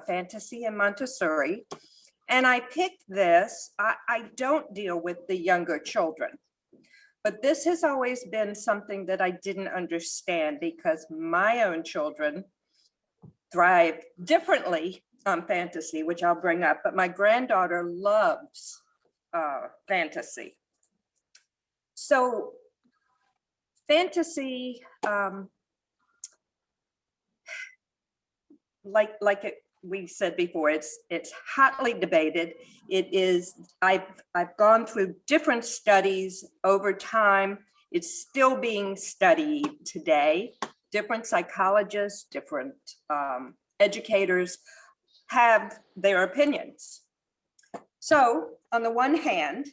fantasy and Montessori. And I picked this. I don't deal with the younger children, but this has always been something that I didn't understand because my own children thrive differently on fantasy, which I'll bring up, but my granddaughter loves fantasy. So fantasy, we said before, it's hotly debated. It is, I've gone through different studies over time. It's still being studied today. Different psychologists, different educators have their opinions. So on the one hand,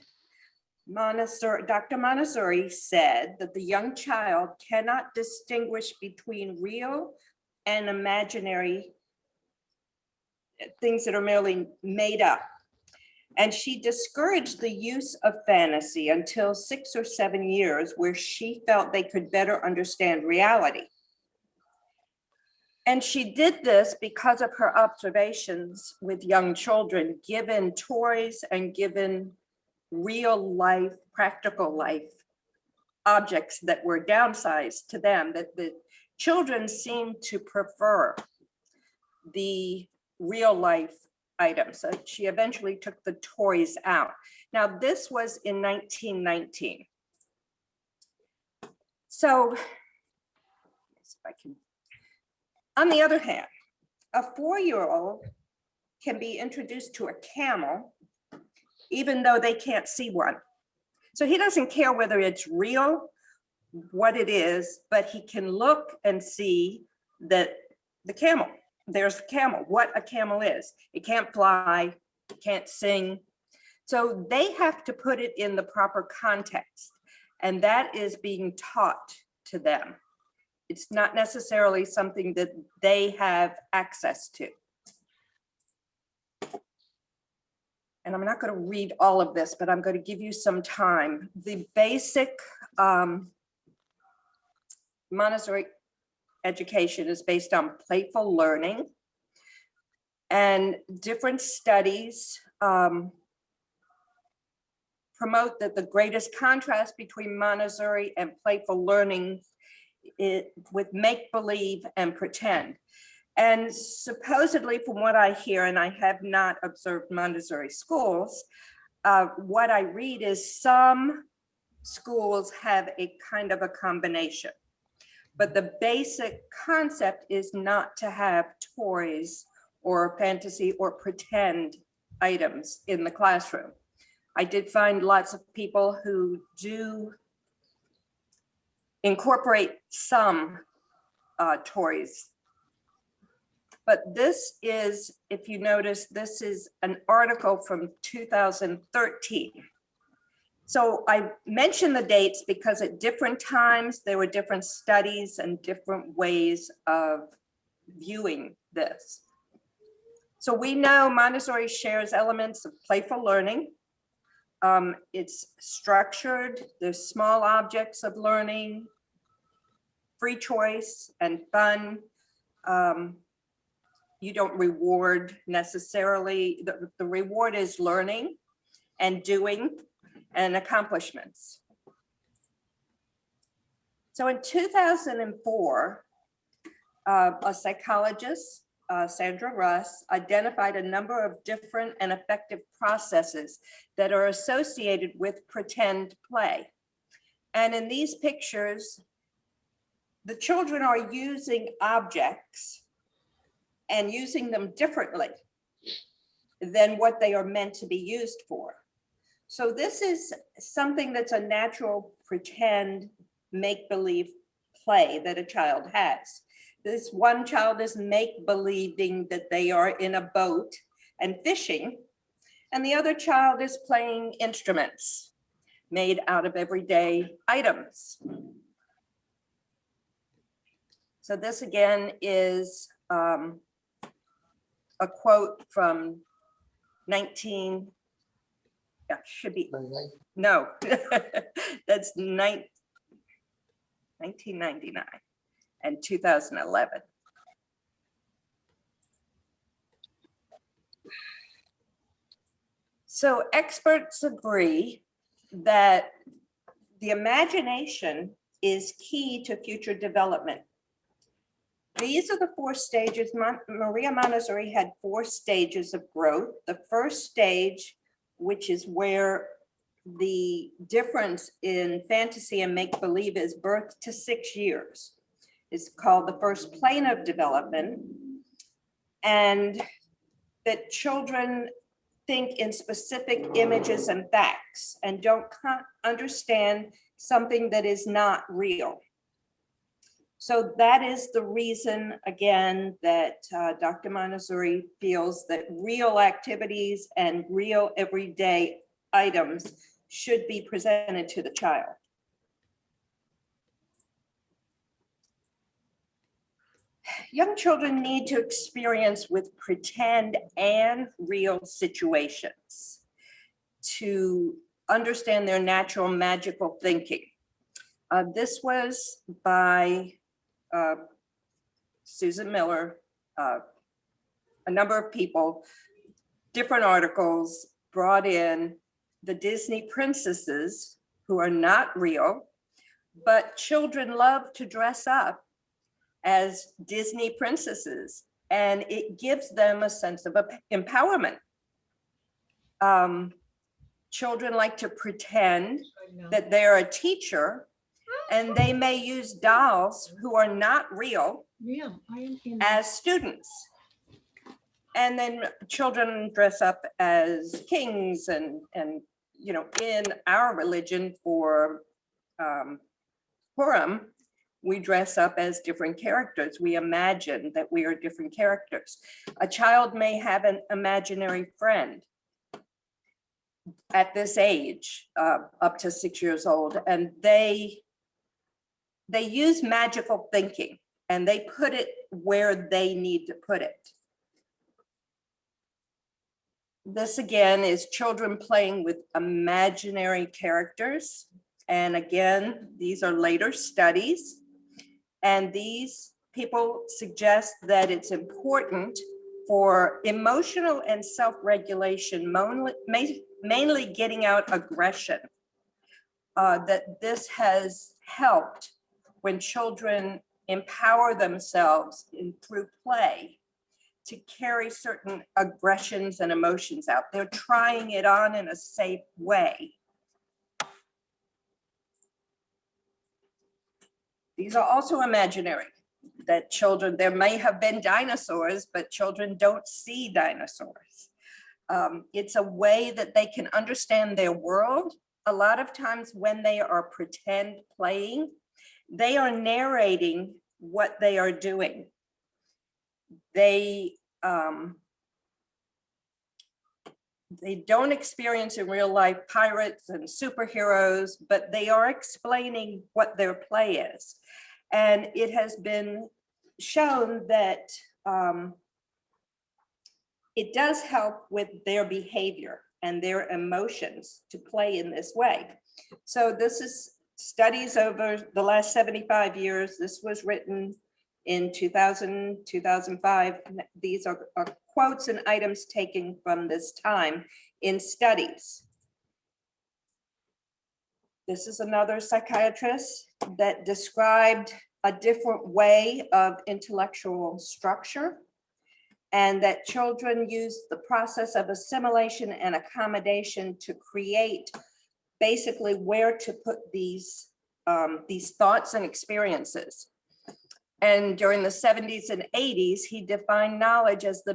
Dr. Montessori said that the young child cannot distinguish between real and imaginary things that are merely made up. And she discouraged the use of fantasy until 6 or 7 years, where she felt they could better understand reality. And she did this because of her observations with young children, given toys and given real life, practical life objects that were downsized to them, that the children seemed to prefer the real life items. So she eventually took the toys out. Now, this was in 1919. So, if I can. On the other hand, a 4-year-old can be introduced to a camel, even though they can't see one. So he doesn't care whether it's real, what it is, but he can look and see that the camel, there's the camel, what a camel is. It can't fly, it can't sing. So they have to put it in the proper context, and that is being taught to them. It's not necessarily something that they have access to. And I'm not going to read all of this, but I'm going to give you some time. The basic Montessori education is based on playful learning, and different studies promote that the greatest contrast between Montessori and playful learning with make-believe and pretend. And supposedly, from what I hear, and I have not observed Montessori schools, what I read is some schools have a kind of a combination. But the basic concept is not to have toys or fantasy or pretend items in the classroom. I did find lots of people who do incorporate some toys. But this is, if you notice, this is an article from 2013. So I mention the dates because at different times there were different studies and different ways of viewing this. So we know Montessori shares elements of playful learning. It's structured, there's small objects of learning, free choice and fun. You don't reward necessarily. The reward is learning and doing and accomplishments. So in 2004, a psychologist, Sandra Russ, identified a number of different and effective processes that are associated with pretend play. And in these pictures, the children are using objects and using them differently than what they are meant to be used for. So this is something that's a natural pretend make-believe play that a child has. This one child is make-believing that they are in a boat and fishing, and the other child is playing instruments made out of everyday items. So this again is a quote from 19, yeah, should be, no, that's 1999 and 2011. So experts agree that the imagination is key to future development. These are the 4 stages. Maria Montessori had 4 stages of growth. The first stage, which is where the difference in fantasy and make-believe is birth to 6 years, is called the first plane of development. And that children think in specific images and facts and don't understand something that is not real. So that is the reason, again, that Dr. Montessori feels that real activities and real everyday items should be presented to the child. Young children need to experience with pretend and real situations to understand their natural magical thinking. This was by Susan Miller, a number of people, different articles brought in the Disney princesses who are not real, but children love to dress up as Disney princesses, and it gives them a sense of empowerment. Children like to pretend that they're a teacher, and they may use dolls who are not real as students. And then children dress up as kings and you know, in our religion for Purim, we dress up as different characters. We imagine that we are different characters. A child may have an imaginary friend at this age, up to 6 years old, and they use magical thinking and they put it where they need to put it. This again is children playing with imaginary characters. And again, these are later studies. And these people suggest that it's important for emotional and self-regulation, mainly getting out aggression, that this has helped when children empower themselves through play to carry certain aggressions and emotions out. They're trying it on in a safe way. These are also imaginary, that children, there may have been dinosaurs, but children don't see dinosaurs. It's a way that they can understand their world. A lot of times when they are pretend playing, they are narrating what they are doing. They don't experience in real life pirates and superheroes, but they are explaining what their play is. And it has been shown that it does help with their behavior and their emotions to play in this way. So this is studies over the last 75 years. This was written in 2000, 2005. These are quotes and items taken from this time in studies. This is another psychiatrist that described a different way of intellectual structure, and that children use the process of assimilation and accommodation to create basically where to put these thoughts and experiences. And during the 70s and 80s, he defined knowledge as the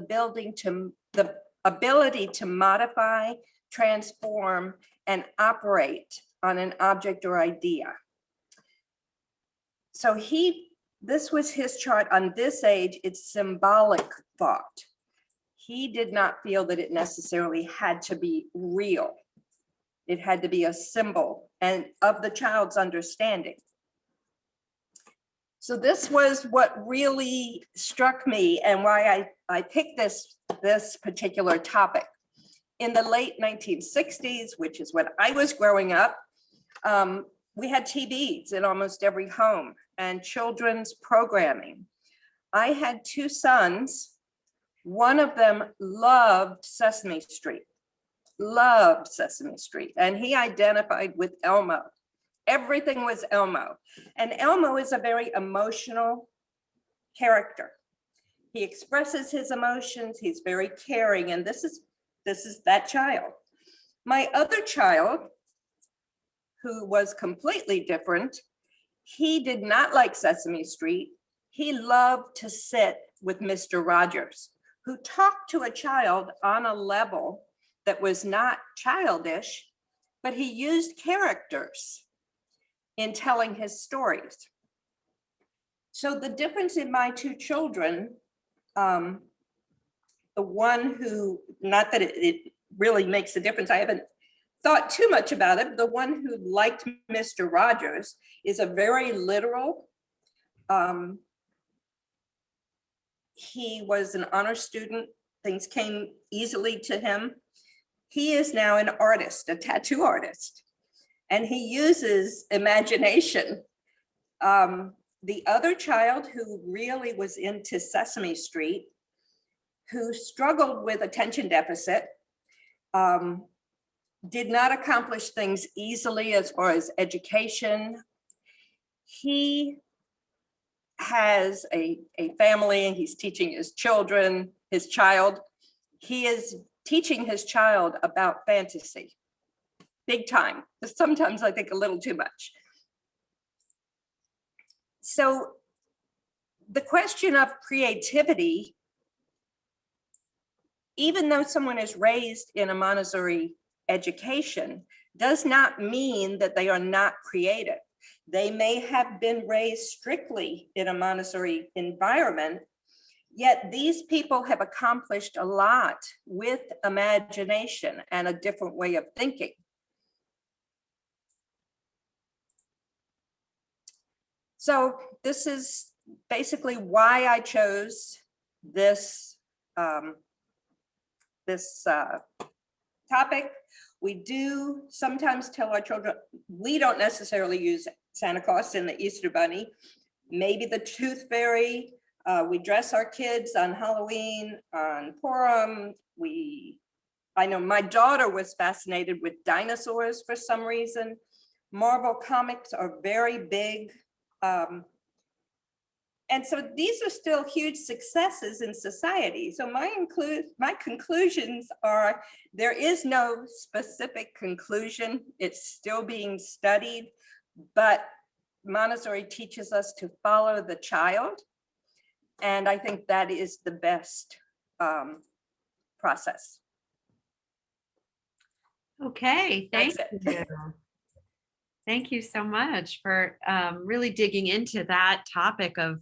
ability to modify, transform, and operate on an object or idea. So this was his chart on this age. It's symbolic thought. He did not feel that it necessarily had to be real. It had to be a symbol and of the child's understanding. So this was what really struck me and why I picked this particular topic. In the late 1960s, which is when I was growing up, we had TVs in almost every home and children's programming. I had 2 sons. One of them loved Sesame Street, loved Sesame Street, and he identified with Elmo. Everything was Elmo. And Elmo is a very emotional character. He expresses his emotions. He's very caring. And this is that child. My other child, who was completely different, he did not like Sesame Street. He loved to sit with Mr. Rogers, who talked to a child on a level that was not childish, but he used characters in telling his stories. So the difference in my two children, the one who, not that it really makes a difference, I haven't thought too much about it, the one who liked Mr. Rogers is a very literal, he was an honor student, things came easily to him. He is now an artist, a tattoo artist, and he uses imagination. The other child who really was into Sesame Street, who struggled with attention deficit, did not accomplish things easily as far as education. He has a family and he's teaching his child. He is teaching his child about fantasy, big time. Sometimes I think a little too much. So the question of creativity, even though someone is raised in a Montessori education, does not mean that they are not creative. They may have been raised strictly in a Montessori environment, yet these people have accomplished a lot with imagination and a different way of thinking. So this is basically why I chose this topic. We do sometimes tell our children, we don't necessarily use Santa Claus and the Easter Bunny, maybe the Tooth Fairy. We dress our kids on Halloween, on Purim. I know my daughter was fascinated with dinosaurs for some reason. Marvel comics are very big. And so these are still huge successes in society. So my conclusions are, there is no specific conclusion. It's still being studied, but Montessori teaches us to follow the child. And I think that is the best process. Okay, thank you. Thank you so much for really digging into that topic of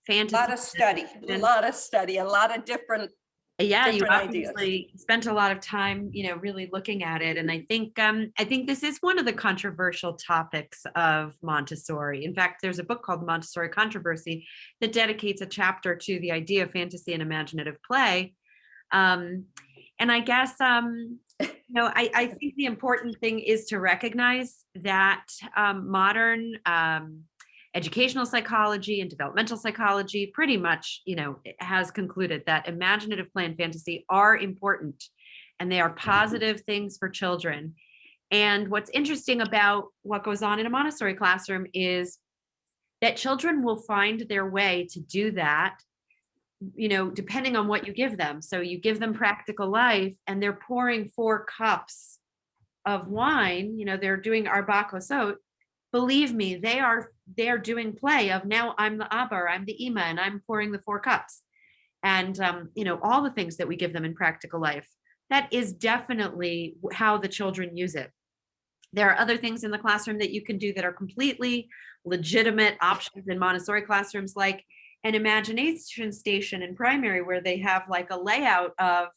fantasy. A lot of study, a lot of different Yeah, you ideas. obviously spent a lot of time, really looking at it. And I think this is one of the controversial topics of Montessori. In fact, there's a book called Montessori Controversy that dedicates a chapter to the idea of fantasy and imaginative play. And I guess, I think the important thing is to recognize that modern educational psychology and developmental psychology pretty much, has concluded that imaginative play and fantasy are important and they are positive things for children. And what's interesting about what goes on in a Montessori classroom is that children will find their way to do that, depending on what you give them. So you give them practical life and they're pouring 4 cups of wine, they're doing arbako sot. Believe me, they're doing play of, now I'm the Abba, or I'm the Ima, and I'm pouring the 4 cups. And, all the things that we give them in practical life, that is definitely how the children use it. There are other things in the classroom that you can do that are completely legitimate options in Montessori classrooms, like an imagination station in primary where they have like a layout of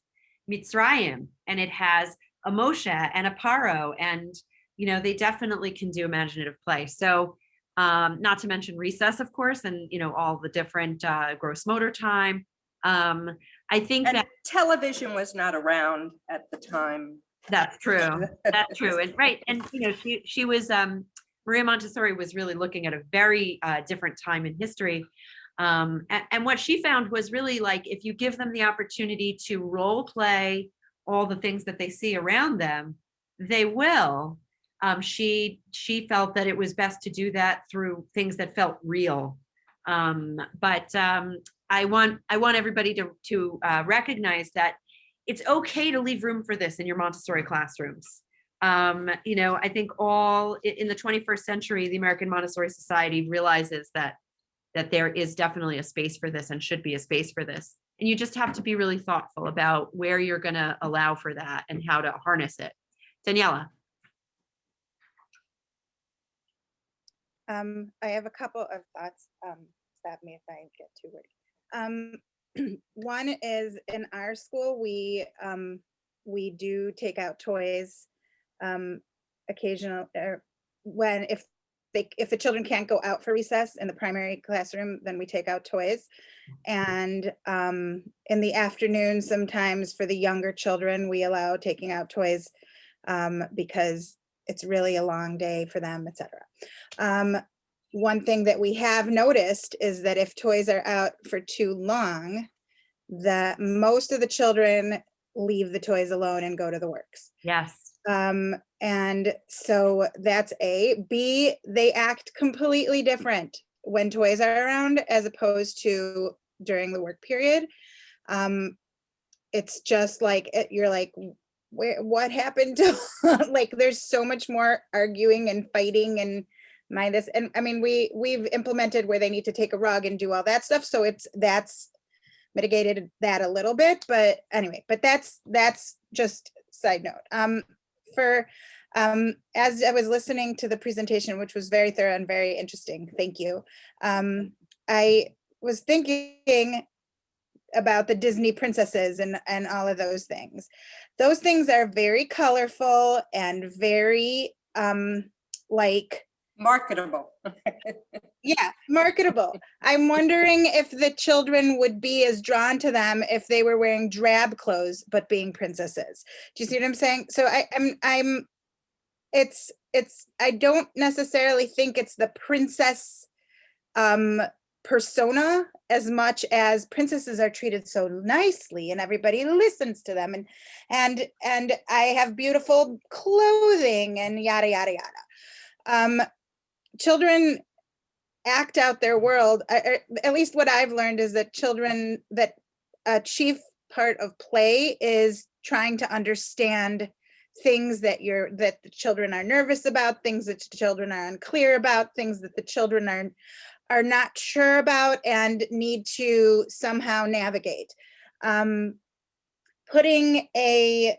Mitzrayim, and it has a Moshe and a Paro, and they definitely can do imaginative play. So not to mention recess, of course, and all the different gross motor time. I think that television was not around at the time. That's true. That's true. And right. And she was Maria Montessori was really looking at a very different time in history. And what she found was really, like, if you give them the opportunity to role play all the things that they see around them, they will. She felt that it was best to do that through things that felt real. But I want everybody to recognize that it's okay to leave room for this in your Montessori classrooms. I think in the 21st century, the American Montessori Society realizes that there is definitely a space for this and should be a space for this. And you just have to be really thoughtful about where you're going to allow for that and how to harness it. Daniela. I have a couple of thoughts. Stop me if I get too wordy. One is in our school, we do take out toys occasionally if the children can't go out for recess in the primary classroom, then we take out toys. And in the afternoon, sometimes for the younger children, we allow taking out toys because it's really a long day for them, etc. One thing that we have noticed is that if toys are out for too long, that most of the children leave the toys alone and go to the works. Yes. And so that's A. B, they act completely different when toys are around as opposed to during the work period. It's just like, you're like, what happened to, like, there's so much more arguing and fighting and this. And I mean, we've implemented where they need to take a rug and do all that stuff. So that's mitigated that a little bit, but anyway, but that's just side note. As I was listening to the presentation, which was very thorough and very interesting, thank you. I was thinking about the Disney princesses and all of those things. Those things are very colorful and very like marketable. Yeah, marketable. I'm wondering if the children would be as drawn to them if they were wearing drab clothes but being princesses. Do you see what I'm saying? So I don't necessarily think it's the princess persona as much as princesses are treated so nicely and everybody listens to them and I have beautiful clothing and yada yada yada. Children act out their world. At least what I've learned is that that a chief part of play is trying to understand things that the children are nervous about, things that the children are unclear about, things that the children are not sure about and need to somehow navigate. Putting a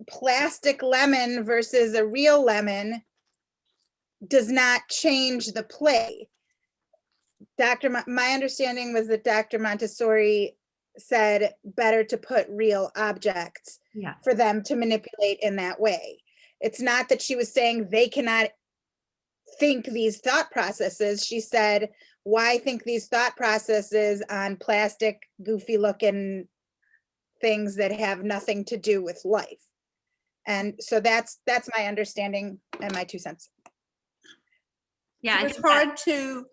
plastic lemon versus a real lemon does not change the play. My understanding was that Dr. Montessori said better to put real objects for them to manipulate in that way. It's not that she was saying they cannot think these thought processes. She said, why think these thought processes on plastic, goofy looking things that have nothing to do with life? And so that's my understanding and my 2 cents. Yeah, it's hard to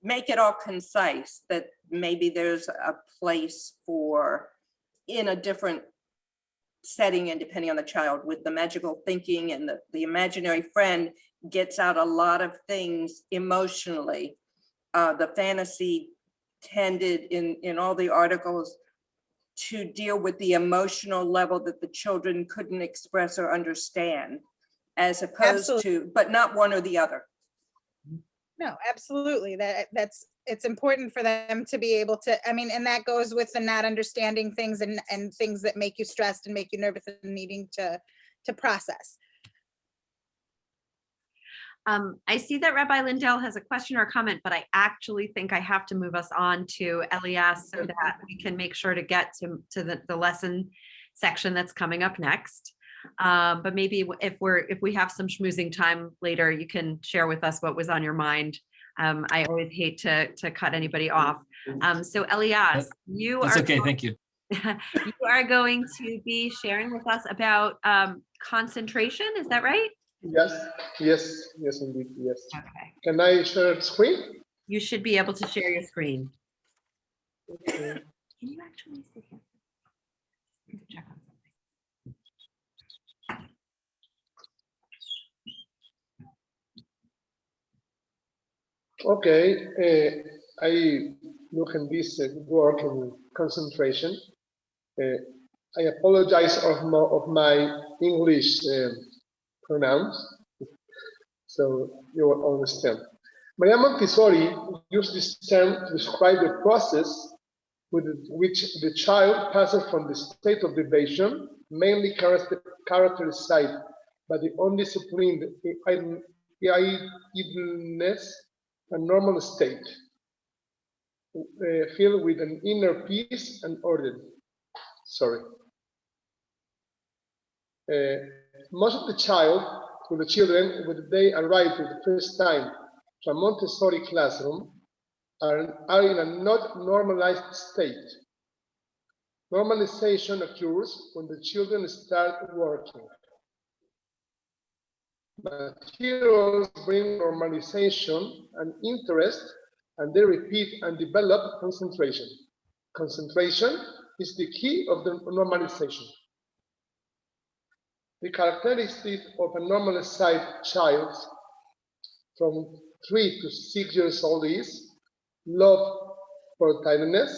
make it all concise, that maybe there's a place for in a different setting and depending on the child. With the magical thinking and the imaginary friend gets out a lot of things emotionally. The fantasy tended in all the articles to deal with the emotional level that the children couldn't express or understand, as opposed to, but not one or the other. No, absolutely. It's important for them to be able to, I mean, and that goes with the not understanding things and things that make you stressed and make you nervous and needing to process. I see that Rabbi Lindell has a question or a comment, but I actually think I have to move us on to Elias so that we can make sure to get to the lesson section that's coming up next. But maybe if we have some schmoozing time later, you can share with us what was on your mind. I always hate to cut anybody off. So Elias, That's okay. Thank you. You are going to be sharing with us about concentration. Is that right? Yes, indeed, yes. Okay. Can I share screen? You should be able to share your screen. Okay. Can you actually sit here? Check on Okay, I look in this work in concentration. I apologize of my English pronouns, so you will understand. Maria Montessori used this term to describe the process with which the child passes from the state of deprivation, mainly characterized by the undisciplined idleness, a normal state, filled with an inner peace and order. Sorry. Most of the children, when they arrive for the first time to a Montessori classroom, are in a not normalized state. Normalization occurs when the children start working. Materials bring normalization and interest, and they repeat and develop concentration. Concentration is the key of the normalization. The characteristic of a normalized child from 3 to 6 years old is love for tidiness,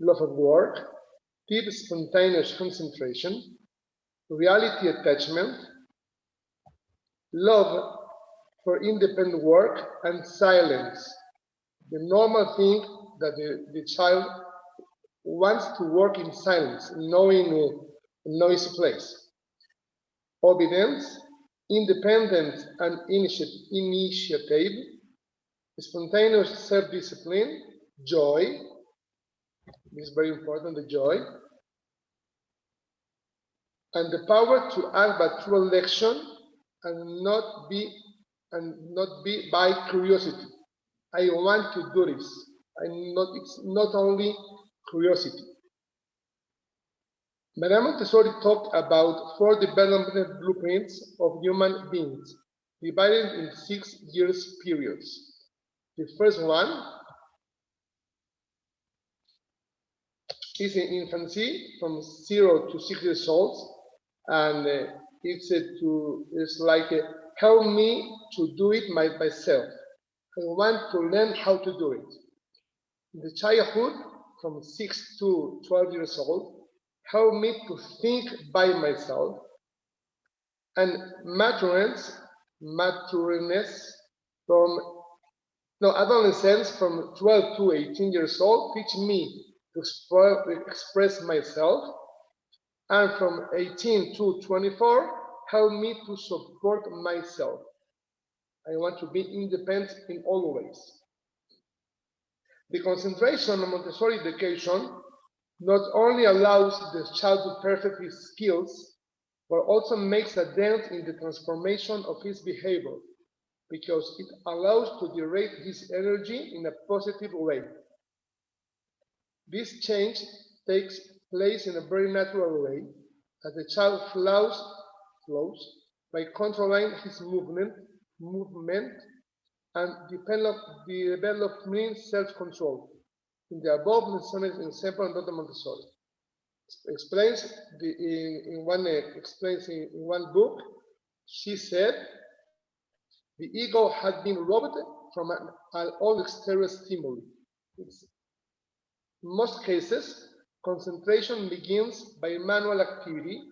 love of work, deep spontaneous concentration, reality attachment, love for independent work, and silence. The normal thing that the child wants to work in silence, knowing a noisy place. Obedience, independence, and initiative, spontaneous self-discipline, joy, this is very important, the joy, and the power to act by true election and not be by curiosity. I want to do this. It's not only curiosity. Madame Montessori talked about 4 development blueprints of human beings, divided in 6 years periods. The first one is in infancy, from 0 to 6 years old, and it's like help me to do it myself. I want to learn how to do it. In the childhood, from 6 to 12 years old, help me to think by myself. And adolescence from 12 to 18 years old teach me to express myself, and from 18 to 24 help me to support myself. I want to be independent in all ways. The concentration on Montessori education not only allows the child to perfect his skills, but also makes a dent in the transformation of his behavior, because it allows to direct his energy in a positive way. This change takes place in a very natural way, as the child flows by controlling his movement and developing self-control. In the above mentioned example, Dr. Montessori explains in one book. She said the ego had been robbed from all exterior stimuli. In most cases, concentration begins by manual activity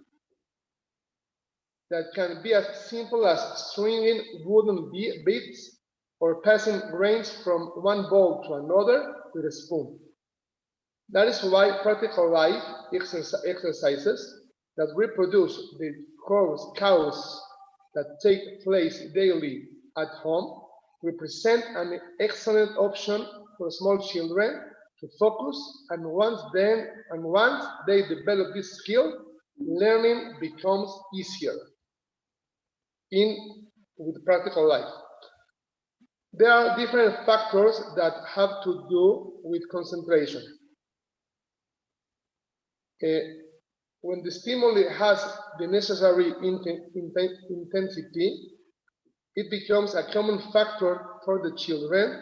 that can be as simple as stringing wooden beads or passing grains from one bowl to another with a spoon. That is why practical life exercises that reproduce the course that take place daily at home represent an excellent option for small children to focus, and once they develop this skill, learning becomes easier with practical life. There are different factors that have to do with concentration. When the stimuli has the necessary intensity, it becomes a common factor for the children.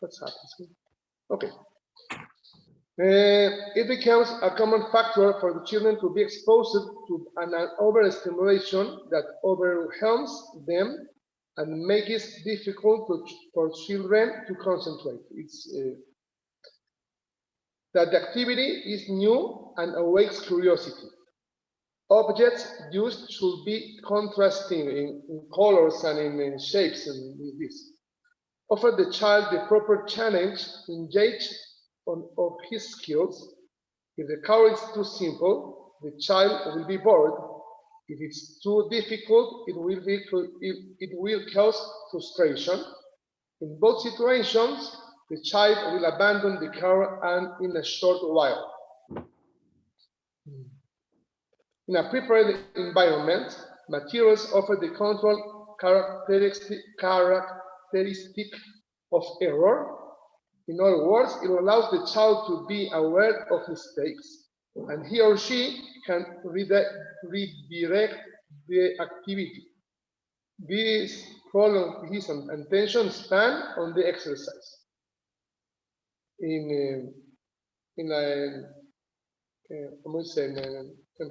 What's happening? Okay. It becomes a common factor for the children to be exposed to an overstimulation that overwhelms them and makes it difficult for children to concentrate. It's that the activity is new and awakes curiosity. Objects used should be contrasting in colors and in shapes and this. Offer the child the proper challenge, engage of his skills. If the code is too simple, the child will be bored. If it's too difficult, it will cause frustration. In both situations, the child will abandon the car and in a short while. In a prepared environment, materials offer the control characteristic of error. In other words, it allows the child to be aware of mistakes, and he or she can redirect the activity. This prolongs his attention span on the exercise. En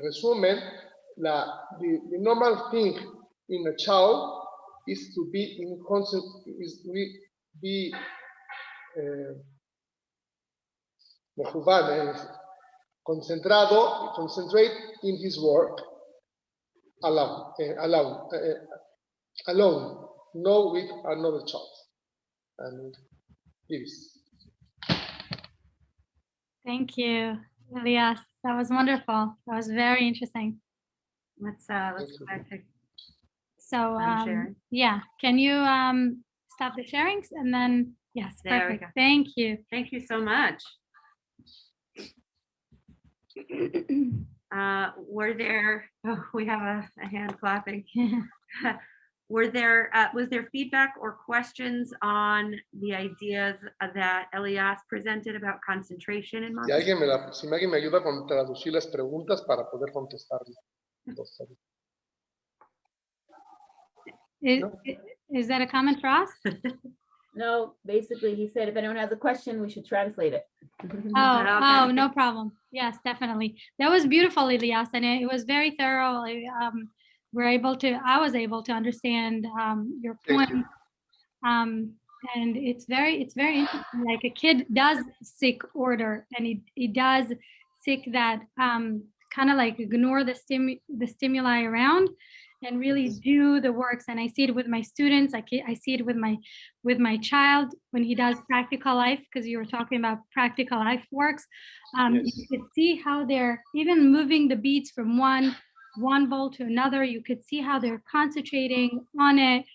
resumen, the normal thing in a child is to be concentrate in his work alone, not with another child. And this. Thank you, Elias. That was wonderful. That was very interesting. Let's go back to So, sharing. yeah, can you stop the sharings and then, yes, There we perfect. go. Thank you. Thank you so much. Were there, oh, we have a hand clapping. Was there feedback or questions on the ideas that Elias presented about concentration in Montessori? Si alguien me ayuda con traducir las preguntas para poder contestarlas. Is that a comment for us? No, basically, he said if anyone has a question, we should translate it. Oh, no problem. Yes, definitely. That was beautiful, Elias, and it was very thorough. I was able to understand your Thank point. And it's very interesting. Like a kid does seek order, and he does seek that kind of like ignore the stimuli around and really do the works. And I see it with my students. I see it with my child when he does practical life, because you were talking about practical life works. Yes. You could see how they're even moving the beads from one bowl to another. You could see how they're concentrating on it.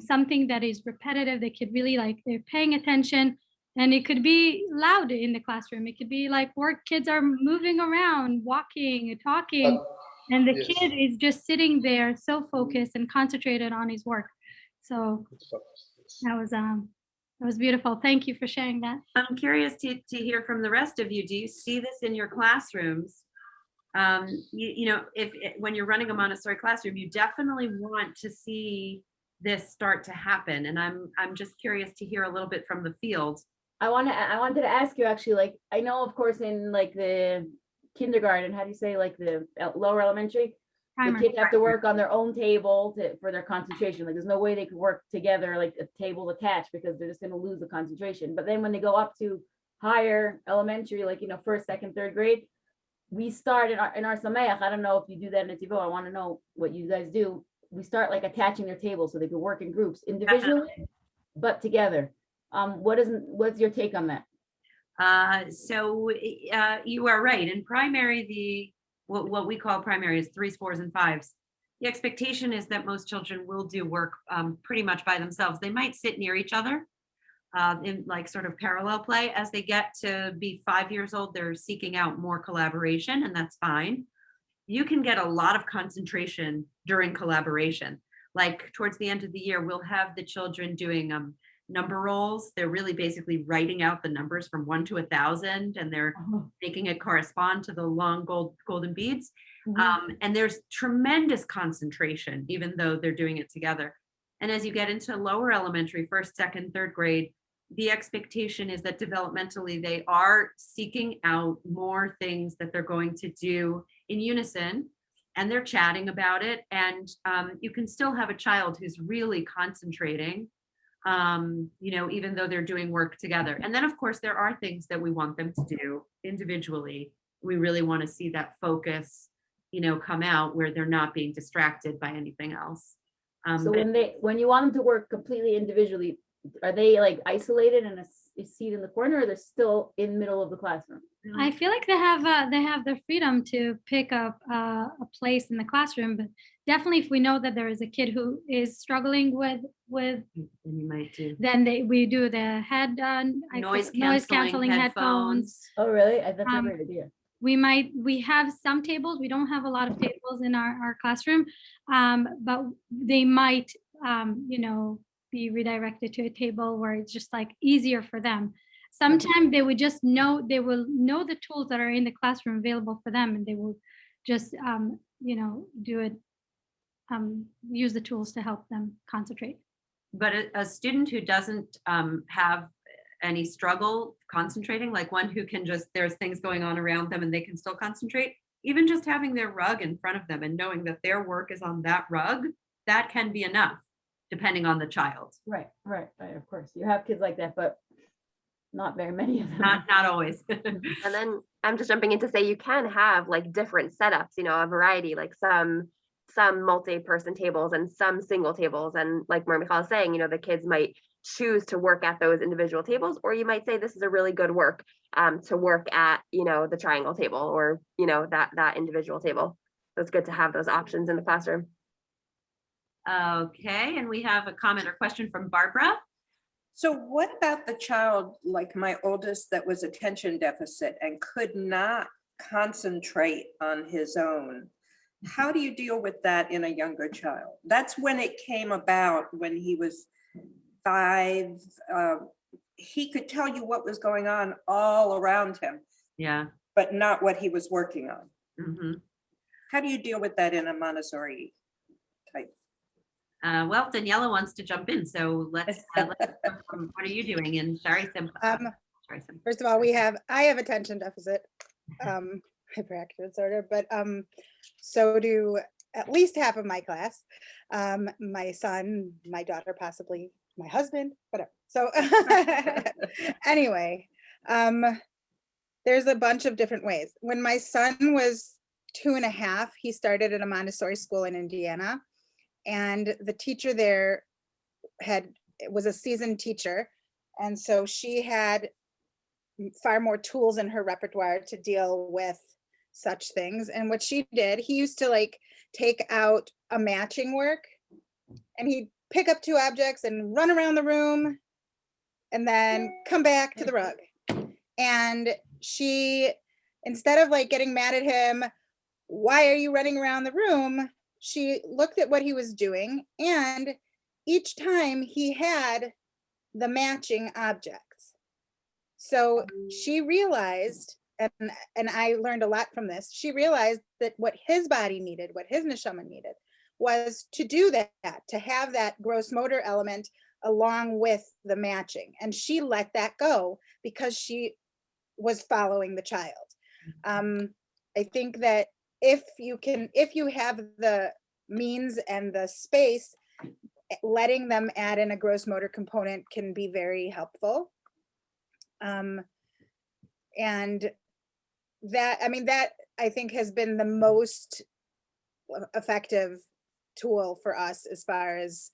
Something that is repetitive, they could really like, they're paying attention, and it could be loud in the classroom. It could be like kids are moving around, walking and talking, and the yes. kid is just sitting there so focused and concentrated on his work. So that was beautiful. Thank you for sharing that. I'm curious to hear from the rest of you. Do you see this in your classrooms? When you're running a Montessori classroom, you definitely want to see this start to happen. And I'm just curious to hear a little bit from the field. I wanted to ask you actually, like, I know of course in like the kindergarten, how do you say, like the lower elementary, the kids have to work on their own table for their concentration. Like there's no way they could work together, like a table attached, because they're just going to lose the concentration. But then when they go up to higher elementary, like, first, second, third grade, we start in our Sameach. I don't know if you do that in Nativo. I want to know what you guys do. We start like attaching their tables so they can work in groups individually, but together. What's your take on that? So you are right. In primary, what we call primary is 3s, 4s, and 5s. The expectation is that most children will do work pretty much by themselves. They might sit near each other in like sort of parallel play. As they get to be 5 years old, they're seeking out more collaboration, and that's fine. You can get a lot of concentration during collaboration. Like towards the end of the year, we'll have the children doing number rolls. They're really basically writing out the numbers from 1 to 1,000, and they're making it correspond to the long golden beads. And there's tremendous concentration, even though they're doing it together. And as you get into lower elementary, 1st, 2nd, 3rd grade, the expectation is that developmentally they are seeking out more things that they're going to do in unison, and they're chatting about it. And you can still have a child who's really concentrating, even though they're doing work together. And then, of course, there are things that we want them to do individually. We really want to see that focus, come out where they're not being distracted by anything else. So when you want them to work completely individually, are they like isolated in a seat in the corner, or they're still in the middle of the classroom? I feel like they have the freedom to pick up a place in the classroom, but definitely if we know that there is a kid who is struggling with then you might do then we do the noise canceling headphones. Oh, really? That's a Um, great idea. We have some tables. We don't have a lot of tables in our classroom, but they might be redirected to a table where it's just like easier for them. Sometimes they will know the tools that are in the classroom available for them, and they will just do it, use the tools to help them concentrate. But a student who doesn't have any struggle concentrating, like one who can there's things going on around them and they can still concentrate, even just having their rug in front of them and knowing that their work is on that rug, that can be enough, depending on the child. Right. Of course, you have kids like that, but not very many of them. Not always. And then I'm just jumping in to say you can have like different setups, a variety, like some multi-person tables and some single tables. And like Maria Michal is saying, the kids might choose to work at those individual tables, or you might say this is a really good work to work at, the triangle table, or, that individual table. So it's good to have those options in the classroom. Okay, and we have a comment or question from Barbara. So what about the child, like my oldest, that was attention deficit and could not concentrate on his own? How do you deal with that in a younger child? That's when it came about, when he was 5. He could tell you what was going on all around him, Yeah. but not what he was working on. Mm-hmm. How do you deal with that in a Montessori type? Well, Daniela wants to jump in, so let's what are you doing in Shari Sim? First of all, I have attention deficit, hyperactive disorder, but so do at least half of my class. My son, my daughter, possibly my husband, whatever. So anyway, there's a bunch of different ways. When my son was 2.5, he started at a Montessori school in Indiana, and the teacher there was a seasoned teacher, and so she had far more tools in her repertoire to deal with such things. And what she did, he used to like take out a matching work, and he'd pick up 2 objects and run around the room and then come back to the rug. And she, instead of like getting mad at him, why are you running around the room? She looked at what he was doing, and each time he had the matching objects. So she realized, and I learned a lot from this, she realized that what his body needed, what his neshama needed, was to do that, to have that gross motor element along with the matching. And she let that go because she was following the child. I think that if you have the means and the space, letting them add in a gross motor component can be very helpful. And that I think has been the most effective tool for us as far as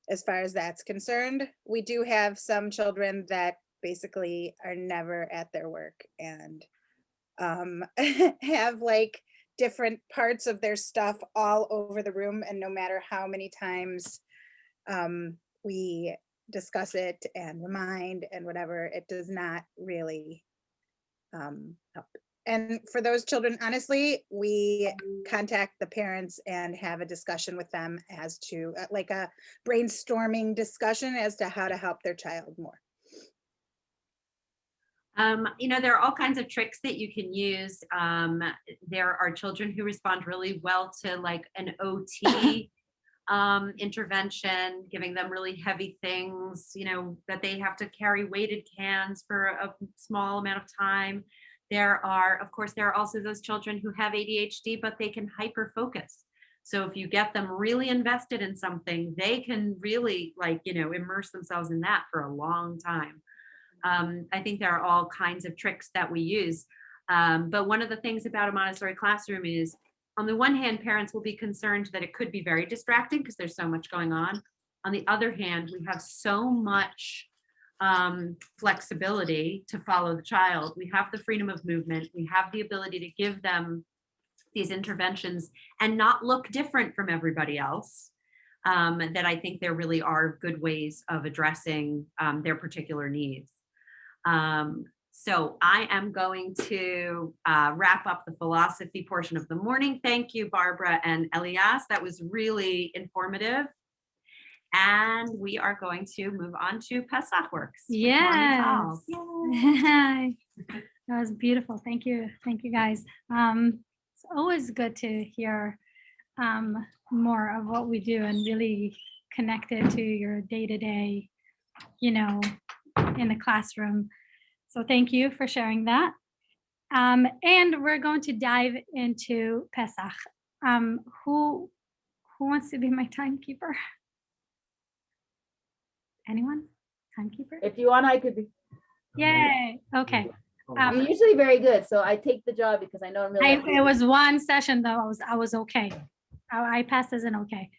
that's concerned. We do have some children that basically are never at their work and have like different parts of their stuff all over the room, and no matter how many times we discuss it and remind and whatever, it does not really help. And for those children, honestly, we contact the parents and have a discussion with them as to like a brainstorming discussion as to how to help their child more. There are all kinds of tricks that you can use. There are children who respond really well to like an OT intervention, giving them really heavy things, that they have to carry weighted cans for a small amount of time. There are also those children who have ADHD, but they can hyper focus. So if you get them really invested in something, they can really immerse themselves in that for a long time. I think there are all kinds of tricks that we use. But one of the things about a Montessori classroom is, on the one hand, parents will be concerned that it could be very distracting because there's so much going on. On the other hand, we have so much flexibility to follow the child. We have the freedom of movement. We have the ability to give them these interventions and not look different from everybody else. That I think there really are good ways of addressing their particular needs. So I am going to wrap up the philosophy portion of the morning. Thank you, Barbara and Elias. That was really informative. And we are going to move on to Pesach Works. with Marmy Yes. Chals. That was beautiful. Thank you. Thank you, guys. It's always good to hear more of what we do and really connect it to your day-to-day, in the classroom. So thank you for sharing that. And we're going to dive into Pesach. Who wants to be my timekeeper? Anyone? Timekeeper? If you want, I could be. Yay. Okay. I'm usually very good, so I take the job because I know I'm really. It was one session though. I was okay. I passed as an okay.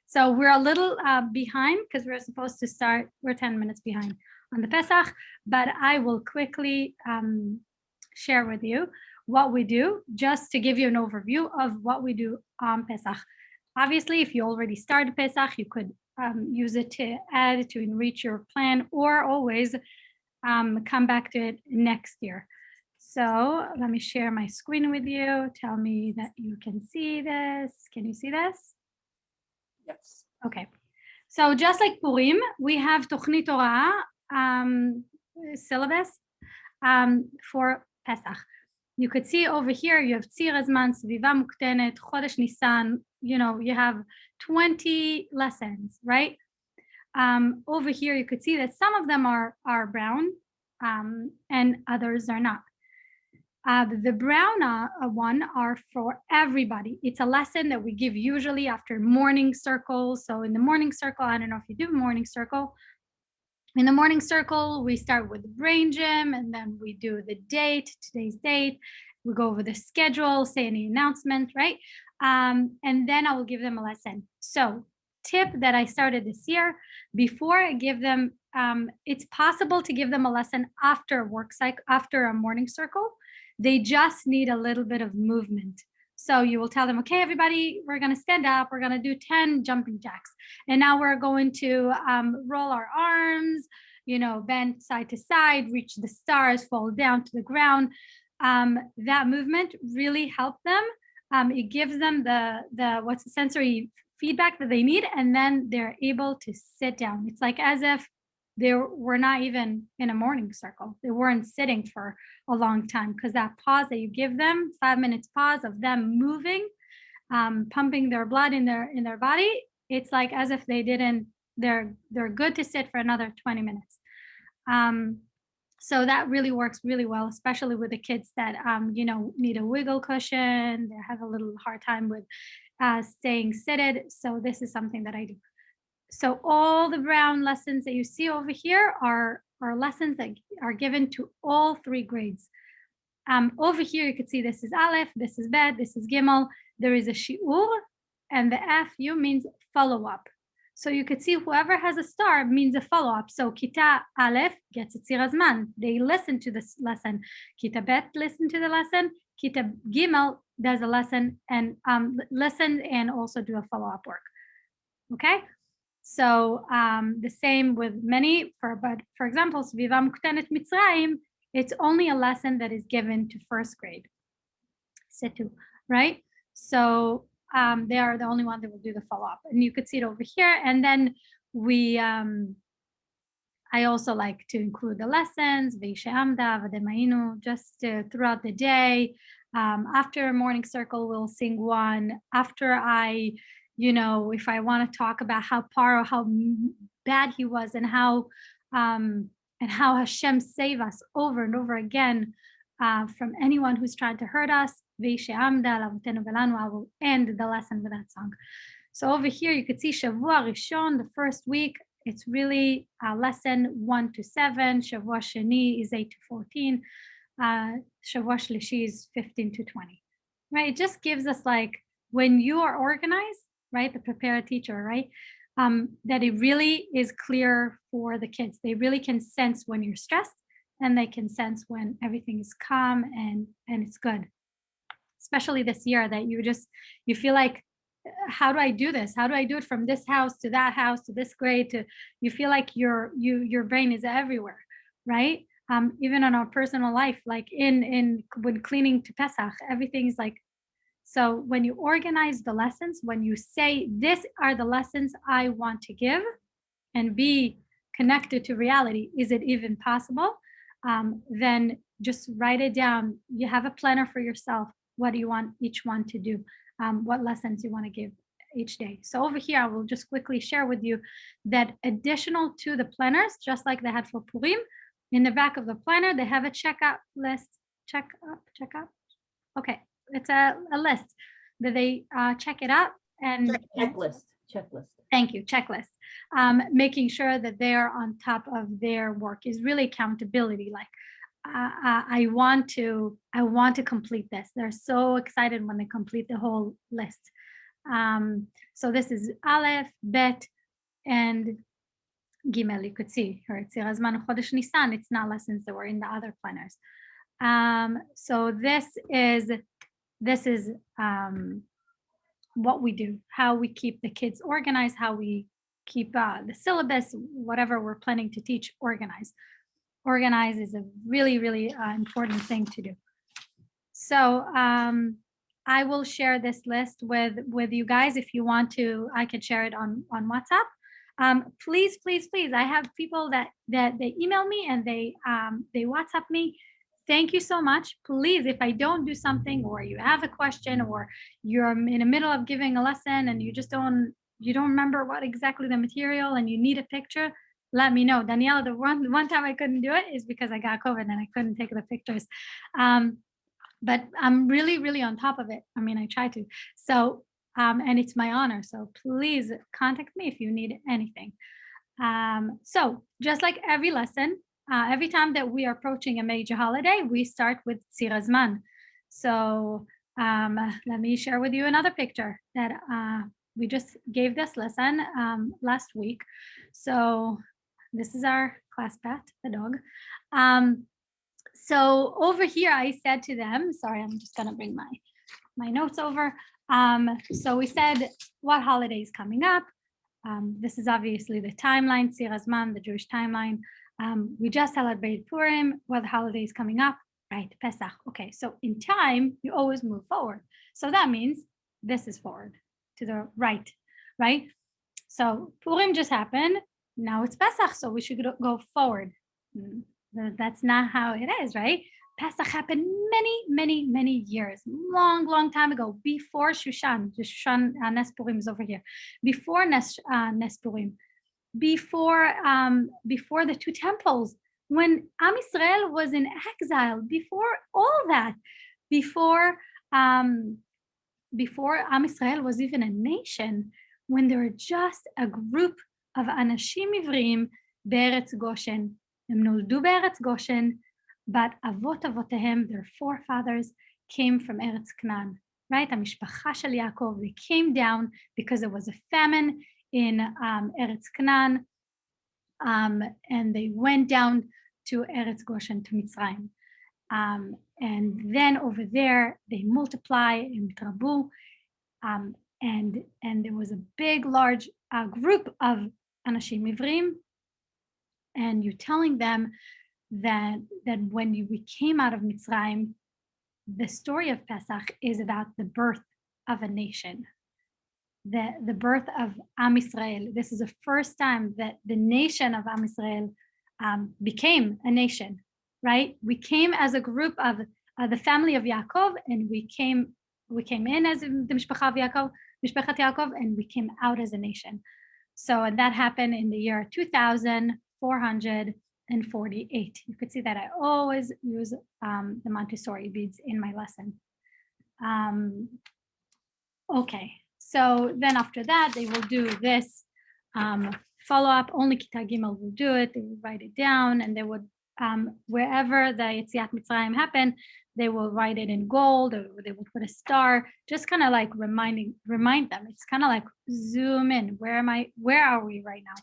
So we're a little behind because we're supposed to start. We're 10 minutes behind on the Pesach, but I will quickly share with you what we do, just to give you an overview of what we do on Pesach. Obviously, if you already started Pesach, you could use it to add, to enrich your plan, or always come back to it next year. So let me share my screen with you. Tell me that you can see this. Can you see this? Yes. Okay. So just like Purim, we have Tochnit Torah syllabus for Pesach. You could see over here, you have Tzir Azman, Sviva Muktenet, Chodesh Nisan, you have 20 lessons, right? Over here, you could see that some of them are brown and others are not. The brown one are for everybody. It's a lesson that we give usually after morning circle. So in the morning circle, I don't know if you do morning circle. In the morning circle, we start with the brain gym, and then we do the date, today's date. We go over the schedule, say any announcement, right? And then I will give them a lesson. So tip that I started this year, before I give them, it's possible to give them a lesson after work cycle, after a morning circle. They just need a little bit of movement. So you will tell them, okay, everybody, we're going to stand up. We're going to do 10 jumping jacks. And now we're going to roll our arms, bend side to side, reach the stars, fall down to the ground. That movement really helps them. It gives them the sensory feedback that they need, and then they're able to sit down. It's like as if they were not even in a morning circle. They weren't sitting for a long time, because that pause that you give them, 5 minutes pause of them moving, pumping their blood in their body, it's like as if they didn't, they're good to sit for another 20 minutes. So that really works really well, especially with the kids that need a wiggle cushion. They have a little hard time with staying seated. So this is something that I do. So all the brown lessons that you see over here are lessons that are given to all 3 grades. Over here, you can see this is Aleph, this is Bet, this is Gimel. There is a Shi'ur, and the FU means follow-up. So you could see whoever has a star means a follow-up. So Kita Aleph gets a Tzir Azman. They listen to this lesson. Kita Bet listen to the lesson. Kita Gimel does a lesson and listen and also do a follow-up work. Okay? So the same with many, but for example, Sviva Muktenet Mitzrayim, it's only a lesson that is given to 1st grade. Situ, right? So they are the only one that will do the follow-up. And you could see it over here. And then we, I also like to include the lessons, V'She'amda, V'Demainu, just throughout the day. After a morning circle, we'll sing one. After I if I want to talk about how bad he was and how Hashem saved us over and over again from anyone who's trying to hurt us. I will end the lesson with that song. So over here, you could see Shavua Rishon, the first week, it's really lesson 1 to 7. Shavua Sheni is 8 to 14. Shavua Shlishi is 15 to 20. Right? It just gives us like, when you are organized, right? The prepare a teacher, right? That it really is clear for the kids. They really can sense when you're stressed, and they can sense when everything is calm and it's good. Especially this year that you feel like, how do I do this? How do I do it from this house to that house to this grade to, you feel like your brain is everywhere, right? Even in our personal life, like when cleaning to Pesach, everything's like, so when you organize the lessons, when you say, these are the lessons I want to give, and be connected to reality, is it even possible? Then just write it down. You have a planner for yourself. What do you want each one to do? What lessons you want to give each day. So over here, I will just quickly share with you that additional to the planners, just like they had for Purim, in the back of the planner, they have a checkout list. Check up. Okay, it's a list that they check it out and Checklist. Thank you, checklist. Making sure that they're on top of their work is really accountability. Like I want to complete this. They're so excited when they complete the whole list. So this is Aleph, Bet, and Gimel. You could see here, it's Razman Chodesh Nisan. It's not lessons that were in the other planners. So this is what we do, how we keep the kids organized, how we keep the syllabus, whatever we're planning to teach, organized. Organize is a really, really important thing to do. So I will share this list with you guys. If you want to, I can share it on WhatsApp. Please. I have people that they email me and they WhatsApp me. Thank you so much. Please, if I don't do something, or you have a question, or you're in the middle of giving a lesson and you don't remember what exactly the material and you need a picture, let me know. Daniela, the one time I couldn't do it is because I got COVID and I couldn't take the pictures. But I'm really, really on top of it. I mean, I try to. So, and it's my honor. So please contact me if you need anything. So just like every lesson, every time that we are approaching a major holiday, we start with Tzir Hazman. So let me share with you another picture that we just gave this lesson last week. So this is our class pet, the dog. So over here, I said to them, sorry, I'm just gonna bring my notes over. So we said what holiday is coming up. This is obviously the timeline, Tzir Hazman, the Jewish timeline. We just celebrated Purim, what holiday is coming up, right? Pesach. Okay, so in time, you always move forward. So that means this is forward to the right, right? So Purim just happened. Now it's Pesach, so we should go forward. That's not how it is, right? Pesach happened many years, long time ago, before Shushan. The Shushan Nes Purim is over here. Before Nes Purim. Before the two temples, when Am Yisrael was in exile, before all that, before Am Yisrael was even a nation, when they were just a group of Anashim Ivrim be'eretz Goshen. Them noldu be'eretz Goshen, but Avot Avotehem, their forefathers, came from Eretz Canaan, right? HaMishpacha shel Yaakov, they came down because there was a famine in Eretz Canaan, and they went down to Eretz Goshen, to Mitzrayim. And then over there, they multiply in Trabu, and there was a big, large group of Anashim Ivrim, and you're telling them that when we came out of Mitzrayim, the story of Pesach is about the birth of a nation. The birth of Am Yisrael. This is the first time that the nation of Am Yisrael became a nation, right? We came as a group of the family of Yaakov, and we came in as the Mishpacha of Yaakov, Mishpechat Yaakov, and we came out as a nation. So and that happened in the year 2448. You could see that I always use the Montessori beads in my lesson. Okay, so then after that, they will do this follow-up. Only Kita Gimel will do it. They will write it down, and they would, wherever the Yetziat Mitzrayim happened, they will write it in gold, or they will put a star, just kind of like remind them. It's kind of like zoom in. Where are we right now?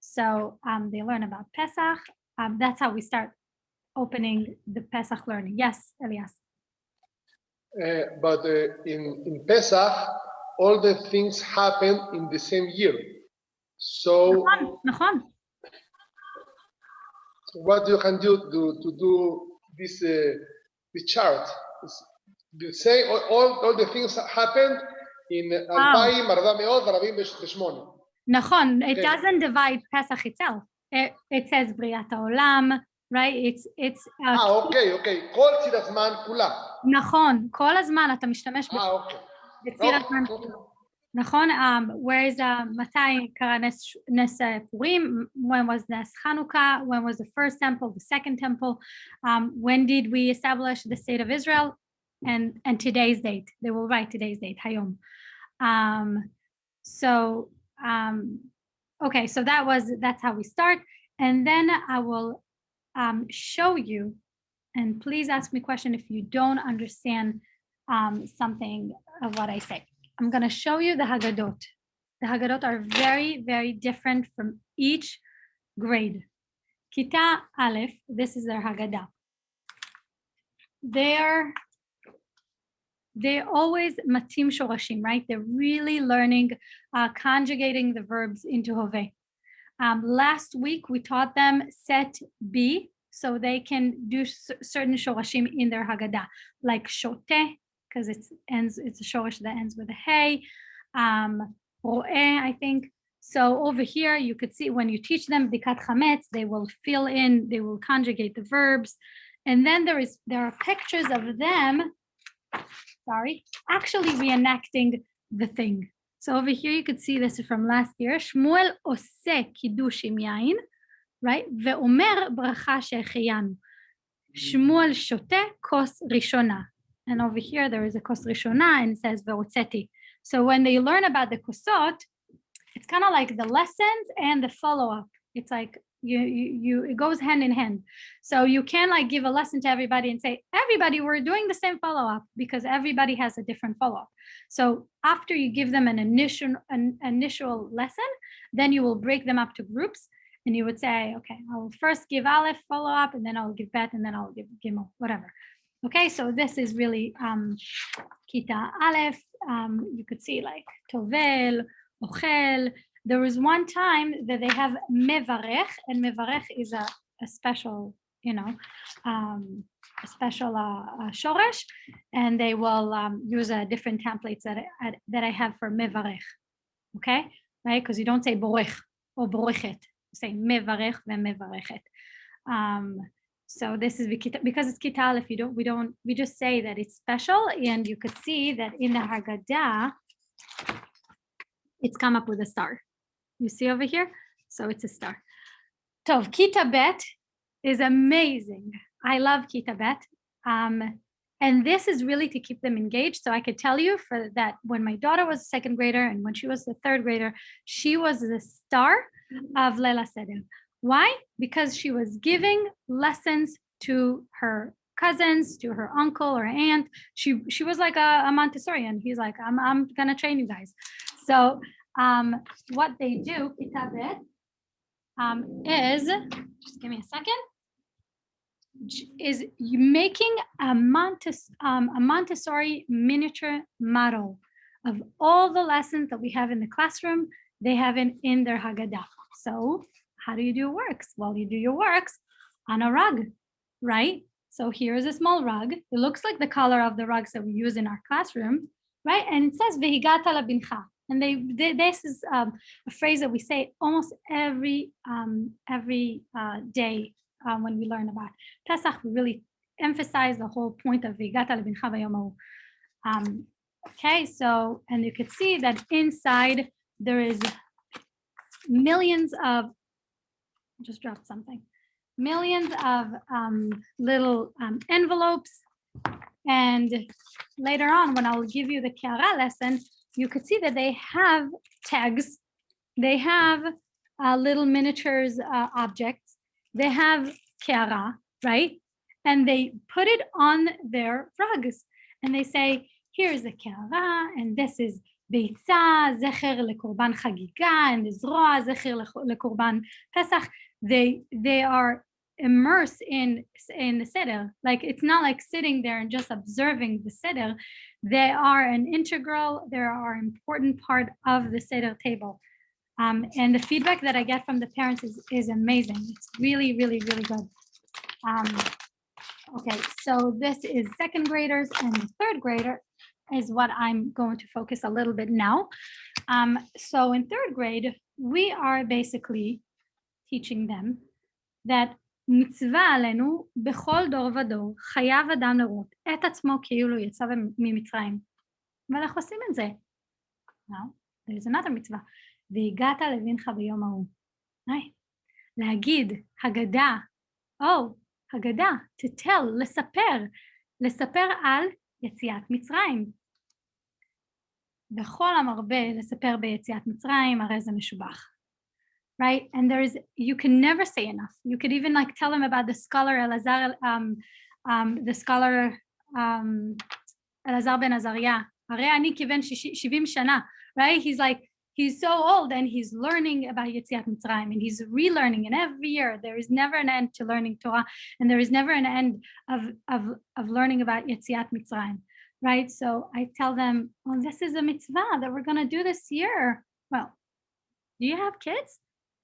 So they learn about Pesach. That's how we start opening the Pesach learning. Yes, Elias. But in Pesach, all the things happen in the same year. So Nachon. what you can do to do this chart? The same, all the things happened in 2448. Nachon. It Okay. doesn't divide Pesach itself. It says Briat Haolam, right? It's אוקיי, כל ציר הזמן כולה. נכון, כל הזמן אתה משתמש אוקיי. בציר הזמן כולו. נכון, whereas מתי קרה נס פורים, when was נס חנוכה, when was the first temple, the second temple, when did we establish the state of Israel, and today's date. They will write today's date, hayom. Okay, so that's how we start, and then I will show you, and please ask me a question if you don't understand something of what I say. I'm going to show you the Haggadot. The Haggadot are very, very different from each grade. Kita Aleph, this is their Haggadah. They're always matim shorashim, right? They're really learning, conjugating the verbs into Hoveh. Last week, we taught them set B, so they can do certain shorashim in their Haggadah, like shoteh, because it's a shoresh that ends with a hey, ro'eh, I think. So over here, you could see when you teach them dikat chametz, they will fill in, they will conjugate the verbs. And then there are pictures of them, actually reenacting the thing. So over here, you could see this from last year. Shmuel oseh kiddush im yain, right? Ve'omer bracha she'echeyanu. Shmuel shoteh kos rishona. And over here, there is a kos rishona, and it says ve'otzeti. So when they learn about the kosot, it's kind of like the lessons and the follow-up. It's like it goes hand in hand. So you can't like give a lesson to everybody and say, everybody, we're doing the same follow-up, because everybody has a different follow-up. So after you give them an initial lesson, then you will break them up to groups, and you would say, okay, I will first give Aleph follow-up, and then I'll give Bet, and then I'll give Gimel, whatever. Okay, so this is really Kita Aleph. You could see like Tovel, Ochel. There was one time that they have Mevarech, and Mevarech is a special, a special shoresh, and they will use different templates that I have for Mevarech. Okay, right? Because you don't say Borech or Borechet, you say Mevarech ve'Mevarechet. So this is because it's Kita Aleph, we just say that it's special, and you could see that in the Haggadah, it's come up with a star. You see over here? So it's a star. Tov, Kita Bet is amazing. I love Kita Bet. And this is really to keep them engaged. So I could tell you for that when my daughter was a second grader and when she was a third grader, she was the star of Leila Seder. Why? Because she was giving lessons to her cousins, to her uncle or aunt. She was like a Montessorian. He's like, I'm gonna train you guys. So what they do, Kitabet, is, just give me a second, is making a Montessori miniature model of all the lessons that we have in the classroom. They have in their Haggadah. So how do you do your works? Well, you do your works on a rug, right? So here is a small rug. It looks like the color of the rugs that we use in our classroom, right? And it says Vehigata labincha. And this is a phrase that we say almost every day when we learn about Pesach. We really emphasize the whole point of Vehigata labincha v'yom ha'u. Okay, so, and you could see that inside there is millions of, just dropped something, millions of little envelopes. And later on, when I'll give you the Kiara lesson, you could see that they have tags. They have little miniatures objects. They have Kiara, right? And they put it on their rugs. And they say, here's the Kiara, and this is ביצה, זכר לקורבן חגיגה, and זרוע, זכר לקורבן Pesach. They are immersed in the seder. Like, it's not like sitting there and just observing the seder. They are an integral, they are an important part of the seder table. And the feedback that I get from the parents is amazing. It's really, really, really good. Okay, so this is second graders, and the third grader is what I'm going to focus a little bit now. So in third grade, we are basically teaching them that מצווה עלינו בכל דור ודור חייב אדם לראות את עצמו כאילו יצא ממצרים. ואנחנו עושים את זה. Now, there's another מצווה. והגעת לבנך ביום ההוא. להגיד, הגדה, הגדה, to tell, לספר על יציאת מצרים. בכל המרבה לספר ביציאת מצרים, הרי זה משובח. Right? And you can never say enough. You could even like tell them about the scholar Elazar ben Azariah. הרי אני כבן 70 שנה. Right? He's so old and he's learning about Yetziat Mitzrayim, and he's relearning, and every year there is never an end to learning Torah, and there is never an end of learning about Yetziat Mitzrayim. Right? So I tell them, well, this is a mitzvah that we're going to do this year. Well, do you have kids?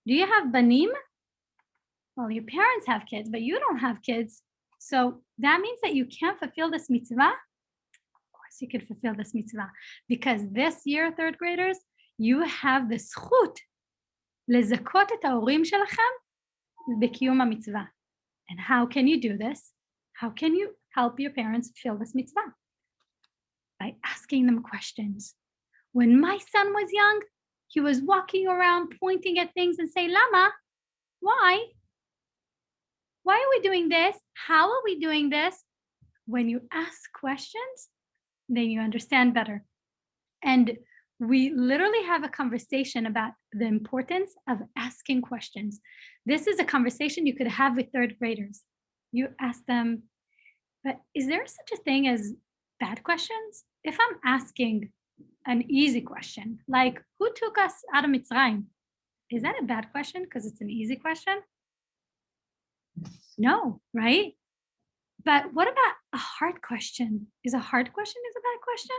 Do you have banim? Well, your parents have kids, but you don't have kids. So that means that you can't fulfill this mitzvah? Of course you could fulfill this mitzvah, because this year, third graders, you have the zchut לזכות את ההורים שלכם בקיום המצווה. And how can you do this? How can you help your parents fulfill this mitzvah? By asking them questions. When my son was young, he was walking around pointing at things and saying, Lama, why? Why are we doing this? How are we doing this? When you ask questions, then you understand better. And we literally have a conversation about the importance of asking questions. This is a conversation you could have with third graders. You ask them, but is there such a thing as bad questions? If I'm asking an easy question, like who took us out of Mitzrayim? Is that a bad question because it's an easy question? No, right? But what about a hard question? Is a hard question a bad question?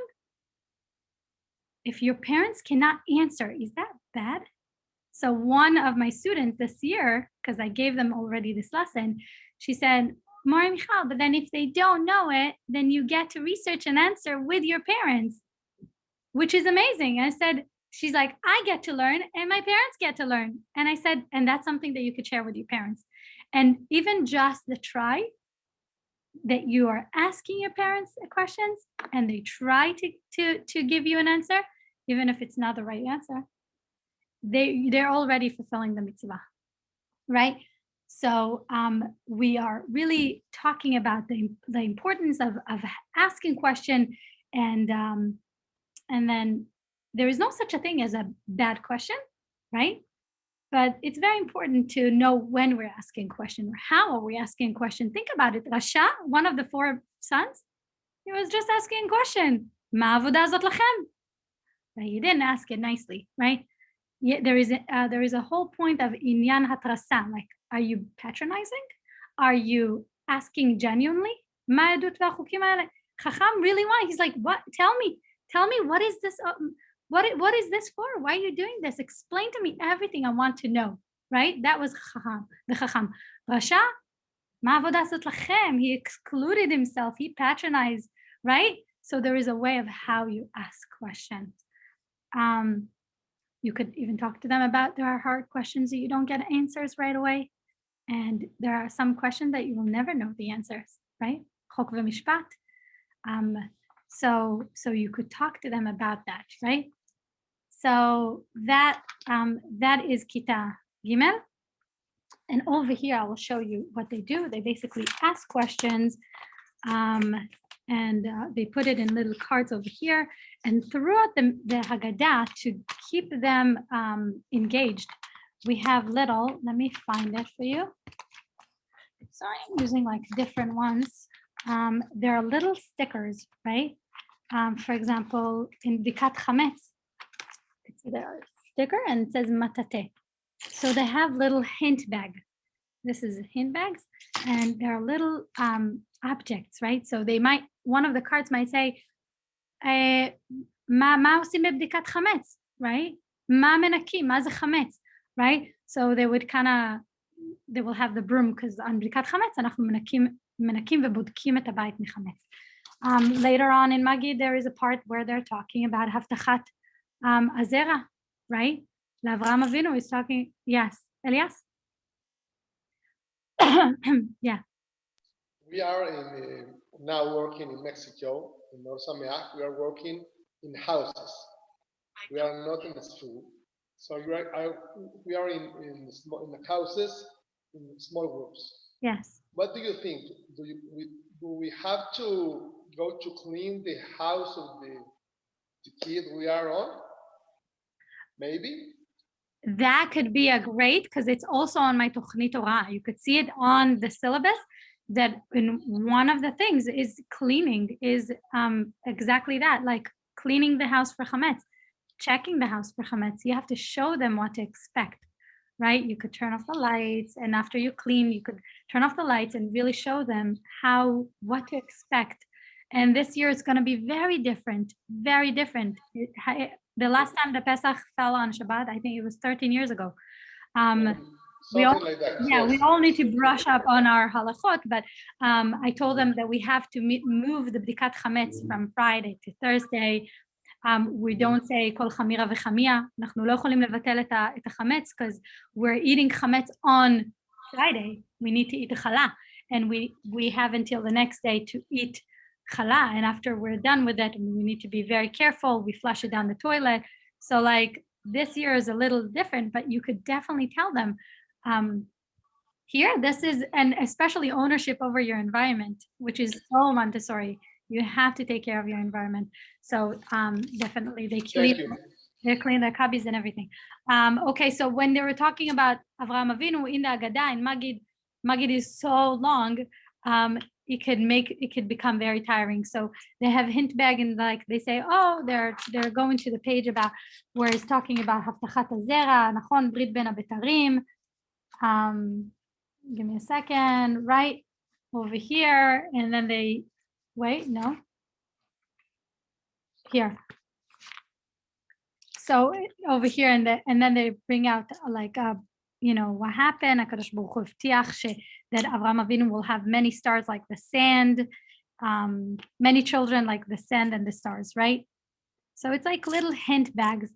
If your parents cannot answer, is that bad? So one of my students this year, because I gave them already this lesson, she said, Mori Michal, but then if they don't know it, then you get to research and answer with your parents, which is amazing. And I said, she's like, I get to learn and my parents get to learn. And I said, and that's something that you could share with your parents. And even just the try that you are asking your parents questions and they try to give you an answer, even if it's not the right answer, they're already fulfilling the mitzvah, right? So we are really talking about the importance of asking question, and then there is no such a thing as a bad question, right? But it's very important to know when we're asking question or how are we asking question. Think about it. Rasha, one of the 4 sons, he was just asking a question. Ma avodah zot lachem? He didn't ask it nicely, right? Yeah, there is a whole point of inyan hatrasa, like, are you patronizing? Are you asking genuinely? Chacham really wanted. He's like, what? Tell me, what is this? What is this for? Why are you doing this? Explain to me everything I want to know, right? That was the Chacham. Rasha, ma avodah zot lachem? He excluded himself. He patronized, right? So there is a way of how you ask questions. You could even talk to them about there are hard questions that you don't get answers right away. And there are some questions that you will never know the answers, right? Chok v'mishpat. So you could talk to them about that, right? So that is Kita Gimel. And over here, I will show you what they do. They basically ask questions, and they put it in little cards over here. And throughout the Haggadah, to keep them engaged, we have little, let me find it for you. Sorry, I'm using like different ones. There are little stickers, right? For example, in Bikat Chametz, it's a sticker and it says matate. So they have little hint bag. This is hint bags, and there are little objects, right? So they might, one of the cards might say, מה עושים בבדיקת חמץ, right? מה מנקים, מה זה חמץ, right? So they would kind of, they will have the broom, because on בדיקת חמץ אנחנו מנקים ובודקים את הבית מחמץ. Later on in Magid, there is a part where they're talking about הבטחת הזרע, right? לאברהם אבינו is talking, yes, Elias? Yeah. We are now working in Mexico, in North America. We are working in houses. We are not in the street. So we are in the houses, in small groups. Yes. What do you think? Do we have to go to clean the house of the kid we are on? Maybe? That could be a great, because it's also on my Tochnit Torah. You could see it on the syllabus, that in one of the things is cleaning, is exactly that, like cleaning the house for chametz, checking the house for chametz. You have to show them what to expect, right? You could turn off the lights, and after you clean, you could turn off the lights and really show them what to expect. And this year it's going to be very different, very different. The last time the Pesach fell on Shabbat, I think it was 13 years ago. We all, like that, yeah, yes. we all need to brush up on our halachot, but I told them that we have to move the bdikat chametz from Friday to Thursday. We don't say kol chamira v'chamia. אנחנו לא יכולים לבטל את החמץ, because we're eating chametz on Friday. We need to eat challah, and we have until the next day to eat challah, and after we're done with it, we need to be very careful. We flush it down the toilet. So like this year is a little different, but you could definitely tell them here, this is, and especially ownership over your environment, which is so Montessori. You have to take care of your environment. So definitely they clean their cubbies and everything. Okay, so when they were talking about Avraham Avinu in the Agadah, in Magid is so long, it could become very tiring. So they have hint bag, and like they say, oh, they're going to the page about where it's talking about Haftachat HaZera, Nachon, Brit Ben HaBetarim. Give me a second, right over here, and then they wait, no, here. So over here, and then they bring out like what happened. HaKadosh Baruch Hu הבטיח that Avraham Avinu will have many stars like the sand, many children like the sand and the stars, right? So it's like little hint bags.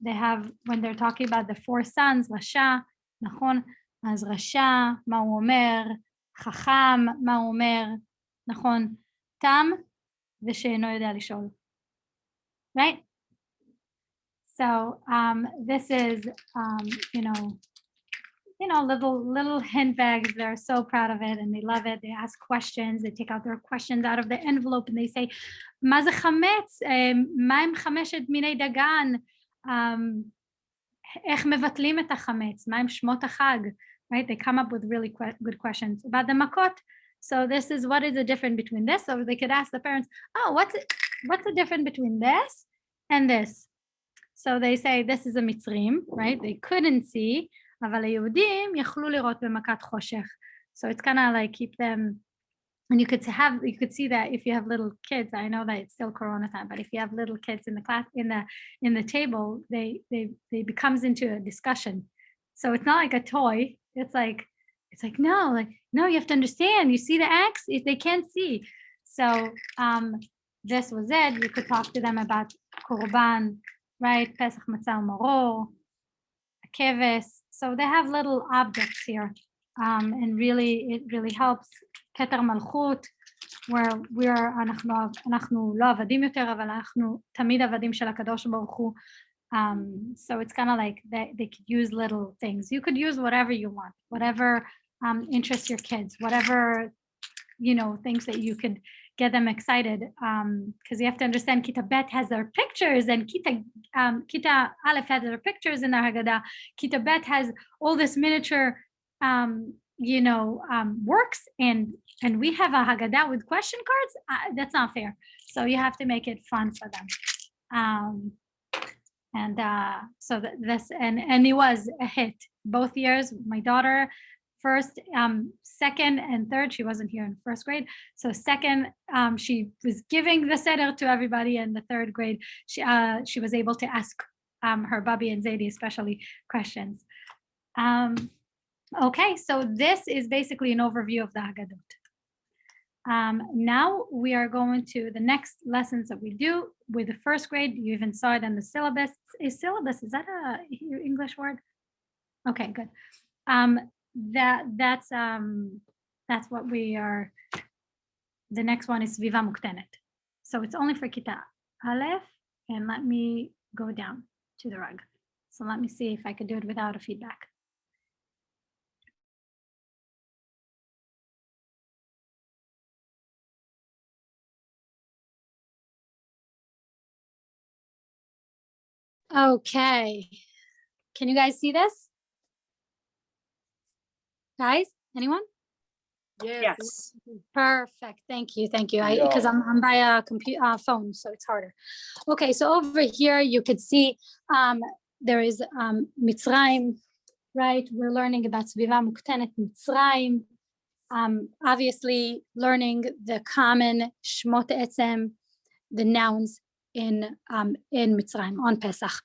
They have, when they're talking about the 4 sons, Rasha, Nachon, אז רשע, מה הוא אומר, חכם, מה הוא אומר, נכון, תם, ושאינו יודע לשאול. Right? So this is, little hint bags. They're so proud of it and they love it. They ask questions. They take out their questions out of the envelope and they say, מה זה חמץ? מה הם 5 מיני דגן? איך מבטלים את החמץ? מה הם שמות החג? Right? They come up with really good questions about the makot. So this is, what is the difference between this? So they could ask the parents, oh, what's the difference between this and this? So they say this is a mitzrim, right? They couldn't see, אבל היהודים יכלו לראות במכת חושך. So it's kind of like keep them, and you could see that if you have little kids. I know that it's still Corona time, but if you have little kids in the class, in the table, they becomes into a discussion. So it's not like a toy. It's like no, you have to understand. You see the X, if they can't see. So this was it. You could talk to them about Korban, right? Pesach matzah maror, keves. So they have little objects here, and really, it really helps. Keter malchut, where אנחנו לא עבדים יותר, אבל אנחנו תמיד עבדים של הקדוש ברוך הוא. So it's kind of like they could use little things. You could use whatever you want, whatever interests your kids, whatever, things that you could get them excited. Because you have to understand, Kita Bet has their pictures, and Kita Aleph has their pictures in their Haggadah. Kita Bet has all this miniature, works, and we have a Haggadah with question cards. That's not fair. So you have to make it fun for them. So this, and it was a hit both years. My daughter, first, second, and third, she wasn't here in first grade. So second, she was giving the seder to everybody, and the third grade, she was able to ask her Babi and Zaidi especially questions. Okay, so this is basically an overview of the Haggadot. Now we are going to the next lessons that we do with the first grade. You even saw it in the syllabus. Is that a English word? Okay, good. That's what we are. The next one is Viva Muktenet. So it's only for Kita Aleph, and let me go down to the rug. So let me see if I could do it without a feedback. Okay, can you guys see this? Guys, anyone? Yes. Perfect, thank you. Yeah. Because I'm by a computer phone, so it's harder. Okay, so over here you could see there is Mitzrayim, right? We're learning about Sviva Muktenet Mitzrayim. Obviously learning the common Shmot Etzem, the nouns in Mitzrayim on Pesach,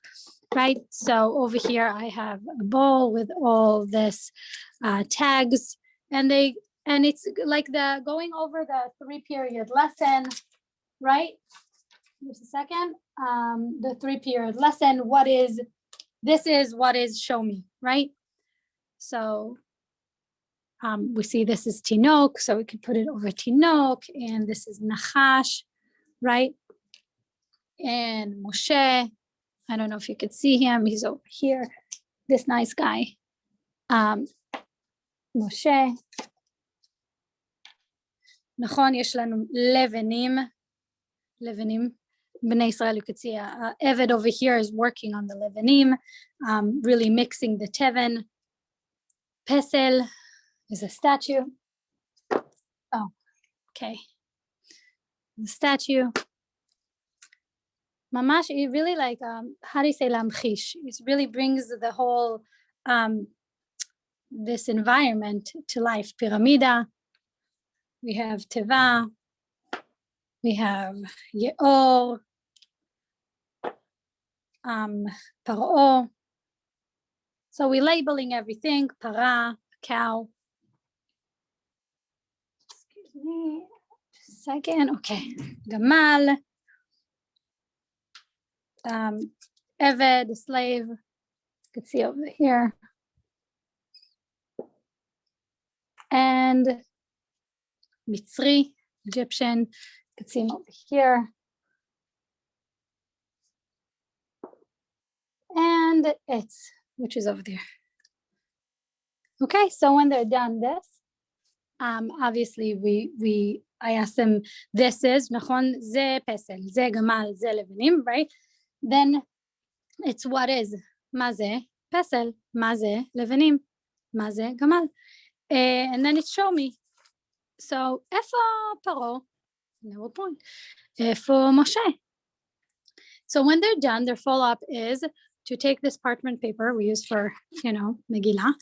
right? So over here I have a bowl with all this tags, and it's like the going over the 3-period lesson, right? Just a second. The 3-period lesson. This is what is show me, right? So we see this is Tinok, so we could put it over Tinok, and this is Nachash, right? And Moshe, I don't know if you could see him, he's over here, this nice guy. Moshe. נכון, יש לנו לבנים, בני ישראל, you could see Eved over here is working on the levanim, really mixing the teven. Pesel is a statue. Oh, okay. The statue. Mamash, it really like, how do you say lamchish? It really brings the whole, this environment to life. Pyramida. We have Teva. We have Yeor. Paro. So we're labeling everything. Para, cow. Excuse me, just a second. Okay. Gamal. Eved, the slave. You can see over here. And Mitzri, Egyptian. You can see him over here. And it's, which is over there. Okay, so when they're done this, obviously I asked them, this is nachon ze pesel, ze gamal, ze levanim, right? Then it's what is ma ze pesel, ma ze levanim, ma ze gamal, and then it show me. So efo paro, no point. Efo Moshe. So when they're done, their follow-up is to take this parchment paper we use for, Megillah,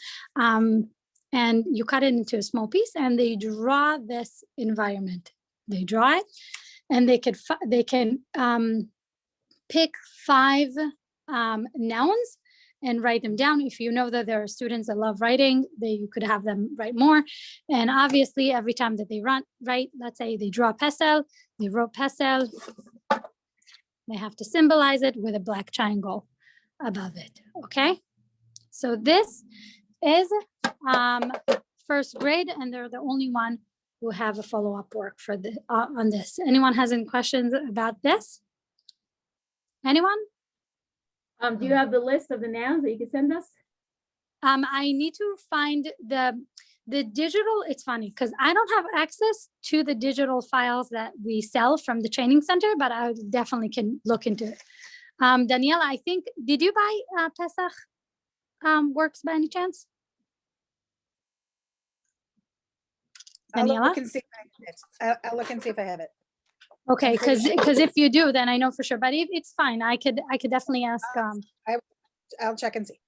and you cut it into a small piece, and they draw this environment. They draw it, and they can pick 5 nouns and write them down. If you know that there are students that love writing, you could have them write more. And obviously, every time that they write, let's say they draw pesel, they wrote pesel, they have to symbolize it with a black triangle above it. Okay, so this is first grade, and they're the only one we'll have a follow-up work for the on this. Anyone has any questions about this? Anyone? Do you have the list of the nouns that you can send us? I need to find the digital. It's funny because I don't have access to the digital files that we sell from the training center, but I definitely can look into it. Daniela, I think, did you buy Pesach works by any chance? I'll Daniela? look and see if I have it. I'll look and see if I have it. Okay, I'm pretty because sure. if you do, then I know for sure. But if it's fine, I could definitely ask. I'll check and see.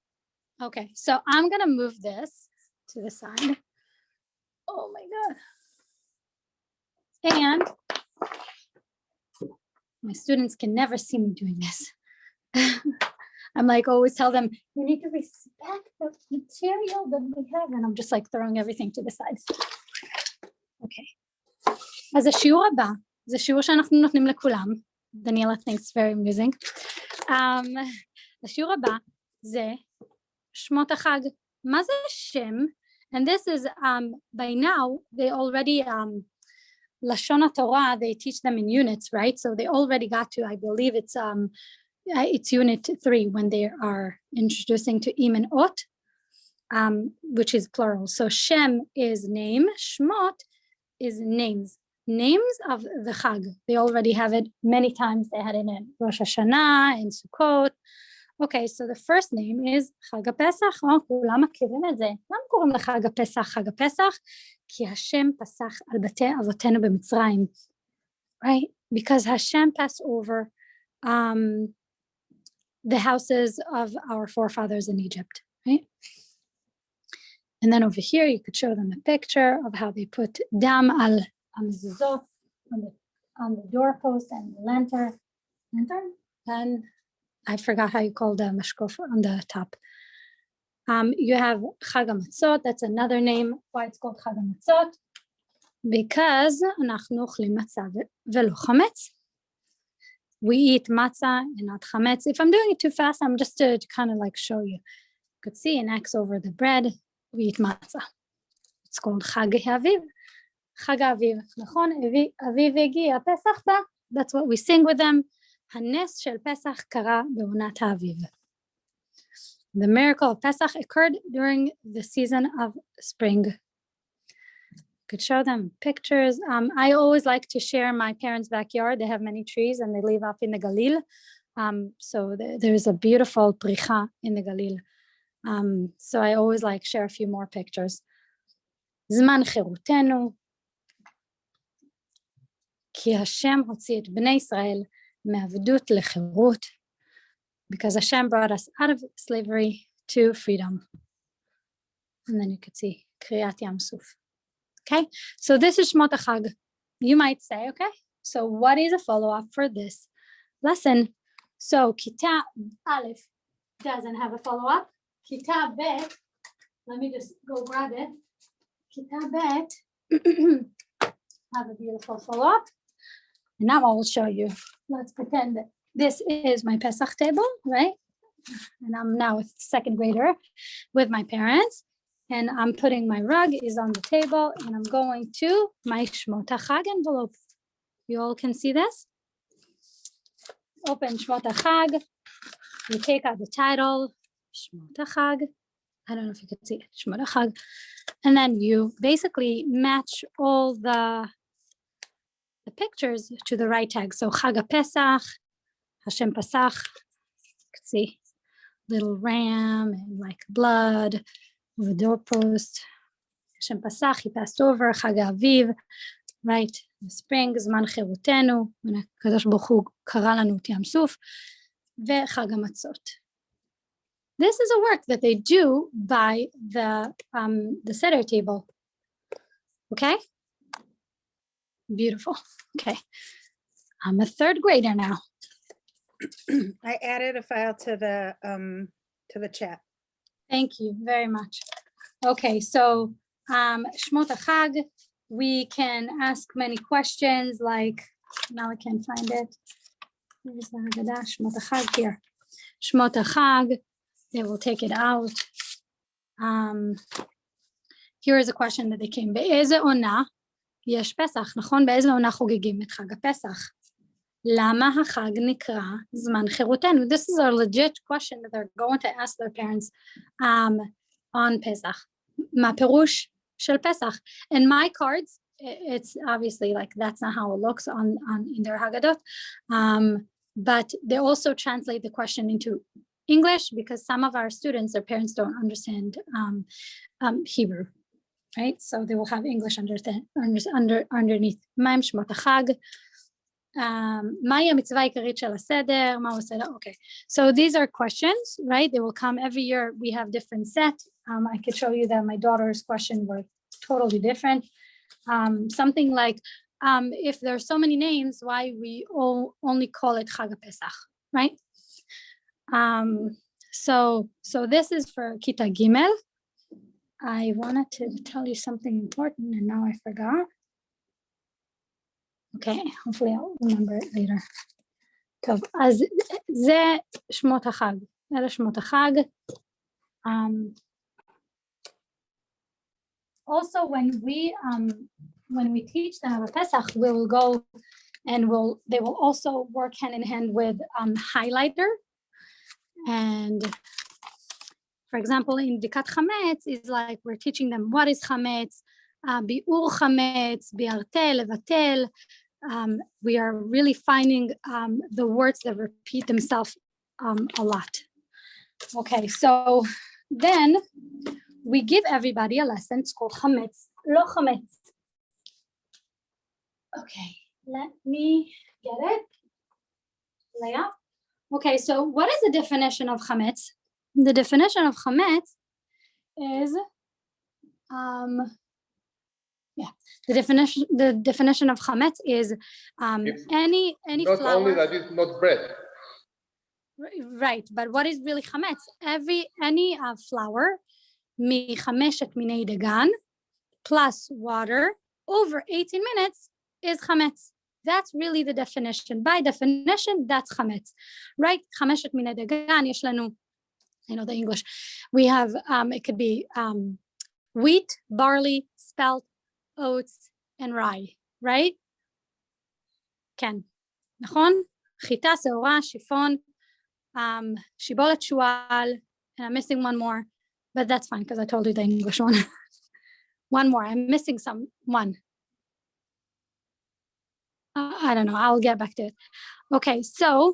Okay, so I'm gonna move this to the side. Oh my God. And my students can never see me doing this. I'm like, always tell them, you need to respect the material that we have. And I'm just like throwing everything to the side. Okay. אז השיעור הבא, זה שיעור שאנחנו נותנים לכולם. דניאלה, thanks, very amusing. השיעור הבא זה שמות החג. מה זה שם? And this is, by now, they already, Lashon Torah, they teach them in units, right? So they already got to, I believe it's unit 3 when they are introducing to Im and Ot, which is plural. So Shem is name, Shmot is names of the Chag. They already have it many times. They had it in Rosh Hashanah, in Sukkot. Okay, so the first name is חג הפסח. כולם מכירים את זה. למה קוראים לחג הפסח חג הפסח? כי השם פסח על בתי אבותינו במצרים. Right? Because Hashem passed over the houses of our forefathers in Egypt, right? And then over here, you could show them a picture of how they put dam al mezuzot on the doorpost and the lantern, and I forgot how you call the mashkof on the top. You have Chag HaMatzot, that's another name. Why it's called Chag HaMatzot? Because אנחנו אוכלים מצה ולא חמץ. We eat matzah and not chametz. If I'm doing it too fast, I'm just to kind of like show you. You could see an X over the bread. We eat matzah. It's called Chag HaAviv. Chag HaAviv. נכון? אביב הגיע, הפסח בא. That's what we sing with them. הנס של פסח קרה בעונת האביב. The miracle of Pesach occurred during the season of spring. Could show them pictures. I always like to share my parents' backyard. They have many trees and they live up in the Galil. So there's a beautiful pricha in the Galil. So I always like share a few more pictures. זמן חירותנו. כי השם הוציא את בני ישראל מעבדות לחירות. Because Hashem brought us out of slavery to freedom. And then you could see Kriyat Yam Suf. Okay, so this is Shmot HaChag. You might say, okay, so what is a follow-up for this lesson? So Kita Aleph doesn't have a follow-up. Kita Bet, let me just go grab it. Kita Bet have a beautiful follow-up. And now I will show you. Let's pretend that this is my Pesach table, right? And I'm now a second grader with my parents. And I'm putting my rug is on the table and I'm going to my Shmot HaChag envelope. You all can see this? Open Shmot HaChag. You take out the title, Shmot HaChag. I don't know if you can see it, Shmot HaChag. And then you basically match all the pictures to the right tag. So Chag HaPesach, Hashem Pasach. You can see little ram and like blood. The doorpost, Hashem Pasach, he passed over, Chag HaAviv, right, the spring, זמן חירותנו, הקדוש ברוך הוא קרא לנו את ים סוף, וחג המצות. This is a work that they do by the Seder table. Okay? Beautiful. Okay. I'm a third grader now. I added a file to the chat. Thank you very much. Okay, so Shmot HaChag, we can ask many questions like, now I can't find it. Where's the Haggadah? Shmot HaChag here. Shmot HaChag, they will take it out. Here is a question that they came. Be'eze ona, יש פסח, נכון? באיזה עונה חוגגים את חג הפסח? למה החג נקרא זמן חירותנו? This is a legit question that they're going to ask their parents on Pesach. מה פירוש של פסח? In my cards, it's obviously like that's not how it looks on in their Haggadot, but they also translate the question into English because some of our students, their parents don't understand Hebrew, right? So they will have English underneath. מה הם שמות החג? מהי המצווה העיקרית של הסדר? מהו הסדר? Okay, so these are questions, right? They will come every year. We have different sets. I could show you that my daughter's question were totally different. Something like if there's so many names, why we only call it Chag Pesach, right? So this is for Kita Gimel. I wanted to tell you something important and now I forgot. Okay, hopefully I'll remember it later. טוב, אז זה שמות החג. אלה שמות החג. Also, when we teach them about Pesach, we will go and they will also work hand in hand with highlighter. And for example, in Dikat Chametz is like we're teaching them what is Chametz, Bi'ur Chametz, Bi'artel, Levatel. We are really finding the words that repeat themselves a lot. Okay, so then we give everybody a lesson. It's called Chametz, Lo Chametz. Okay, let me get it. Leah. Okay, so what is the definition of Chametz? The definition of Chametz is the definition of chametz is any not flour. only that it's not bread. Right, but what is really chametz? Any flour מחמשת מיני דגן plus water over 18 minutes is chametz. That's really the definition. By definition, that's chametz, right? חמשת מיני דגן, יש לנו, I know the English. We have it could be wheat, barley, spelt, oats and rye, right? כן, נכון? חיטה, שעורה, שיפון, שיבולת שועל, and I'm missing one more, but that's fine because I told you the English one. One more, I'm missing one. I don't know, I'll get back to it. Okay, so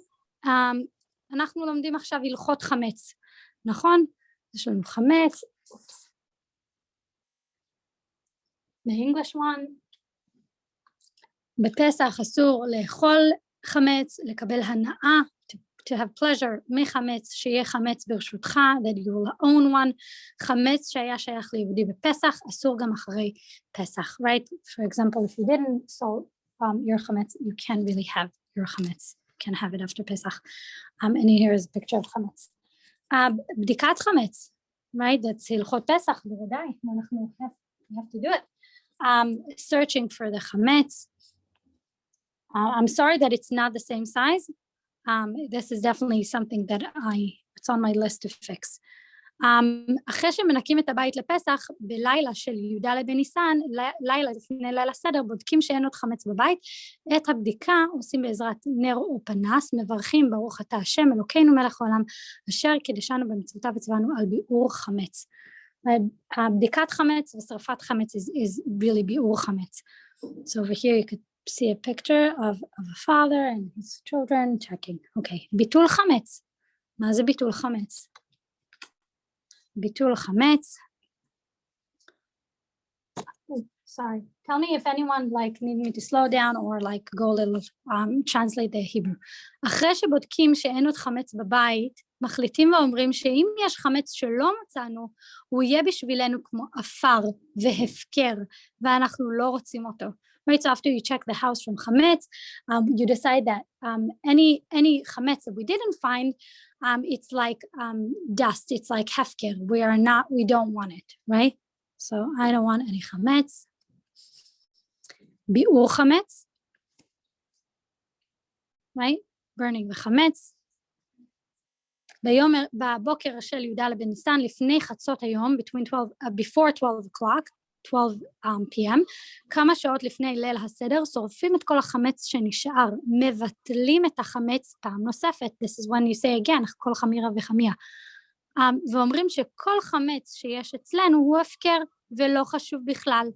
אנחנו לומדים עכשיו הלכות חמץ, נכון? יש לנו חמץ. The English one. בפסח אסור לאכול חמץ, לקבל הנאה, to have pleasure מחמץ, שיהיה חמץ ברשותך, that you will own one. חמץ שהיה שייך ליהודי בפסח, אסור גם אחרי פסח, right? For example, if you didn't sell your חמץ, you can't really have your חמץ. You can have it after Pesach. And here is a picture of חמץ. בדיקת חמץ, right? That's הלכות פסח, בוודאי, אנחנו have to do it. Searching for the chametz. I'm sorry that it's not the same size. This is definitely something that it's on my list to fix. אחרי שמנקים את הבית לפסח, בלילה של י"ד בניסן, לילה לפני ליל הסדר, בודקים שאין עוד חמץ בבית. את הבדיקה עושים בעזרת נר או פנס, מברכים ברוך אתה השם אלוקינו מלך העולם, אשר קידשנו במצוותיו וציוונו על ביעור חמץ. בדיקת חמץ ושרפת חמץ is really ביעור חמץ. So over here you could see a picture of a father and his children checking. Okay, ביטול חמץ. מה זה ביטול חמץ? ביטול חמץ. Sorry, tell me if anyone like need me to slow down or like go a little translate the Hebrew. אחרי שבודקים שאין עוד חמץ בבית, מחליטים ואומרים שאם יש חמץ שלא מצאנו, הוא יהיה בשבילנו כמו אפר והפקר, ואנחנו לא רוצים אותו. Right, so after you check the house from chametz, you decide that any chametz that we didn't find, it's like dust, it's like hefker. We don't want it, right? So I don't want any chametz. ביעור חמץ, right? Burning the חמץ. בבוקר של י"ד בניסן, לפני חצות היום, before 12 o'clock, 12 p.m. כמה שעות לפני ליל הסדר, שורפים את כל החמץ שנשאר, מבטלים את החמץ פעם נוספת. This is when you say again, כל חמירה וחמיה. ואומרים שכל חמץ שיש אצלנו הוא הפקר ולא חשוב בכלל.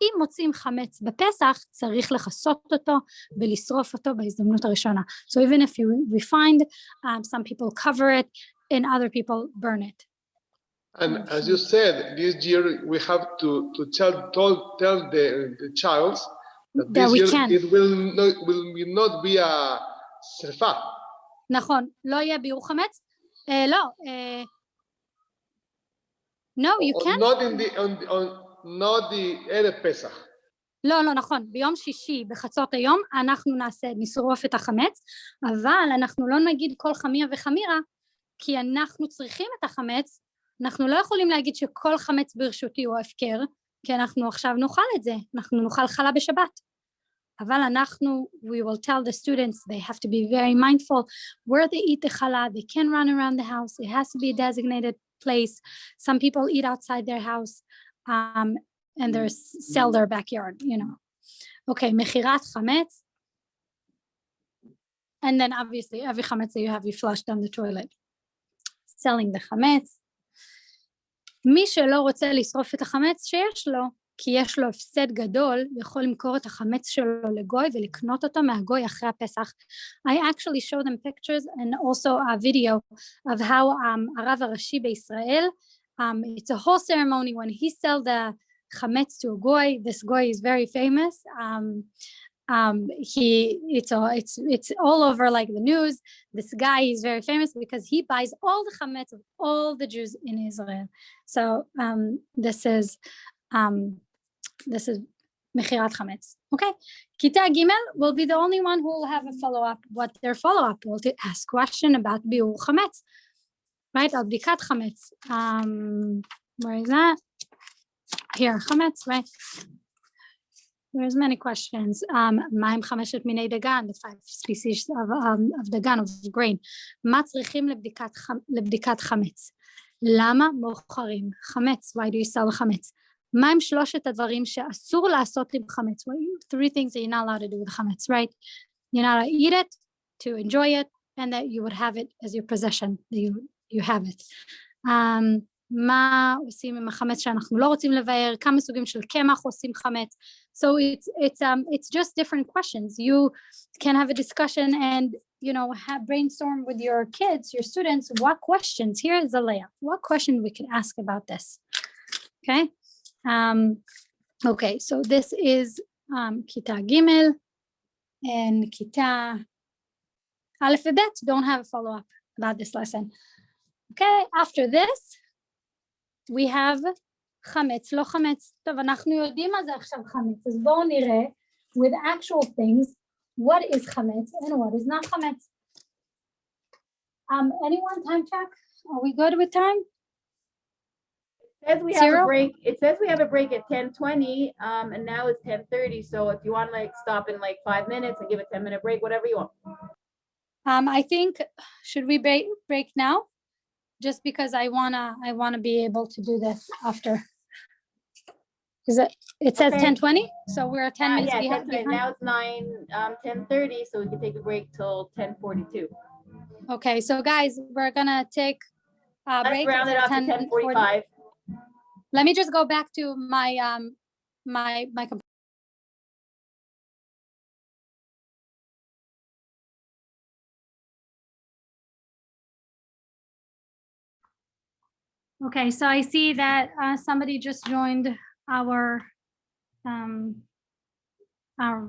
אם מוצאים חמץ בפסח, צריך לכסות אותו ולשרוף אותו בהזדמנות הראשונה. So even if we find some people cover it and other people burn it. And as you said, this year we have to tell the child that this we year can. it will not be a שרפה. נכון, לא יהיה ביעור חמץ? לא. No, you can't. Not in the not the ערב פסח. לא, לא, נכון. ביום שישי בחצות היום אנחנו נשרוף את החמץ, אבל אנחנו לא נגיד כל חמיה וחמירה, כי אנחנו צריכים את החמץ. אנחנו לא יכולים להגיד שכל חמץ ברשותי הוא הפקר, כי אנחנו עכשיו נאכל את זה, אנחנו נאכל חלה בשבת. אבל אנחנו, we will tell the students they have to be very mindful where they eat the challah. They can run around the house. It has to be a designated place. Some people eat outside their house and they sell their backyard, you know. Okay, mechirat chametz. And then obviously every chametz that you have, you flush down the toilet. Selling the chametz. מי שלא רוצה לשרוף את החמץ שיש לו, כי יש לו הפסד גדול, יכול למכור את החמץ שלו לגוי ולקנות אותו מהגוי אחרי הפסח. I actually show them pictures and also a video of how הרב הראשי בישראל, it's a whole ceremony when he sell the chametz to a goy. This goy is very famous. It's all over like the news. This guy is very famous because he buys all the chametz of all the Jews in Israel. So this is mechirat chametz. Okay, Kita Gimel will be the only one who will have a follow-up. What their follow-up will to ask question about biur chametz, right? Al bdikat chametz. Where is that? Here, chametz, right? There's many questions. מה עם חמשת מיני דגן, the 5 species of דגן, of grain. מה צריכים לבדיקת חמץ? למה מוכרים חמץ? Why do you sell חמץ? מה עם שלושת הדברים שאסור לעשות עם חמץ? 3 things that you're not allowed to do with חמץ, right? You're not allowed to eat it, to enjoy it, and that you would have it as your possession, that you have it. מה עושים עם החמץ שאנחנו לא רוצים לבאר, כמה סוגים של קמח עושים חמץ. So it's just different questions. You can have a discussion and brainstorm with your kids, your students, what questions. Here is the layout. What question we can ask about this? Okay. Okay, so this is Kita Gimel and Kita Aleph and Bet don't have a follow-up about this lesson. Okay, after this we have חמץ, לא חמץ. טוב, אנחנו יודעים מה זה עכשיו חמץ, אז בואו נראה with actual things what is חמץ and what is not חמץ. Anyone time check? Are we good with time? It says we have a break. It says we have a break at 10:20, and now it's 10:30. So if you want to like stop in like 5 minutes and give a 10-minute break, whatever you want. I think should we break now? Just because I wanna be able to do this after. Is it says 10:20, so we're 10 minutes behind. Now it's 10:30, so we can take a break till 10:42. Okay, so guys, we're gonna take a break. Let's round it up to 10:45. Let me just go back to my my computer. Okay, so I see that somebody just joined our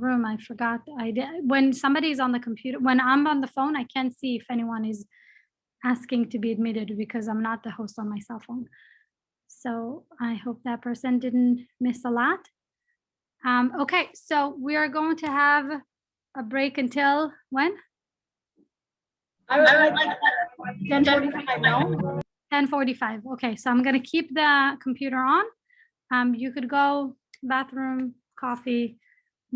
room. I forgot. When somebody's on the computer, when I'm on the phone, I can't see if anyone is asking to be admitted because I'm not the host on my cell phone. So I hope that person didn't miss a lot. Okay, so we are going to have a break until when? I would like 10:45 now. 10:45. Okay, so I'm gonna keep the computer on. You could go bathroom, coffee,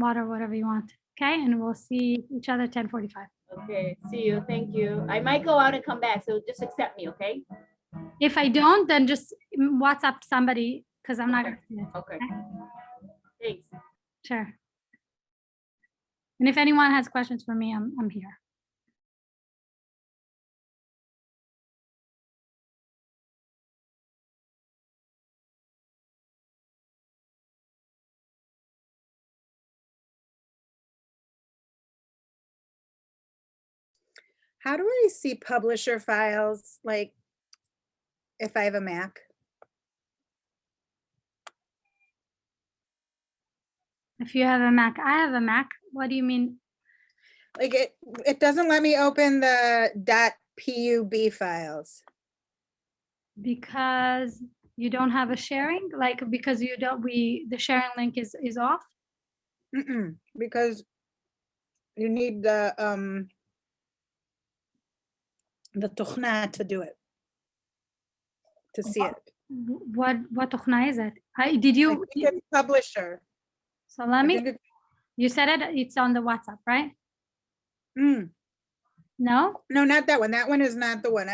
water, whatever you want. Okay, and we'll see each other 10:45. Okay, see you. Thank you. I might go out and come back, so just accept me, okay? If I don't, then just WhatsApp somebody because I'm not Okay. gonna see it. Okay. Thanks. Sure. And if anyone has questions for me, I'm here. How do I see publisher files, like if I have a Mac? If you have a Mac, I have a Mac. What do you mean? Like it doesn't let me open the .pub files. Because you don't have a sharing, like because you don't, the sharing link is off. Because you need the tuchna to do it, to see it. What tukhna is it? Did I you? think it's publisher. So let I me. think it- You said it's on the WhatsApp, right? No. No, not that one. That one is not the one.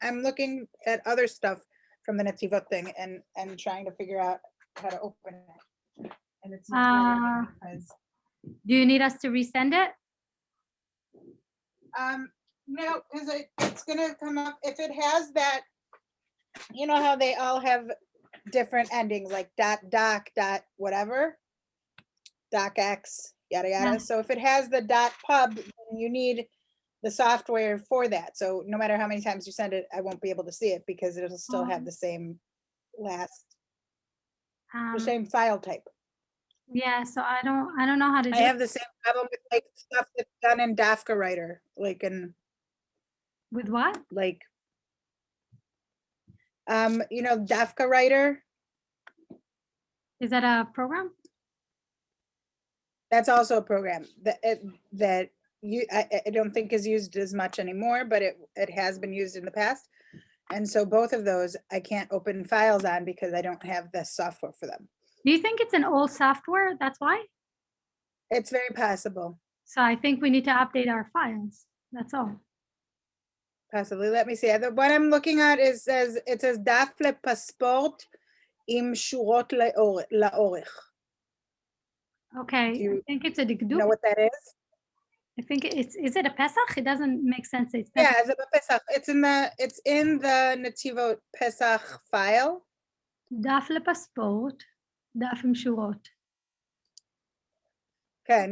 I'm looking at other stuff from the Nativa thing and trying to figure out how to open it. And it's not letting me because Do you need us to resend it? no, because it's gonna come up, if it has that, you know how they all have different endings, like doc, whatever, docx, yada yada. Yeah. So if it has the pub, then you need the software for that. So no matter how many times you send it, I won't be able to see it because it'll still have the same the same file type. Yeah. So I don't know how to do I it. have the same problem with like stuff that's done in Dafka Writer, like in With what? like you know, Dafka Writer, Is that a program? that's also a program that I don't think is used as much anymore, but it has been used in the past. And so both of those I can't open files on because I don't have the software for them. Do you think it's an old software? That's why. It's very possible. So I think we need to update our files. That's all. Possibly. Let me see. What I'm looking at is it says daf לפספורט עם שורות לאורך. Okay. Do you I think it's a know dikduk. what that is? I think is it a Pesach? It doesn't make sense. It's Yeah, Pesach. it's in the Nativot Pesach file. דף לפספורט, דף עם שורות. כן,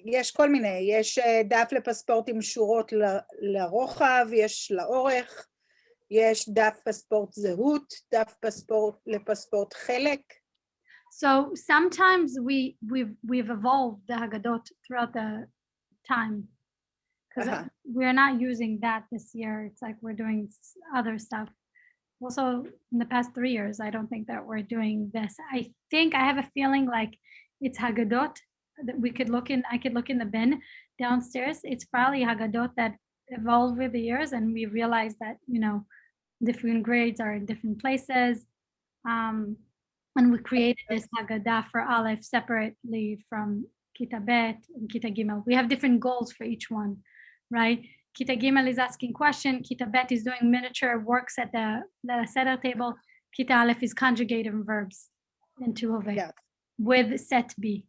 יש כל מיני, יש דף לפספורט עם שורות לרוחב, יש לאורך, יש דף פספורט זהות, דף לפספורט חלק. So sometimes we've evolved the Haggadot throughout the time because we're not using that this year. It's like we're doing other stuff. Also, in the past 3 years, I don't think that we're doing this. I have a feeling like it's Haggadot that we could look in. I could look in the bin downstairs. It's probably Haggadot that evolved with the years, and we realized that, you know, different grades are in different places. And we created this Haggadah for Aleph separately from Kita Bet and Kita Gimel. We have different goals for each one, right? Kita Gimel is asking question. Kita Bet is doing miniature works at the Seder table. Kita Aleph is conjugating verbs in two of it with set B.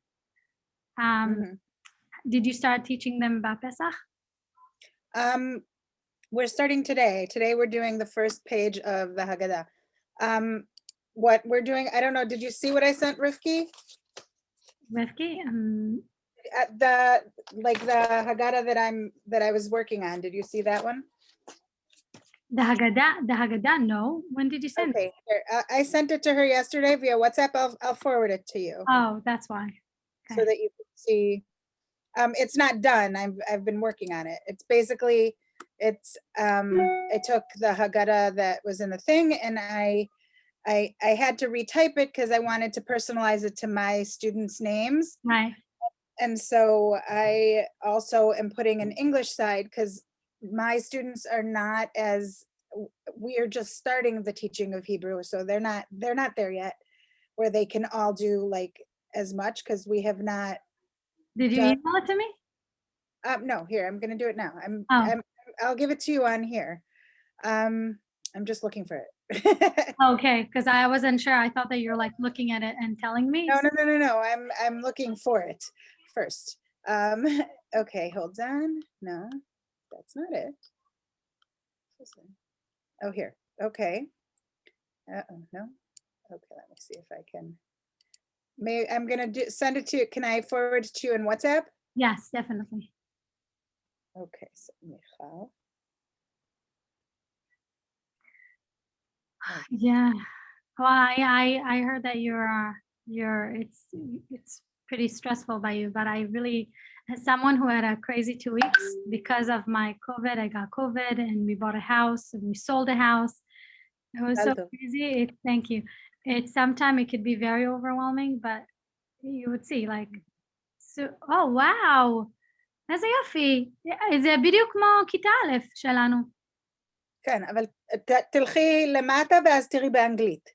Did you start teaching them about Pesach? We're starting today. Today we're doing the first page of the Haggadah. What we're doing, I don't know, did you see what I sent Rifki? Rifki? The Haggadah that I was working on. Did you see that one? The Haggadah, no. When did you send it? Here, I sent it to her yesterday via WhatsApp. I'll forward it to you. Oh, that's why. So that you can see. It's not done. I've been working on it. It's basically, I took the Haggadah that was in the thing and I had to retype it because I wanted to personalize it to my students' names. Right. And so I also am putting an English side because my students are not we are just starting the teaching of Hebrew. So they're not there yet where they can all do like as much because we have not. Did you email it to me? No, here, I'm going to do it now. Oh. I'll give it to you on here. I'm just looking for it. Okay, because I wasn't sure. I thought that you're like looking at it and telling me. No. I'm looking for it first. Okay, hold on. No, that's not it. Oh, here. Okay. Uh-oh, no. Okay, let me see if I can. I'm gonna send it to you. Can I forward it to you in WhatsApp? Yes, definitely. Okay, so Michal. Yeah. Well, I heard that it's pretty stressful by you, but I really, as someone who had a crazy 2 weeks because of my COVID, I got COVID and we bought a house and we sold a house. It was so Alto. crazy. Thank you. Sometimes it could be very overwhelming, but you would see like, so, oh, wow. איזה יופי. זה בדיוק כמו כיתה א' שלנו. כן, אבל תלכי למטה ואז תראי באנגלית.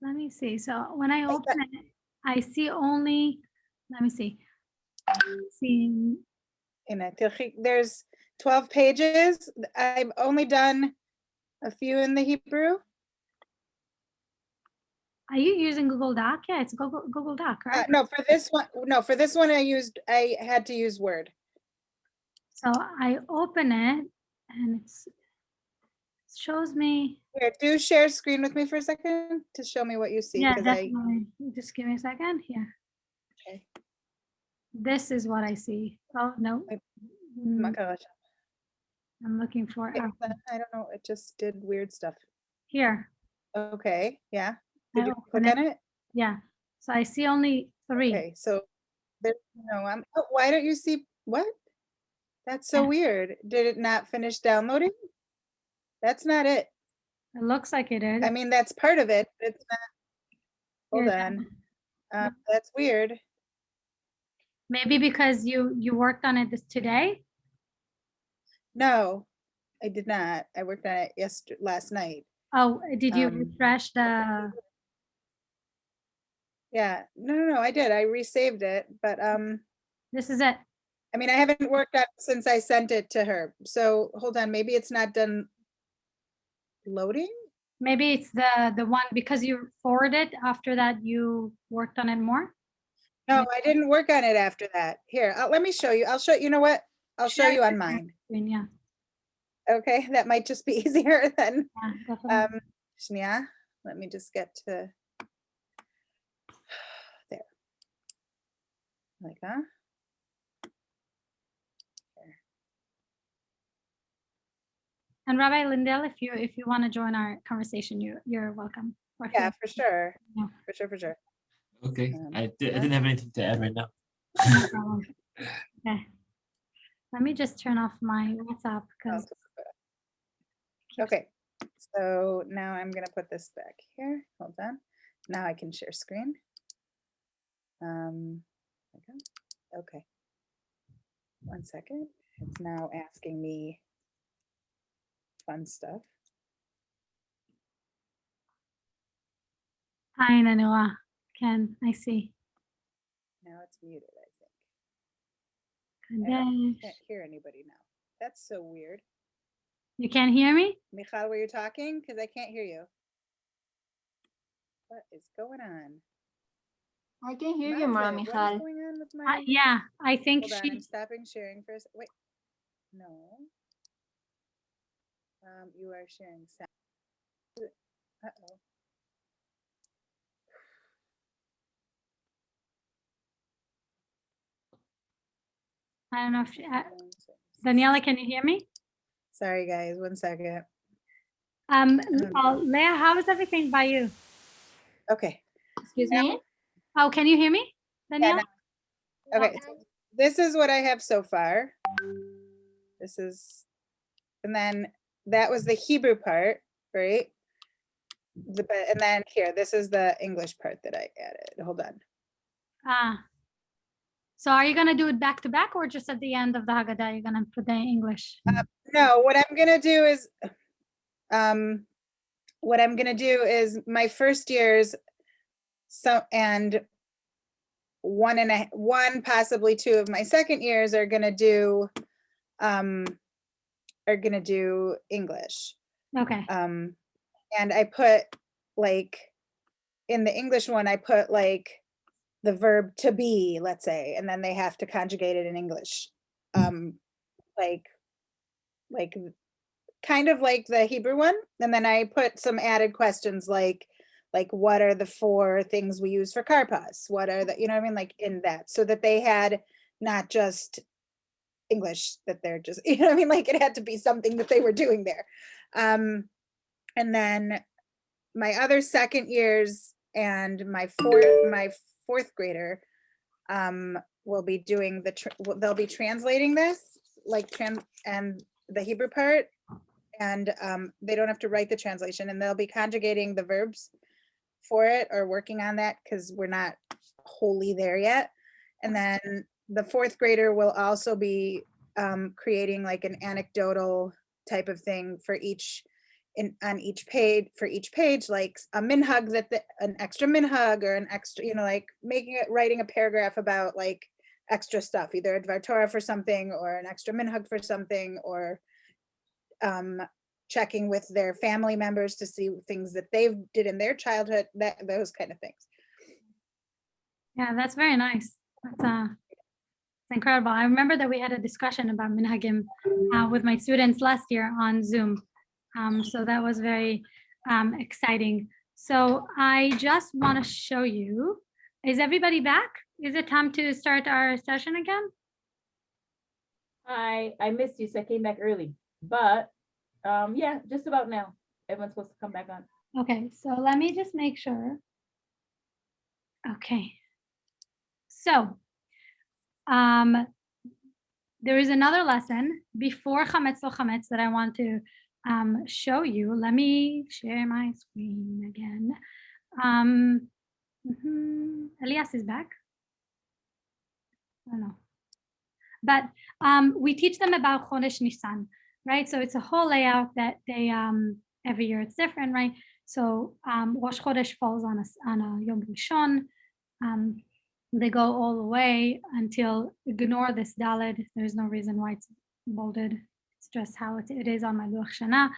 Let me see. So when I open it, I see only, let me see. See, הנה, תלכי, there's 12 pages. I've only done a few in the Hebrew. are you using Google Doc? Yeah, it's Google Doc, right? No, for this one I had to use Word. So I open it and it shows me. Here, do share screen with me for a second to show me what you see. Yeah, 'cause definitely. Just give me a second here. Okay. This is what I see. Oh, no. מה קרה שם? I'm looking for, I don't know, it just did weird stuff. here. Okay, yeah. I Did you open click it. on it? Yeah. So I see only 3. Okay, so there's why don't you see what? That's so Yeah. weird. Did it not finish downloading? That's not it. It looks like it is. I mean, that's part of it. But it's not. Hold Here, on. That's weird. maybe because you worked on it today. No, I did not. I worked on it last night. Oh, did you Um, refresh the? Yeah, no, I did. I resaved it, but This is it. I mean, I haven't worked on it since I sent it to her. So hold on, maybe it's not done loading. Maybe it's the one because you forwarded after that you worked on it more. No, I didn't work on it after that. Here, let me show you. I'll show you know what? I'll show you on mine. Yeah, Okay, that might just be easier than definitely. yeah. Let me just get to there. Like that. And Rabbi Lindell, if you want to join our conversation, you're welcome. Or Yeah, feel- for sure. Yeah. For sure. Okay, Um, I didn't have anything to add right now. No problem. Okay. Let me just turn off my WhatsApp because Okay, so now I'm gonna put this back here. Hold on. Now I can share screen. Okay. 1 second. It's now asking me fun stuff. hi Nanua. Ken, I see. Now it's muted, I think. I Kadesh. can't hear anybody now. That's so weird. You can't hear me? Michal, were you talking? Because I can't hear you. What is going on? I can hear you, Mazel, Mara what is Michal. going on with my? Yeah, I think Hold on, she. I'm stopping sharing for a second. Wait, no. You are sharing sound. Uh-oh. I don't know if she, Daniela, can you hear me? Sorry, guys, 1 second. Leah, how is everything by you? Okay. Excuse me? Oh, can you hear me, Daniela? Okay, so this is what I have so far. This is, and then that was the Hebrew part, right? And then here, this is the English part that I added. Hold on. So are you gonna do it back to back or just at the end of the Haggadah, you're gonna put the English? No, what I'm gonna do is my first year's and one, possibly 2 of my second years are gonna do English. Okay. And I put like, in the English one, I put like the verb to be, let's say, and then they have to conjugate it in English. Like kind of like the Hebrew one. And then I put some added questions like what are the 4 things we use for karpas? What are the, you know what I mean? Like in that, so that they had not just English, that they're just, you know what I mean? Like it had to be something that they were doing there. And then my other second years and my fourth grader will be doing they'll be translating this, like and the Hebrew part, and they don't have to write the translation, and they'll be conjugating the verbs for it, or working on that, because we're not wholly there yet. And then the fourth grader will also be creating like an anecdotal type of thing for on each page, like a minhag, an extra minhag, or an extra, you know, like writing a paragraph about like extra stuff, either a dvar Torah for something, or an extra minhag for something, or checking with their family members to see things that they've did in their childhood, those kind of things. Yeah, that's very nice. It's incredible. I remember that we had a discussion about minhagim with my students last year on Zoom. So that was very exciting. So I just want to show you, is everybody back? Is it time to start our session again? I missed you, so I came back early, but yeah, just about now. Everyone's supposed to come back on. Okay, so let me just make sure. Okay. So there is another lesson before chametz lo chametz that I want to show you. Let me share my screen again. Elias is back. I don't know. But we teach them about Chodesh Nisan, right? So it's a whole layout that they every year it's different, right? So Rosh Chodesh falls on a Yom Rishon. They go all the way until, ignore this Daled. There's no reason why it's bolded. It's just how it is on my Luach Shana.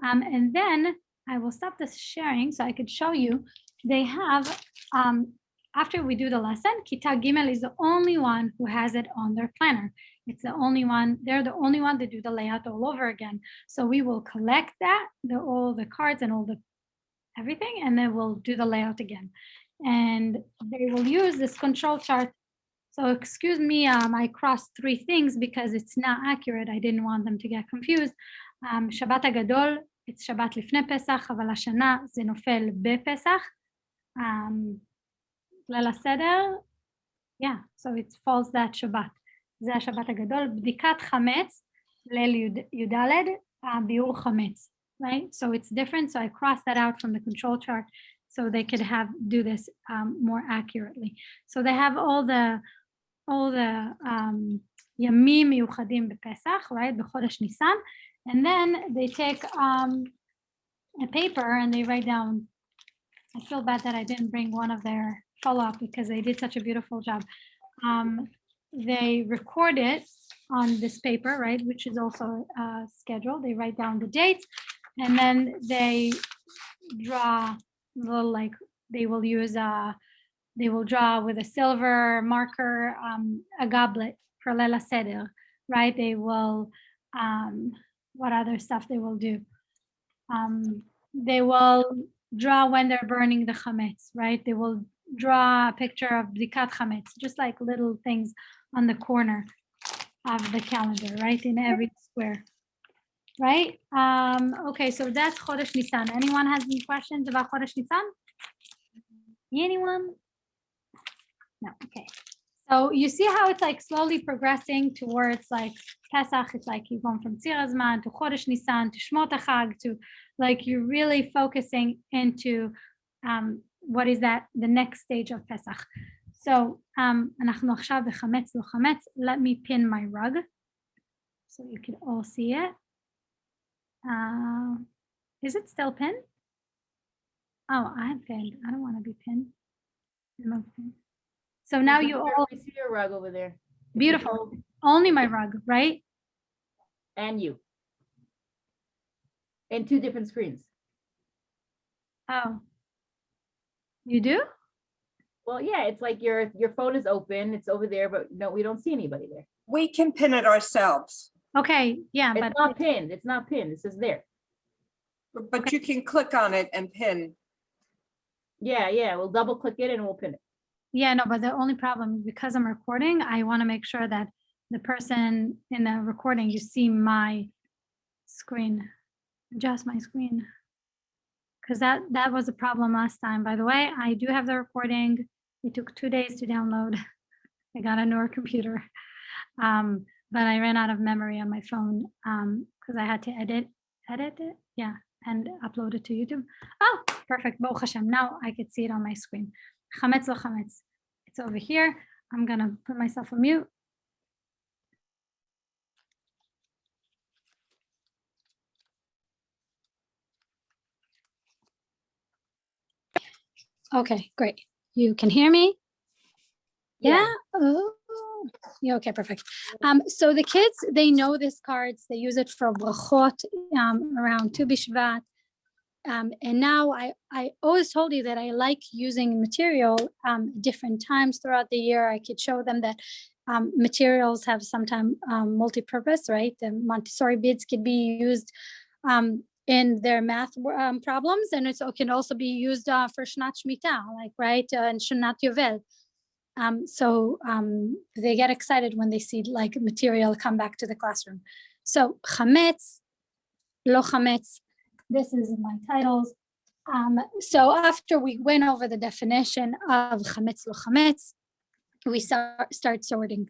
And then I will stop this sharing so I could show you. They have, after we do the lesson, Kita Gimel is the only one who has it on their planner. It's the only one, they're the only one that do the layout all over again. So we will collect that, all the cards and all the everything, and then we'll do the layout again. And they will use this control chart. So excuse me, I crossed 3 things because it's not accurate. I didn't want them to get confused. Shabbat HaGadol, it's Shabbat לפני פסח, אבל השנה זה נופל בפסח. ליל הסדר, yeah, so it falls that Shabbat. זה השבת הגדול. בדיקת חמץ, ליל י"ד, ביאור חמץ, right? So it's different. So I crossed that out from the control chart so they could do this more accurately. So they have all the ימים מיוחדים בפסח, right? בחודש ניסן, and then they take a paper and they write down. I feel bad that I didn't bring one of their follow-up because they did such a beautiful job. They record it on this paper, right, which is also scheduled. They write down the dates, and then they draw little, like, they will draw with a silver marker a goblet for Leil HaSeder, right? They will, what other stuff they will do? They will draw when they're burning the chametz, right? They will draw a picture of bdikat chametz, just like little things on the corner of the calendar, right? In every square, right? Okay, so that's Chodesh Nisan. Anyone has any questions about Chodesh Nisan? Anyone? No, okay. So you see how it's like slowly progressing towards like Pesach. It's like you're going from Tzir Hazman to Chodesh Nisan to Shmot HaChag to, like, you're really focusing into what is that, the next stage of Pesach. So אנחנו עכשיו בחמץ לא חמץ. Let me pin my rug so you can all see it. Is it still pinned? Oh, I'm pinned. I don't want to be pinned. So now you all, I see your rug over there. beautiful. Only my rug, right? And you. And 2 different screens. Oh. You do? Well, yeah, it's like your phone is open, it's over there, but no, we don't see anybody there. We can pin it ourselves, Okay, yeah, but It's not pinned, it's not pinned, it says there. but you can click on it and pin. Yeah, we'll double click it and we'll pin it. yeah, no, but the only problem is because I'm recording, I want to make sure that the person in the recording, you see my screen, adjust my screen. Because that was a problem last time. By the way, I do have the recording. It took 2 days to download. I got a newer computer. But I ran out of memory on my phone because I had to edit it, yeah, and upload it to YouTube. Oh, perfect, Baruch Hashem. Now I could see it on my screen. Chametz lo chametz. It's over here. I'm gonna put myself on mute. Okay, great. You can hear me? Yeah. Oh, yeah. Okay, perfect. So the kids, they know these cards. They use it for brachot around Tu B'Shvat. And now I always told you that I like using material different times throughout the year. I could show them that materials have sometimes multi-purpose, right? The Montessori beads could be used in their math problems, and it can also be used for Shnat Shmita, like, right, and Shnat Yovel. So they get excited when they see like material come back to the classroom. So chametz, lo chametz, this is my titles. So after we went over the definition of chametz, lo chametz, we start sorting.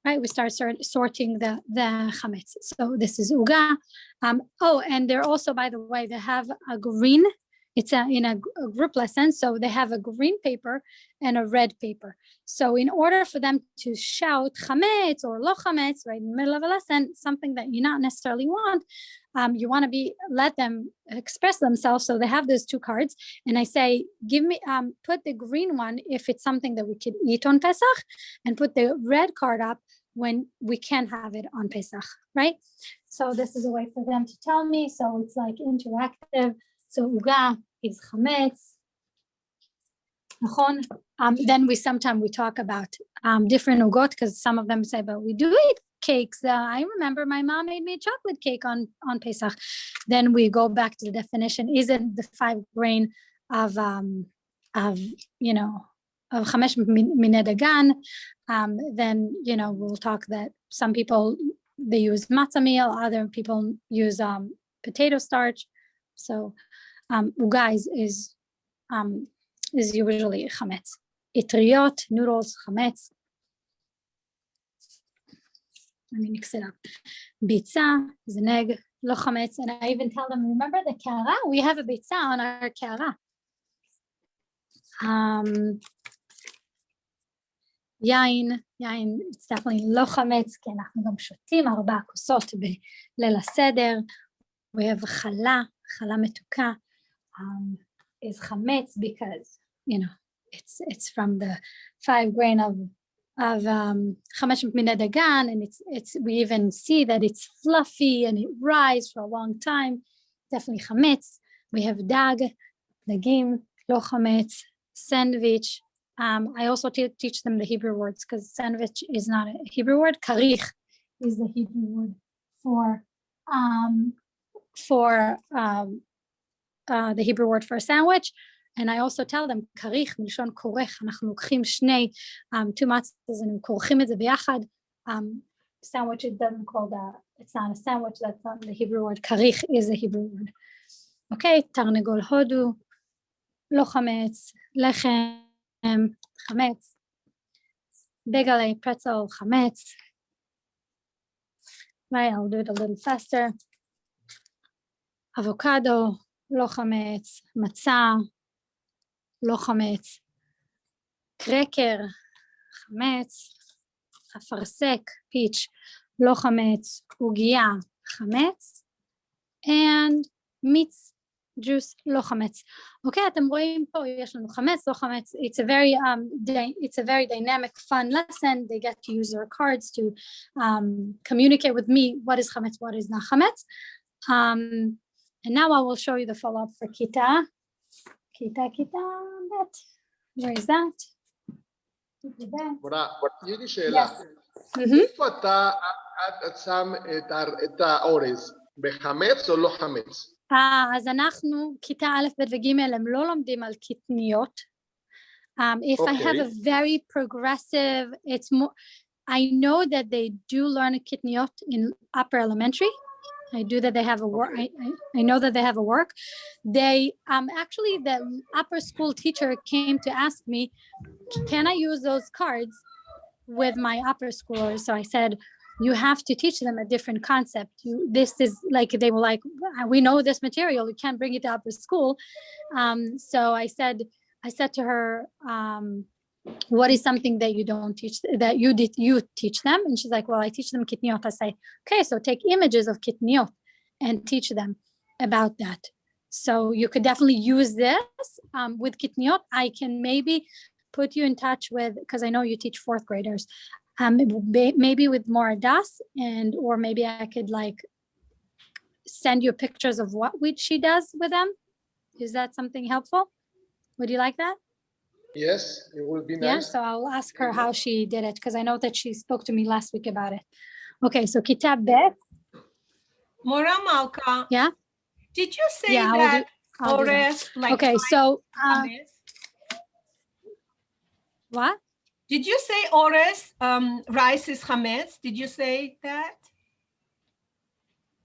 Right, we start sorting the chametz. So this is uga. Oh, and they're also, by the way, they have a green. It's in a group lesson, so they have a green paper and a red paper. So in order for them to shout chametz or lo chametz right in the middle of a lesson, something that you not necessarily want, you want to let them express themselves. So they have those two cards, and I say, give me, put the green one if it's something that we could eat on Pesach, and put the red card up when we can have it on Pesach, right? So this is a way for them to tell me. So it's like interactive. So uga is chametz. Then we talk about different ugot, because some of them say, but we do eat cakes. I remember my mom made me a chocolate cake on Pesach. Then we go back to the definition. Is it the 5 grain of chamesh minei dagan? Then we'll talk that some people they use matzah meal, other people use potato starch. So uga is usually chametz. Etriyot, noodles, chametz. Let me mix it up. Bitza, zeneg, lo chametz. And I even tell them, remember the kara? We have a bitza on our kara. Yain, it's definitely lo chametz, כי אנחנו גם שותים 4 כוסות בליל הסדר. We have challah מתוקה is chametz because, it's from the 5 grain of chamesh minei dagan, and we even see that it's fluffy and it rises for a long time. Definitely chametz. We have dagim, lo chametz, sandwich. I also teach them the Hebrew words because sandwich is not a Hebrew word. Karich is the Hebrew word the Hebrew word for a sandwich. And I also tell them, karich, מלשון כורך, אנחנו לוקחים שני, two matzahs, and כורכים את זה ביחד. Sandwich, it doesn't call that, it's not a sandwich, that's not the Hebrew word. karich is the Hebrew word. Okay, תרנגול הודו, לא חמץ, לחם, חמץ, בגלה, pretzel, חמץ. Right, I'll do it a little faster. Avocado, לא חמץ, מצה, לא חמץ, קרקר, חמץ, אפרסק, פיץ', לא חמץ, עוגיה, חמץ, and מיץ, juice, לא חמץ. אוקיי, אתם רואים פה, יש לנו חמץ, לא חמץ. It's a very dynamic, fun lesson. They get to use their cards to communicate with me what is chametz, what is not chametz. And now I will show you the follow-up for Kita. Bet. Where is that? מורה, יש לי שאלה. Mhm. איפה את שם את האורז? בחמץ או לא חמץ? אז אנחנו, כיתה א', ב' וג' הם לא לומדים על קטניות. If I have a very progressive, it's more, I know that they do learn kitniot in upper elementary. I do that they have a work. I know that they have a work. They actually the upper school teacher came to ask me, can I use those cards with my upper schoolers? So I said, you have to teach them a different concept. This is like, they were like, we know this material, you can't bring it to upper school. So I said to her, what is something that you don't teach, that you teach them? And she's like, well, I teach them kitniot. I say, okay, so take images of kitniot and teach them about that. So you could definitely use this with kitniot. I can maybe put you in touch with, because I know you teach fourth graders, maybe with more das, and or maybe I could like send you pictures of what she does with them. Is that something helpful? Would you like that? Yes, it will be nice. Yeah, so I'll ask her how she did it, because I know that she spoke to me last week about it. Okay, so Kitab Bet. Mora Malka. Yeah. Did you say Yeah, that I'll do that. Ores like Okay, so chametz? what? Did you say Ores rice is chametz? Did you say that?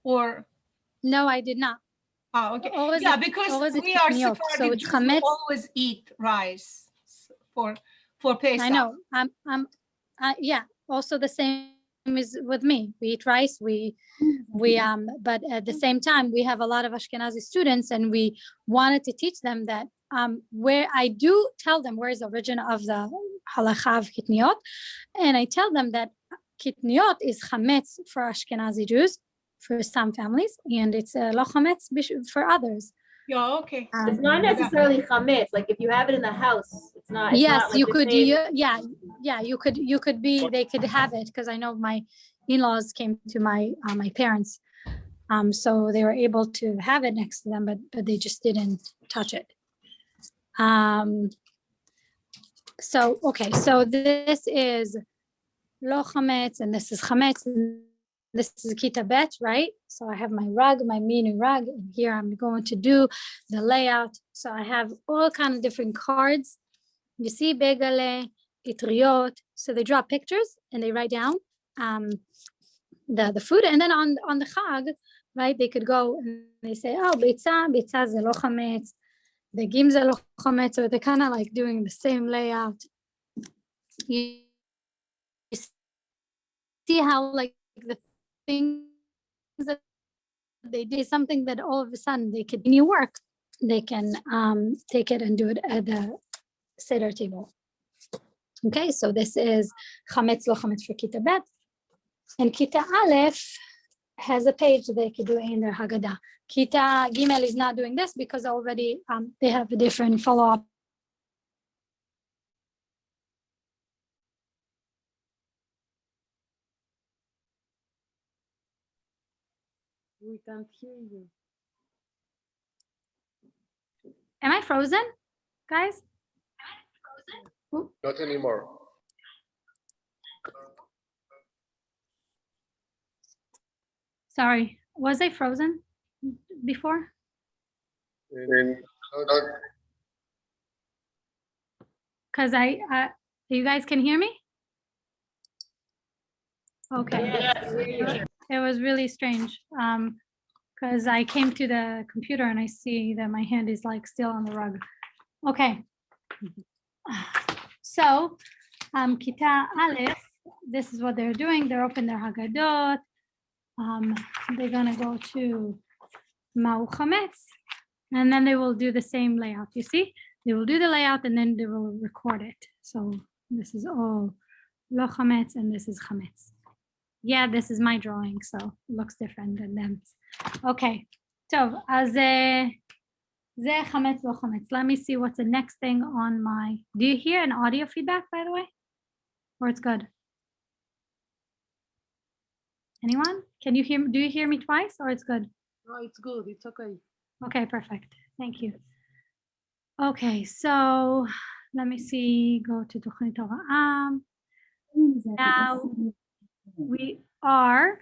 Or No, I did not. oh, okay. Ores Yeah, is- because Ores is we are kitniot, so Sephardic it's Jews, we chametz. always eat rice for Pesach. I know. Yeah. Also, the same is with me. We eat rice. But at the same time, we have a lot of Ashkenazi students, and we wanted to teach them that where I do tell them where is the origin of the halacha of kitniot, and I tell them that kitniot is chametz for Ashkenazi Jews, for some families, and it's lo chametz for others. Yeah, okay. It's not necessarily chametz. Like if you have it in the house, it's not. It's Yes, not like you the could. same- Yeah, you could be. They could have it, because I know my in-laws came to my parents, so they were able to have it next to them, but they just didn't touch it. So okay, so this is lo chametz, and this is chametz, and this is Kita Bet, right? So I have my rug, my mini rug, and here I'm going to do the layout. So I have all kind of different cards. You see begale, itriot. So they draw pictures and they write down the food, and then on the chag, right? They could go and they say, oh, bitza ze lo chametz, dagim ze lo chametz. So they're kind of like doing the same layout. You see how like the things that they do is something that all of a sudden they could, when you work, they can take it and do it at the Seder table. Okay, so this is chametz lo chametz for Kita Bet, and Kita Aleph has a page they could do in their Haggadah. Kita Gimel is not doing this because already they have a different follow-up. We can't hear you. Am I frozen, guys? Not anymore. Sorry, was I frozen before? Because you guys can hear me? Okay. It was really strange because I came to the computer and I see that my hand is like still on the rug. Okay. So Kita Aleph, this is what they're doing. They're open their Haggadot. They're gonna go to Ma'u Chametz, and then they will do the same layout. You see, they will do the layout and then they will record it. So this is all Lo Chametz and this is Chametz. Yeah, this is my drawing, so it looks different than them. Okay, so as ze chametz lo chametz. Let me see what's the next thing on my. Do you hear an audio feedback, by the way, or it's good? Anyone? Can you hear? Do you hear me twice, or it's good? No, it's good. It's okay. Okay, perfect. Thank you. Okay, so let me see, go to תוכנית הוראה. Now we are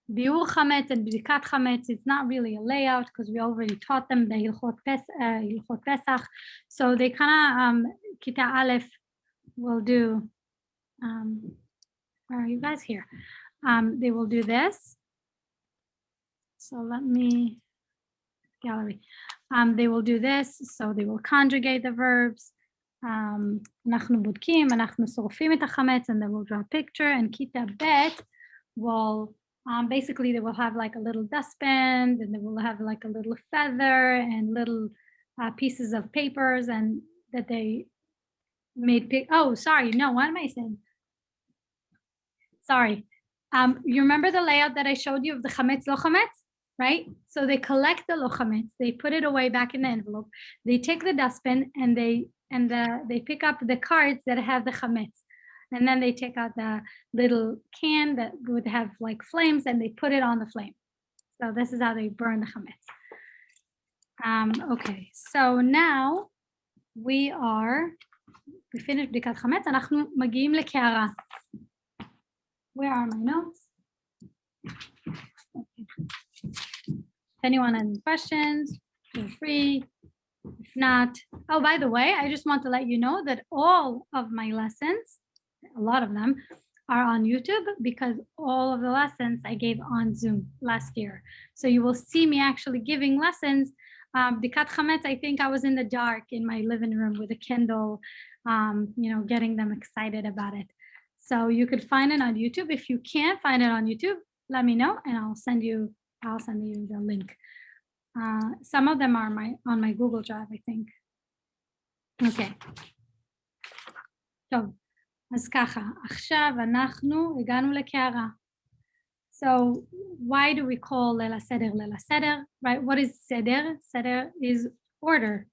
ביאור חמץ and בדיקת חמץ. It's not really a layout because we already taught them בהלכות פסח. So they kind of כיתה א' will do where are you guys here? They will do this. So let me gallery. They will do this, so they will conjugate the verbs. אנחנו בודקים, אנחנו שורפים את החמץ, and they will draw a picture, and כיתה ב' will basically they will have like a little dustbin, and they will have like a little feather and little pieces of papers, and that they made oh sorry, no, what am I saying? Sorry. You remember the layout that I showed you of the chametz lo chametz? Right? So they collect the lo chametz, they put it away back in the envelope, they take the dustbin and they pick up the cards that have the chametz, and then they take out the little can that would have like flames and they put it on the flame. So this is how they burn the chametz. Okay, so now we finished בדיקת חמץ, אנחנו מגיעים לקערה. Where are my notes? Okay. If anyone has any questions, feel free. If not, oh, by the way, I just want to let you know that all of my lessons, a lot of them, are on YouTube because all of the lessons I gave on Zoom last year. So you will see me actually giving lessons. Bdikat Chametz, I think I was in the dark in my living room with a candle, getting them excited about it. So you could find it on YouTube. If you can't find it on YouTube, let me know and I'll send you the link. Some of them are on my Google Drive, I think. Okay. טוב, אז ככה, עכשיו אנחנו הגענו לקערה. So why do we call ליל הסדר, right? What is seder? Seder is order,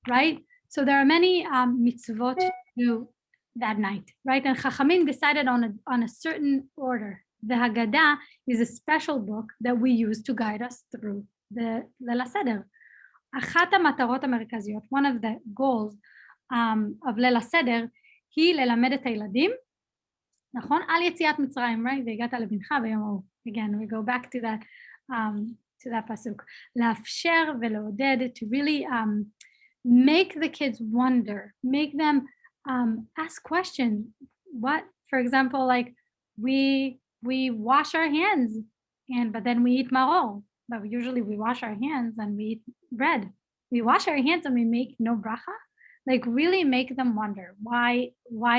right? So there are many mitzvot to do that night, right? And Chachamim decided on a certain order. The Haggadah is a special book that we use to guide us through the ליל הסדר. אחת המטרות המרכזיות, one of the goals of ליל הסדר, היא ללמד את הילדים, נכון? על יציאת מצרים, right? והגעת לבנך ביום ההוא. Again, we go back to that pasuk. לאפשר ולעודד, to really make the kids wonder, make them ask questions. What, for example, like we wash our hands but then we eat maror, but usually we wash our hands and we eat bread. We wash our hands and we make no bracha. Like really make them wonder, why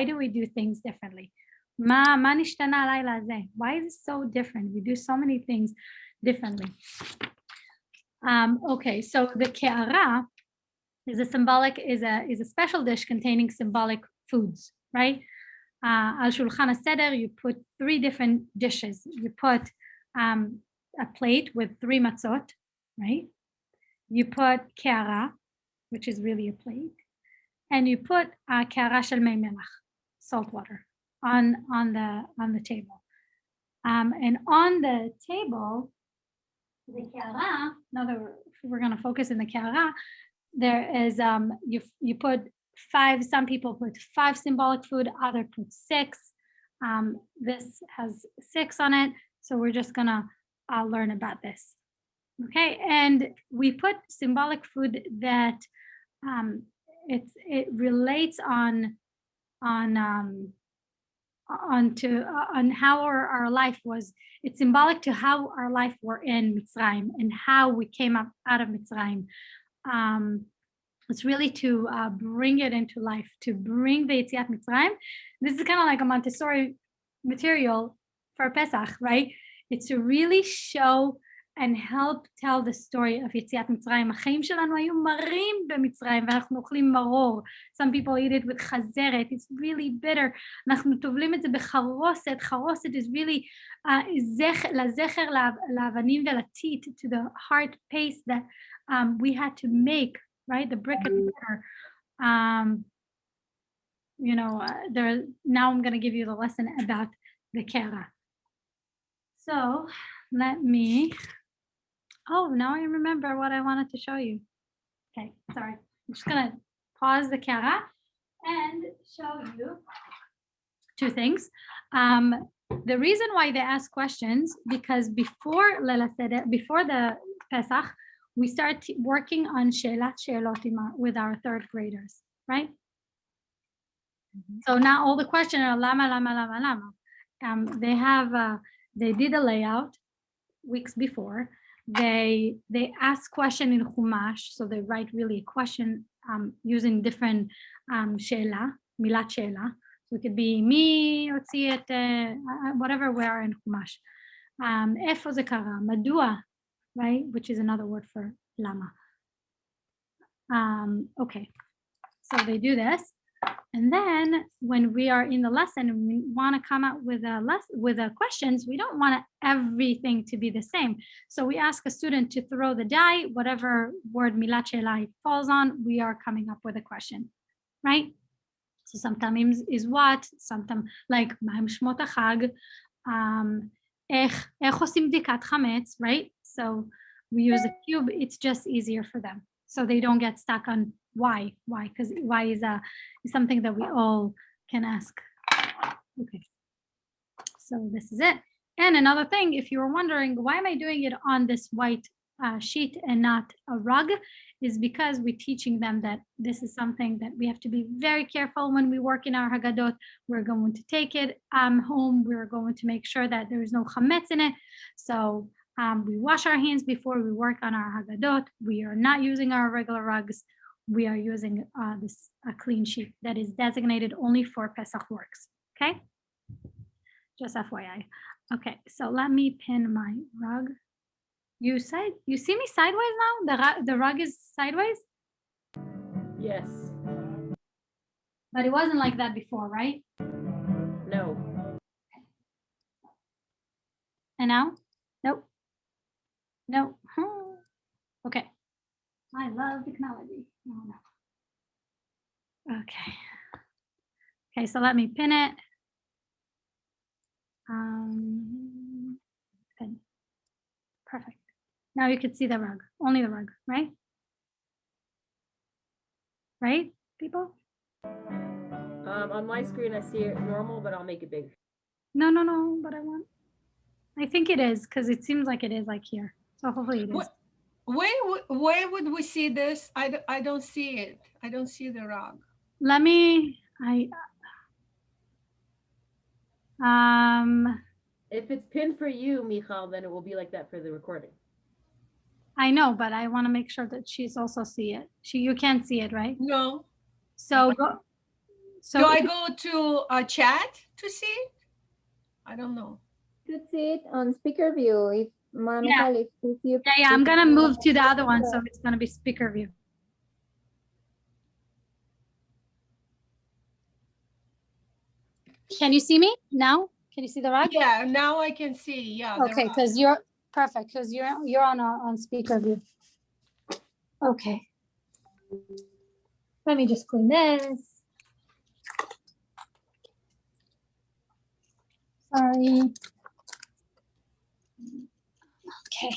do we do things differently? מה נשתנה הלילה הזה? Why is it so different? We do so many things differently. Okay, so the ke'ara is a special dish containing symbolic foods, right? Al shulchan seder, you put 3 different dishes. You put a plate with 3 matzot, right? You put ke'ara, which is really a plate, and you put ke'ara shel mei melach, salt water, on the table. And on the table, the ke'ara, now that we're going to focus in the ke'ara, there is you put 5, some people put 5 symbolic food, others put 6. This has 6 on it, so we're just gonna learn about this. Okay, and we put symbolic food that it relates on how our life was. It's symbolic to how our life were in Mitzrayim and how we came up out of Mitzrayim. It's really to bring it into life, to bring the Yetziat Mitzrayim. This is kind of like a Montessori material for Pesach, right? It's to really show and help tell the story of Yetziat Mitzrayim. החיים שלנו היו מרים במצרים ואנחנו אוכלים מרור. Some people eat it with חזרת. It's really bitter. אנחנו טובלים את זה בחרוסת. חרוסת is really לזכר לאבנים ולטיט, to the hard paste that we had to make, right? The brick and mortar. Now I'm going to give you the lesson about the kera. So let me Oh, now I remember what I wanted to show you. Okay, sorry. I'm just gonna pause the camera and show you two things. The reason why they ask questions, because before Leila said it, before the Pesach, we start working on Sheelat Sheelot with our third graders, right? So now all the questions are lama, lama, lama, lama. They did a layout weeks before. They ask question in Chumash, so they write really a question using different sheela, milat sheela. So it could be mi, whatever we are in Chumash. Efo ze kara, madua, right? Which is another word for lama. Okay, so they do this. And then when we are in the lesson and we want to come out with a questions, we don't want everything to be the same. So we ask a student to throw the die, whatever word milat sheela falls on, we are coming up with a question, right? So sometimes is what, sometimes like ma'am shmot hachag, איך עושים בדיקת חמץ, right? So we use a cube, it's just easier for them. So they don't get stuck on why, because why is something that we all can ask. Okay, so this is it. And another thing, if you were wondering, why am I doing it on this white sheet and not a rug, is because we're teaching them that this is something that we have to be very careful when we work in our Haggadot. We're going to take it home. We're going to make sure that there is no chametz in it. So we wash our hands before we work on our Haggadot. We are not using our regular rugs. We are using a clean sheet that is designated only for Pesach works, okay? Just FYI. Okay, so let me pin my rug. You see me sideways now? The rug is sideways? Yes. But it wasn't like that before, right? No. And now? Nope. No. Okay. I love technology. No. Okay. Okay, so let me pin it. Pin. Perfect. Now you can see the rug, only the rug, right? Right, people? On my screen, I see it normal, but I'll make it big. No, but I think it is, because it seems like it is like here. So hopefully it is. Where would we see this? I don't see it. I don't see the rug. Let me, If it's pinned for you, Michal, then it will be like that for the recording. I know, but I want to make sure that she's also see it. You can't see it, right? No. So do I go to a chat to see it? I don't know. You could see it on speaker view. If Yeah. if you Yeah, I'm gonna move to the other one, so it's gonna be speaker view. Can you see me now? Can you see the rug? Yeah, now I can see. Yeah. Okay, because you're perfect, because you're on speaker view. Okay. Let me just clean this. Sorry. Okay.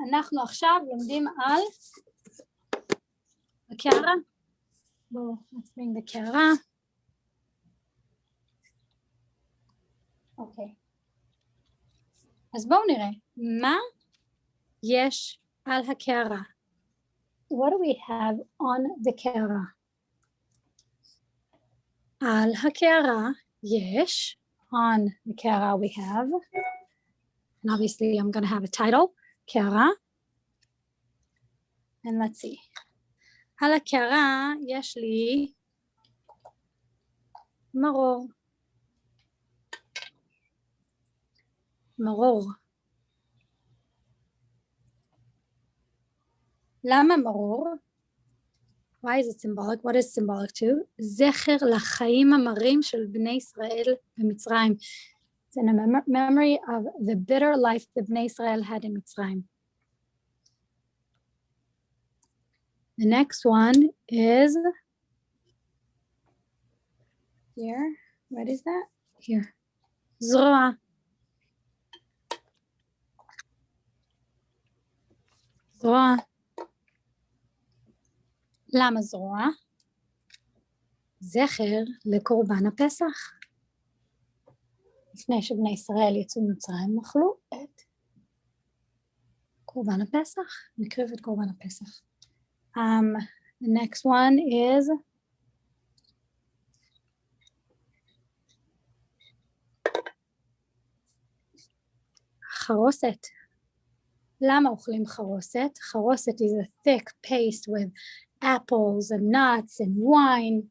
אנחנו עכשיו לומדים על הקערה. בואו נצמיד בקערה. אוקיי. אז בואו נראה, מה יש על הקערה? What do we have on the קערה? על הקערה יש, on the קערה we have, and obviously I'm going to have a title, קערה. And let's see. על הקערה יש לי מרור. מרור. למה מרור? Why is it symbolic? What is symbolic to? זכר לחיים המרים של בני ישראל במצרים. It's in a memory of the bitter life that בני ישראל had in מצרים. The next one is here. What is that? Here. זרוע. זרוע. למה זרוע? זכר לקורבן הפסח. לפני שבני ישראל יצאו ממצרים, אכלו את קורבן הפסח, נקריב את קורבן הפסח. The next one is חרוסת. למה אוכלים חרוסת? חרוסת is a thick paste with apples and nuts and wine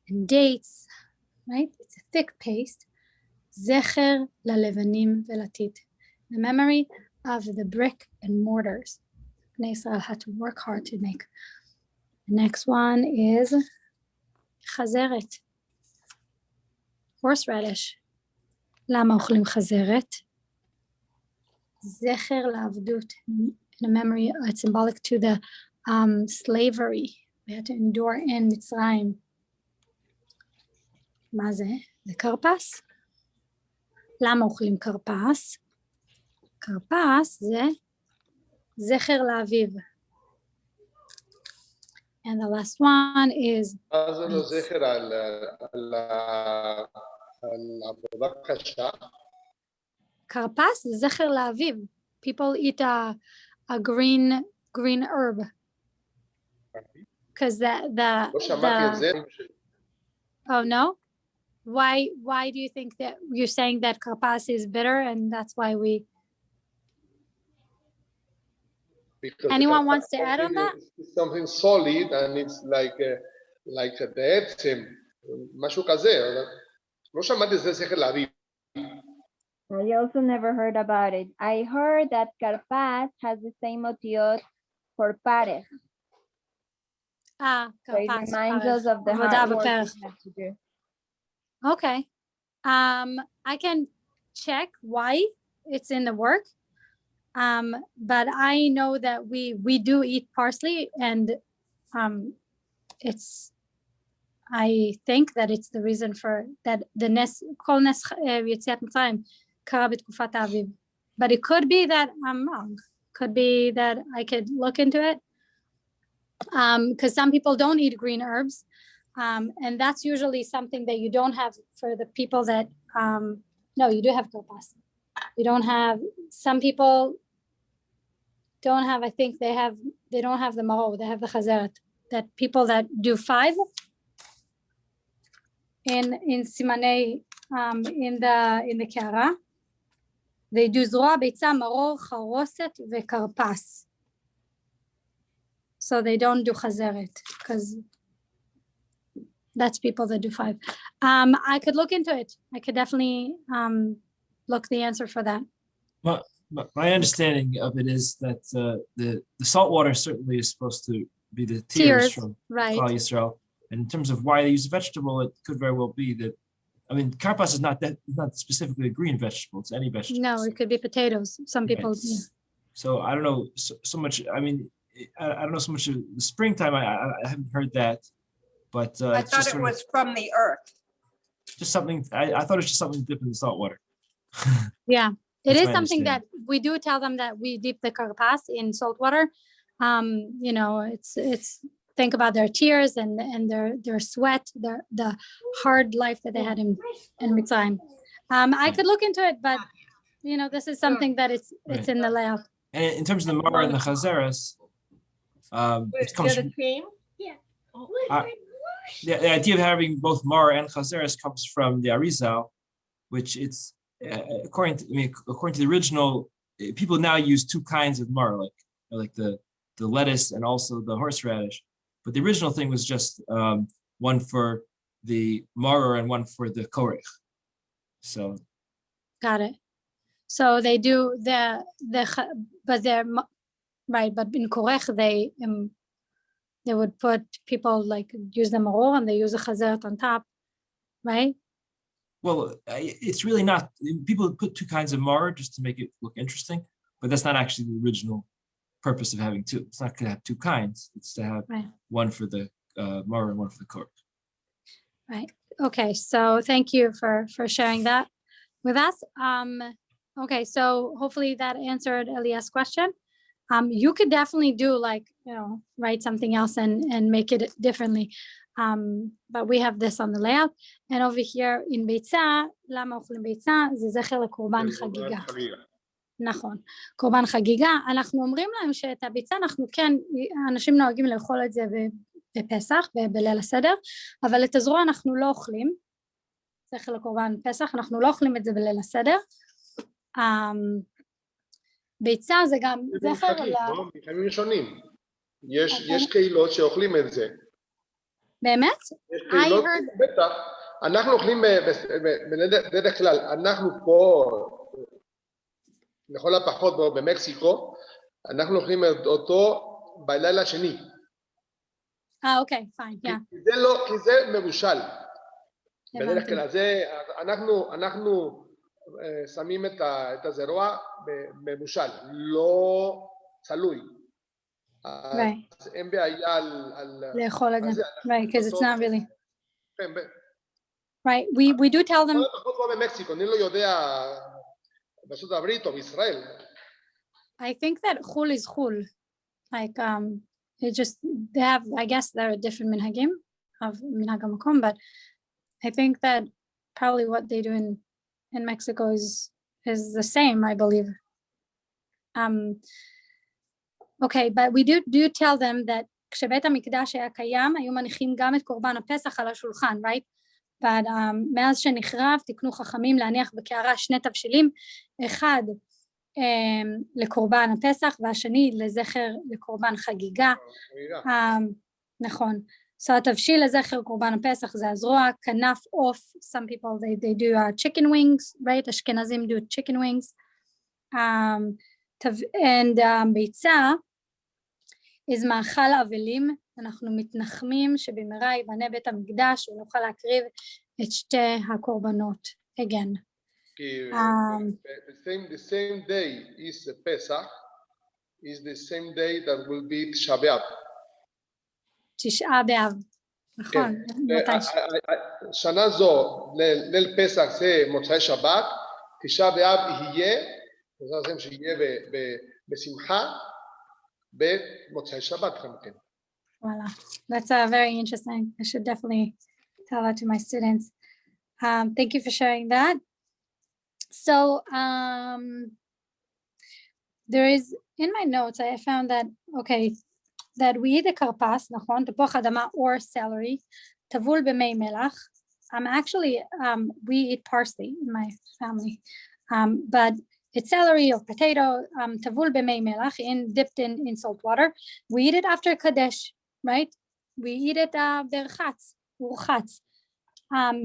and dates, right? It's a thick paste. זכר ללבנים ולטיט. The memory of the brick and mortars. בני ישראל had to work hard to make. The next one is חזרת. horseradish. למה אוכלים חזרת? זכר לעבדות. In a memory, it's symbolic to the slavery. We had to endure in מצרים. מה זה? זה כרפס. למה אוכלים כרפס? כרפס זה זכר לאביב. And the last one is אז זה לא זכר על עבודה קשה. כרפס זה זכר לאביב. People eat a green herb. Because לא שמעתי את זה. Oh no? Why do you think that you're saying that karpas is bitter and that's why we anyone wants to add on that? It's something solid and it's like בעצם משהו כזה. לא שמעתי את זה זכר לאביב. I also never heard about it. I heard that karpas has the same otiot for parech. So it karpas. reminds us of the hard work we have to do. Okay. I can check why it's in the work. But I know that we do eat parsley and it's I think that it's the reason for that the כל נס יציאת מצרים קרה בתקופת האביב. But it could be that I'm wrong. Could be that I could look into it. Because some people don't eat green herbs. And that's usually something that you don't have for the people that no, you do have karpas. You don't have, some people don't have, I think they don't have the maro, they have the chazeret. That people that do 5 in simanei in the kara, they do zroa, beitza, maror, charoset, vekarpas. So they don't do chazeret because that's people that do 5. I could look into it. I could definitely look the answer for that. Well, my understanding of it is that the salt water certainly is supposed to be the tears from right. Klal Yisrael. And in terms of why they use a vegetable, it could very well be that, I mean, karpas is not specifically a green vegetable. It's any vegetable. No, it could be potatoes. Some people. Right. Yeah. So I don't know so much. I mean, I don't know so much of the springtime. I haven't heard that, but I it's thought just it was from the earth. just something. I thought it was just something dipped in the salt water. Yeah, it That's is my something that understanding. we do tell them that we dip the karpas in salt water. You know, it's think about their tears and their sweat, the hard life that they had in Mitzrayim. I could look into it, but you know, this is something that it's Right. in the layout. And in terms of the mar and the chazeres, it comes from, cream? the idea of having both mar and chazeres comes from the Arizal, which it's according to the original, people now use 2 kinds of mar, like the lettuce and also the horseradish. But the original thing was just one for the maror and one for the korech. So Got it. So they do but they're right. But in korech they would put people like use the maror and they use a chazeret on top, right? well, it's really not. People put 2 kinds of maror just to make it look interesting, but that's not actually the original purpose of having 2. It's not going to have 2 kinds. It's to have Right. one for the maror and one for the korech. Right. Okay. So thank you for sharing that with us. Okay. So hopefully that answered Elias' question. You could definitely do like, write something else and make it differently. But we have this on the layout. And over here in ביצה, למה אוכלים ביצה? זה זכר לקורבן חגיגה. נכון, קורבן חגיגה. אנחנו אומרים להם שאת הביצה אנחנו כן, אנשים נוהגים לאכול את זה בפסח, בליל הסדר, אבל את הזרוע אנחנו לא אוכלים. זכר לקורבן פסח, אנחנו לא אוכלים את זה בליל הסדר. ביצה זה גם זכר בימים שונים. יש קהילות שאוכלים את זה. באמת? יש קהילות, בטח. אנחנו אוכלים בדרך כלל, אנחנו פה, לכל הפחות במקסיקו, אנחנו אוכלים אותו בלילה השני. אוקיי, פיין, יא. כי זה מבושל. בדרך כלל, אנחנו שמים את הזרוע במושל, לא צלוי. אז אין בעיה על... לאכול את זה, right, because it's not really... Right, we do tell them... לפחות לא במקסיקו, אני לא יודע בארצות הברית או בישראל. I think that חול is חול. Like, it just, they have, I guess there are different minhagim of minhag hamakom, but I think that probably what they do in Mexico is the same, I believe. Okay, but we do tell them that כשבית המקדש היה קיים, היו מניחים גם את קורבן הפסח על השולחן, right? but מאז שנחרב, תקנו חכמים להניח בקערה שני תבשילים, אחד לקורבן הפסח והשני לזכר לקורבן חגיגה. נכון. So התבשיל לזכר קורבן הפסח זה הזרוע, כנף עוף, some people they do chicken wings, right? אשכנזים do chicken wings. And ביצה is מאכל אבלים, אנחנו מתנחמים שבמהרה ייבנה בית המקדש ונוכל להקריב את שתי הקורבנות again. The same day is the Pesach, is the same day that will be Tisha B'Av. תשעה באב, נכון. שנה זו, ליל פסח זה מוצאי שבת, תשעה באב יהיה, בעזרת השם שיהיה בשמחה, במוצאי שבת כמובן. Voila, that's very interesting. I should definitely tell that to my students. Thank you for sharing that. So there is, in my notes, I found that, okay, that we eat the karpas, נכון, תפוח אדמה or celery, טבול במי מלח. Actually, we eat parsley in my family, but it's celery or potato, טבול במי מלח, dipped in salt water. We eat it after Kadesh, right? We eat it ברחץ, ורחץ.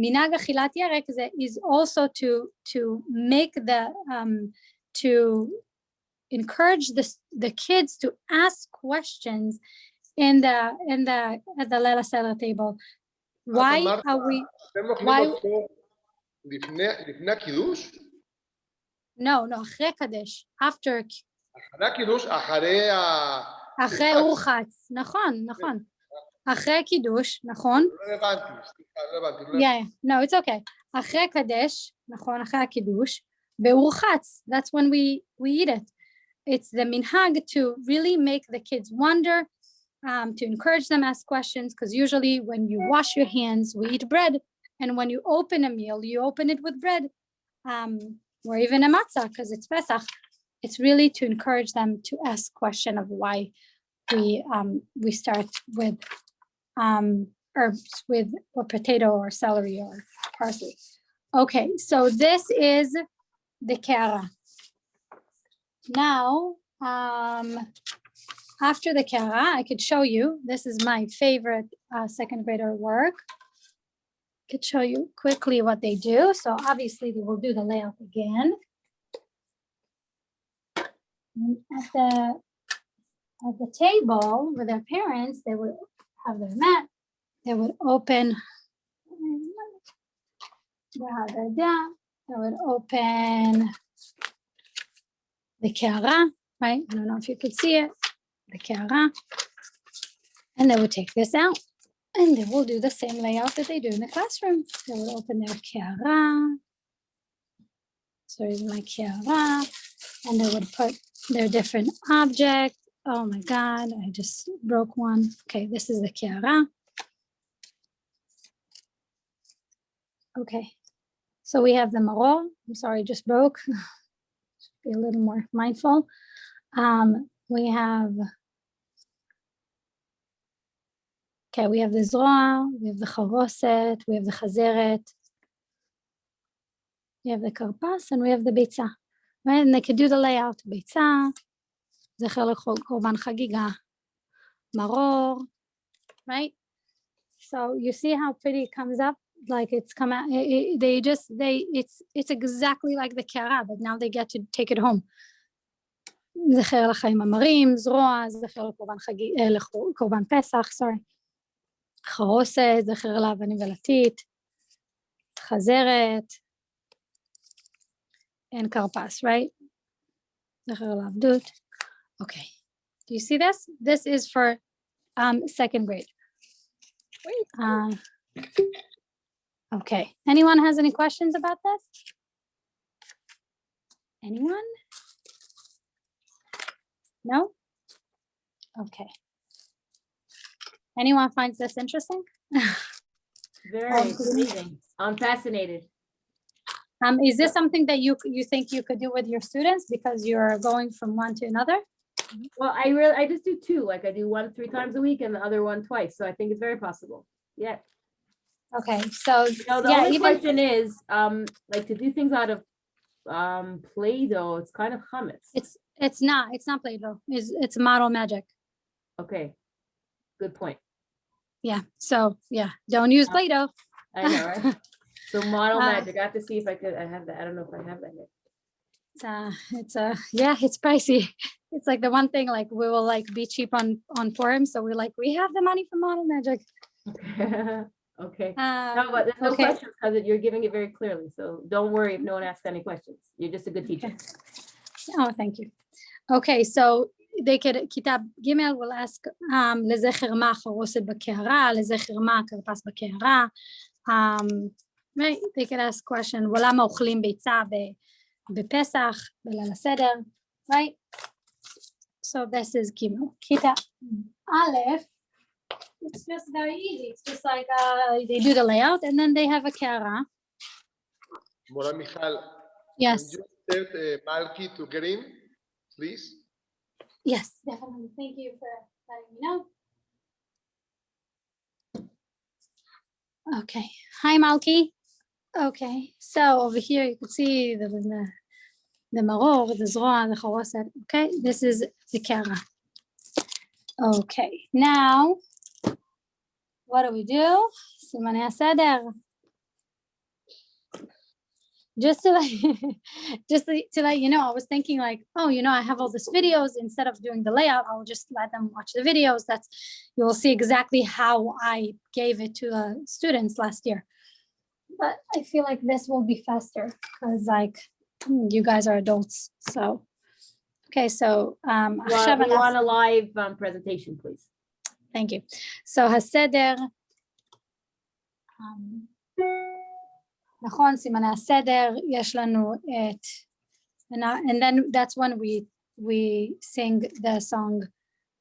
מנהג אכילת ירק is also to make to encourage the kids to ask questions at the Leila Seder table. Why are we? Why? לפני הקידוש? No, אחרי קדש. After. אחרי הקידוש, אחרי אורחץ. נכון. אחרי קידוש, נכון? לא הבנתי, Yeah, no, it's okay. אחרי קדש, נכון, אחרי הקידוש, באורחץ. That's when we eat it. It's the minhag to really make the kids wonder, to encourage them ask questions, because usually when you wash your hands, we eat bread, and when you open a meal, you open it with bread, or even a matzah, because it's Pesach. It's really to encourage them to ask question of why we start with herbs with or potato or celery or parsley. Okay, so this is the kara. Now, after the kara, I could show you, this is my favorite second grader work. I could show you quickly what they do. So obviously they will do the layout again. At the table with their parents, they would have their mat. They would open, they would open the kara, right? I don't know if you could see it, the kara. And they would take this out and they will do the same layout that they do in the classroom. They would open their kara. So here's my kara. And they would put They're different objects. Oh my God, I just broke one. Okay, this is the kiara. Okay, so we have the maror. I'm sorry, just broke. Be a little more mindful. We have, okay, we have the zroa, we have the charoset, we have the chazeret, we have the karpas, and we have the beitza. Right, and they could do the layout. Beitza, zecher korban chagiga, maror, right? So you see how pretty it comes up, like it's come out. It's exactly like the kiara, but now they get to take it home. זכר לחיים המרים, זרוע, זכר לקורבן פסח, sorry. חרוסת, זכר לאבנים ולטיט, חזרת, and karpas, right? זכר לעבדות. Okay. Do you see this? This is for second grade. Okay. Anyone has any questions about this? Anyone? No? Okay. Anyone finds this interesting? Very amazing. I'm fascinated. Is this something that you think you could do with your students because you're going from one to another? Well, I just do two, like I do one 3 times a week and the other one twice. So I think it's very possible. Yeah. Okay, so No, the only question is, like to do things out of Play-Doh, it's kind of chametz. It's not Play-Doh. It's model magic. Okay, good point. Yeah. So yeah, don't use Play-Doh. I know, right? So model magic. I have to see if I have that. I don't know if I have that yet. It's pricey. It's like the one thing like we will like be cheap on Purim, so we have the money for model magic. Okay. No, but there's no questions because you're giving it very clearly. So don't worry if no one asks any questions. You're just a good teacher. Oh, thank you. Okay, so they could Kitab Gimel will ask לזכר מה חרוסת בקערה, לזכר מה כרפס בקערה. Right, they could ask question, ולמה אוכלים ביצה בפסח, בליל הסדר, right? So this is Gimel. Kitab Aleph, it's just very easy. It's just like they do the layout and then they have a kara. Mora Michal, yes. Can you set Malki to green, please? Yes, definitely. Thank you for letting me know. Okay. Hi, Malki. Okay. So over here you can see the maror, the zroa, the charoset. Okay. This is the kara. Okay. Now, what do we do? Simanei HaSeder. Just to let you know, I was thinking like, oh, I have all these videos. Instead of doing the layout, I'll just let them watch the videos. You will see exactly how I gave it to the students last year. But I feel like this will be faster because like you guys are adults. So, okay. So, we want a live presentation, please. Thank you. So HaSeder. נכון, סימני הסדר, יש לנו את, and then that's when we sing the song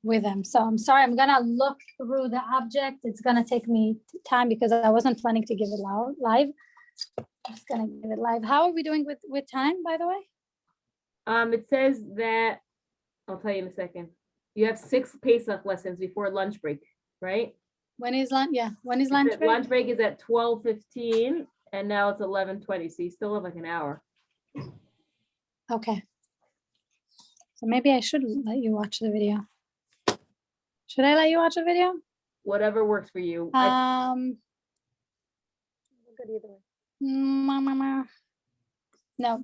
with them. So I'm sorry, I'm gonna look through the object. It's gonna take me time because I wasn't planning to give it live. I'm just gonna give it live. How are we doing with time, by the way? It says that, I'll tell you in a second. You have 6 Pesach lessons before lunch break, right? When is lunch? Yeah, when is lunch break? Lunch break is at 12:15. And now it's 11:20, so you still have like an hour. Okay. So maybe I should let you watch the video. Should I let you watch the video? Whatever works for you. Good either way. No.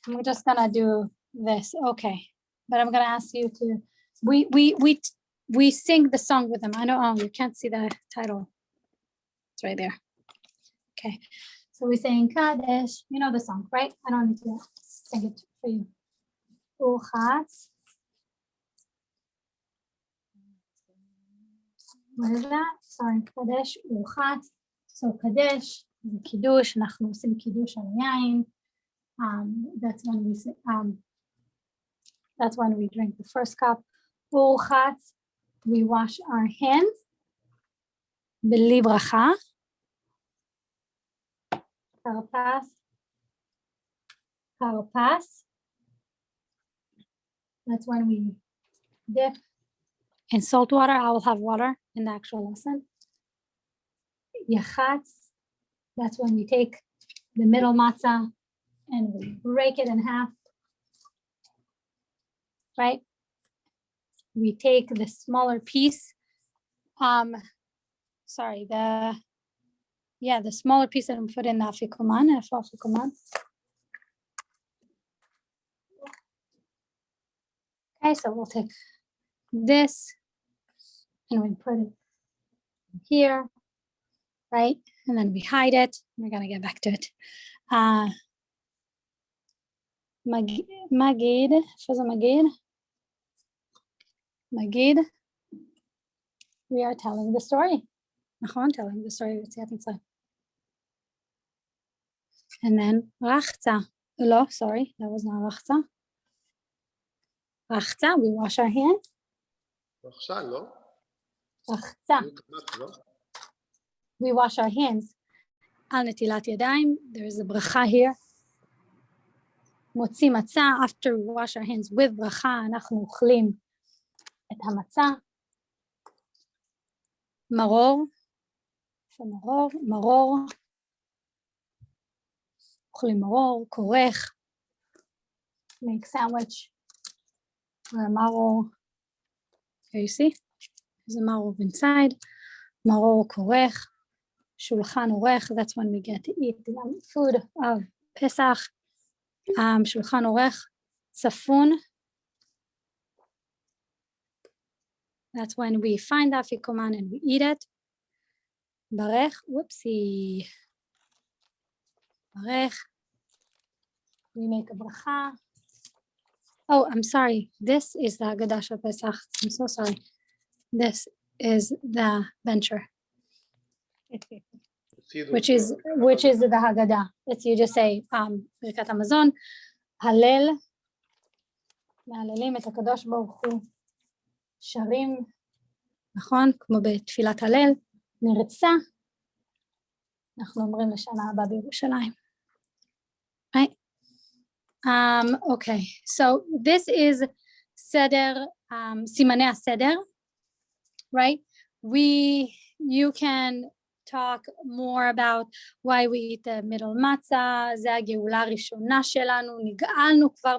I'm just gonna do this. Okay. But I'm gonna ask you to we sing the song with them. I know you can't see the title. It's right there. Okay, so we're saying Kadesh. You know the song, right? I don't need to sing it for you. Uchatz. What is that? Sorry, Kadesh. Uchatz. So Kadesh, the Kiddush. אנחנו עושים Kiddush על יין. That's when we say, That's when we drink the first cup. Urchatz, we wash our hands. B'li bracha. Karpas. Karpas. That's when we dip in salt water. I will have water in the actual lesson. Yachatz. That's when we take the middle matzah and we break it in half. Right? We take the smaller piece. Sorry, the smaller piece and put in the afikuman. Okay, so we'll take this and we put it here, right? And then we hide it. We're gonna get back to it. Magid, Magid, we are telling the story. Telling the story. And then Rachza. No, sorry, that was not Rachza. Rachza, we wash our hands. Rachza. We wash our hands. Al netilat yadayim. There is a bracha here. Motzi matzah. After we wash our hands with bracha, אנחנו אוכלים את המצה. מרור. מרור. אוכלים מרור, כורך. Make sandwich. Or a maror. Here you see, there's a maror inside. Maror korech, shulchan orech. That's when we get to eat the food of Pesach. Shulchan orech, tzafun. That's when we find the afikuman and we eat it. Barech, whoopsie. Barech. We make a bracha. Oh, I'm sorry. This is the Haggadah Shel Pesach. I'm so sorry. This is the venture, which is the Haggadah. It's you just say Birkat Hamazon, Halel, מהללים את הקדוש ברוך הוא, שרים, נכון? כמו בתפילת הלל, נרצה, אנחנו אומרים לשנה הבאה בירושלים. Right? Okay, so this is Seder, Simanei HaSeder, right? You can talk more about why we eat the middle matzah, זה הגאולה הראשונה שלנו, נגאלנו כבר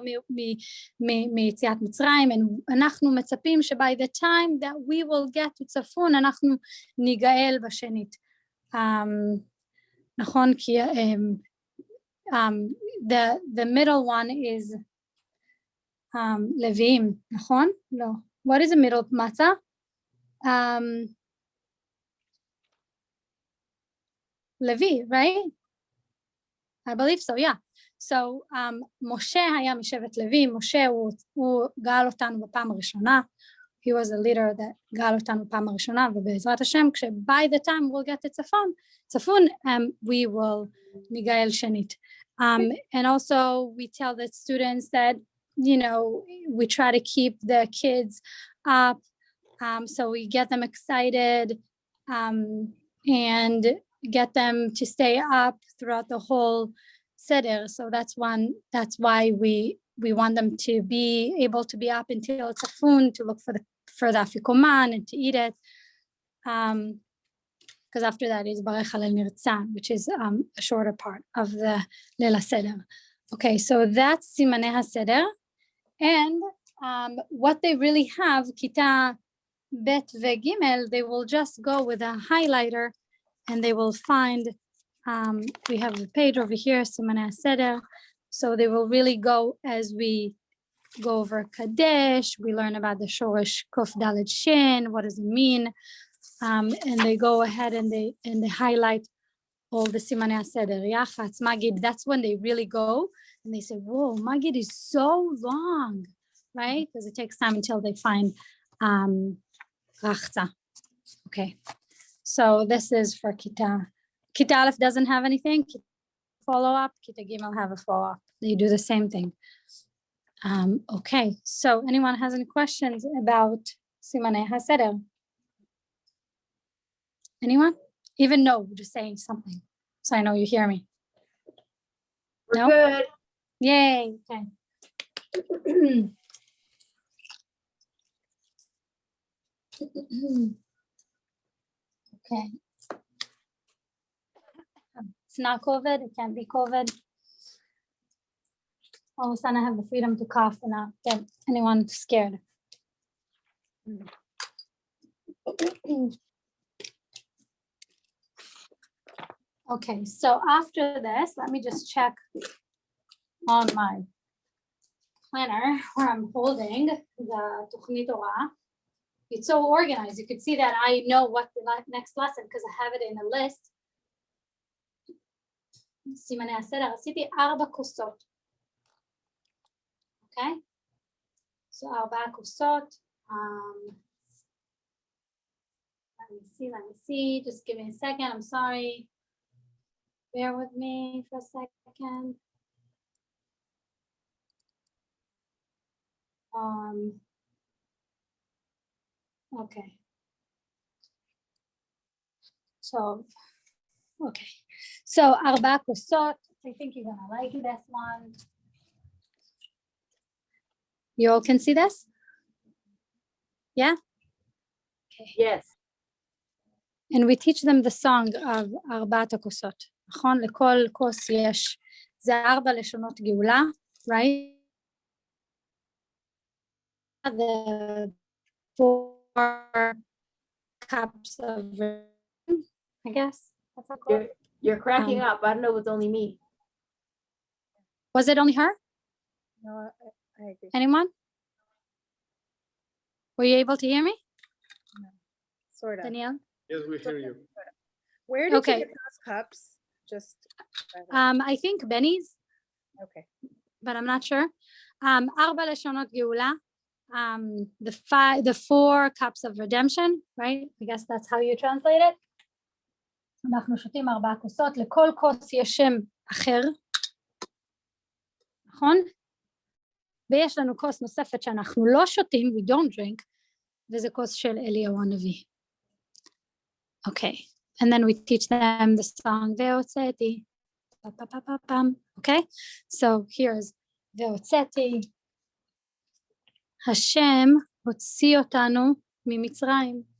מיציאת מצרים, אנחנו מצפים שby the time that we will get to צפון, אנחנו ניגאל בשנית. נכון, כי the middle one is לוויים, נכון? לא. What is the middle matzah? Levi, right? I believe so, yeah. So משה היה משבט לוי, משה הוא גאל אותנו בפעם הראשונה. He was a leader that גאל אותנו בפעם הראשונה, ובעזרת השם, by the time we'll get to צפון, we will ניגאל שנית. And also we tell the students that, you know, we try to keep the kids up, so we get them excited and get them to stay up throughout the whole seder. So that's why we want them to be able to be up until tzafun, to look for the afikoman and to eat it. Because after that is Barech Halel Nirtzah, which is a shorter part of the Leil HaSeder. Okay, so that's Simanei HaSeder. And what they really have, Kita Bet Vegimel, they will just go with a highlighter and they will find, we have the page over here, Simanei HaSeder. So they will really go as we go over Kadesh, we learn about the Shoresh Kuf Dalet Shin, what does it mean? And they go ahead and they highlight all the Simanei HaSeder, Yachatz, Magid. That's when they really go and they say, whoa, Magid is so long, right? Because it takes time until they find Rachza. Okay, so this is for Kita. Kita Aleph doesn't have anything. Follow up. Kita Gimel have a follow up. They do the same thing. Okay, so anyone has any questions about Simanei HaSeder? Anyone? Even no, just saying something, so I know you hear me. We're No? good. Yay, okay. Okay. It's not COVID, it can't be COVID. All of a sudden I have the freedom to cough and not get anyone scared. Okay, so after this, let me just check on my planner where I'm holding the Tuchnit Torah. It's so organized. You could see that I know what the next lesson because I have it in a list. סימני הסדר, עשיתי 4 כוסות. Okay? So 4 כוסות. Let me see. Just give me a second. I'm sorry. Bear with me for a second. Okay. So, okay. So 4 כוסות. I think you're gonna like this one. You all can see this? Yeah? Okay. Yes. And we teach them the song of 4 הכוסות. נכון? לכל כוס יש, זה 4 לשונות גאולה, right? The 4 cups of, I guess. That's what called. You're cracking up. I don't know if it's only me. Was it only her? No, I agree. Anyone? Were you able to hear me? Sort of. Danielle? Yes, we hear you. Where did Okay. you get those cups? Just. I think Benny's, Okay. but I'm not sure. 4 לשונות גאולה. The 4 cups of redemption, right? I guess that's how you translate it. אנחנו שותים 4 כוסות, לכל כוס יש שם אחר, נכון? ויש לנו כוס נוספת שאנחנו לא שותים, we don't drink, וזה כוס של אליהו הנביא. Okay, and then we teach them the song, והוצאתי, okay? So here's, והוצאתי, השם הוציא אותנו ממצרים.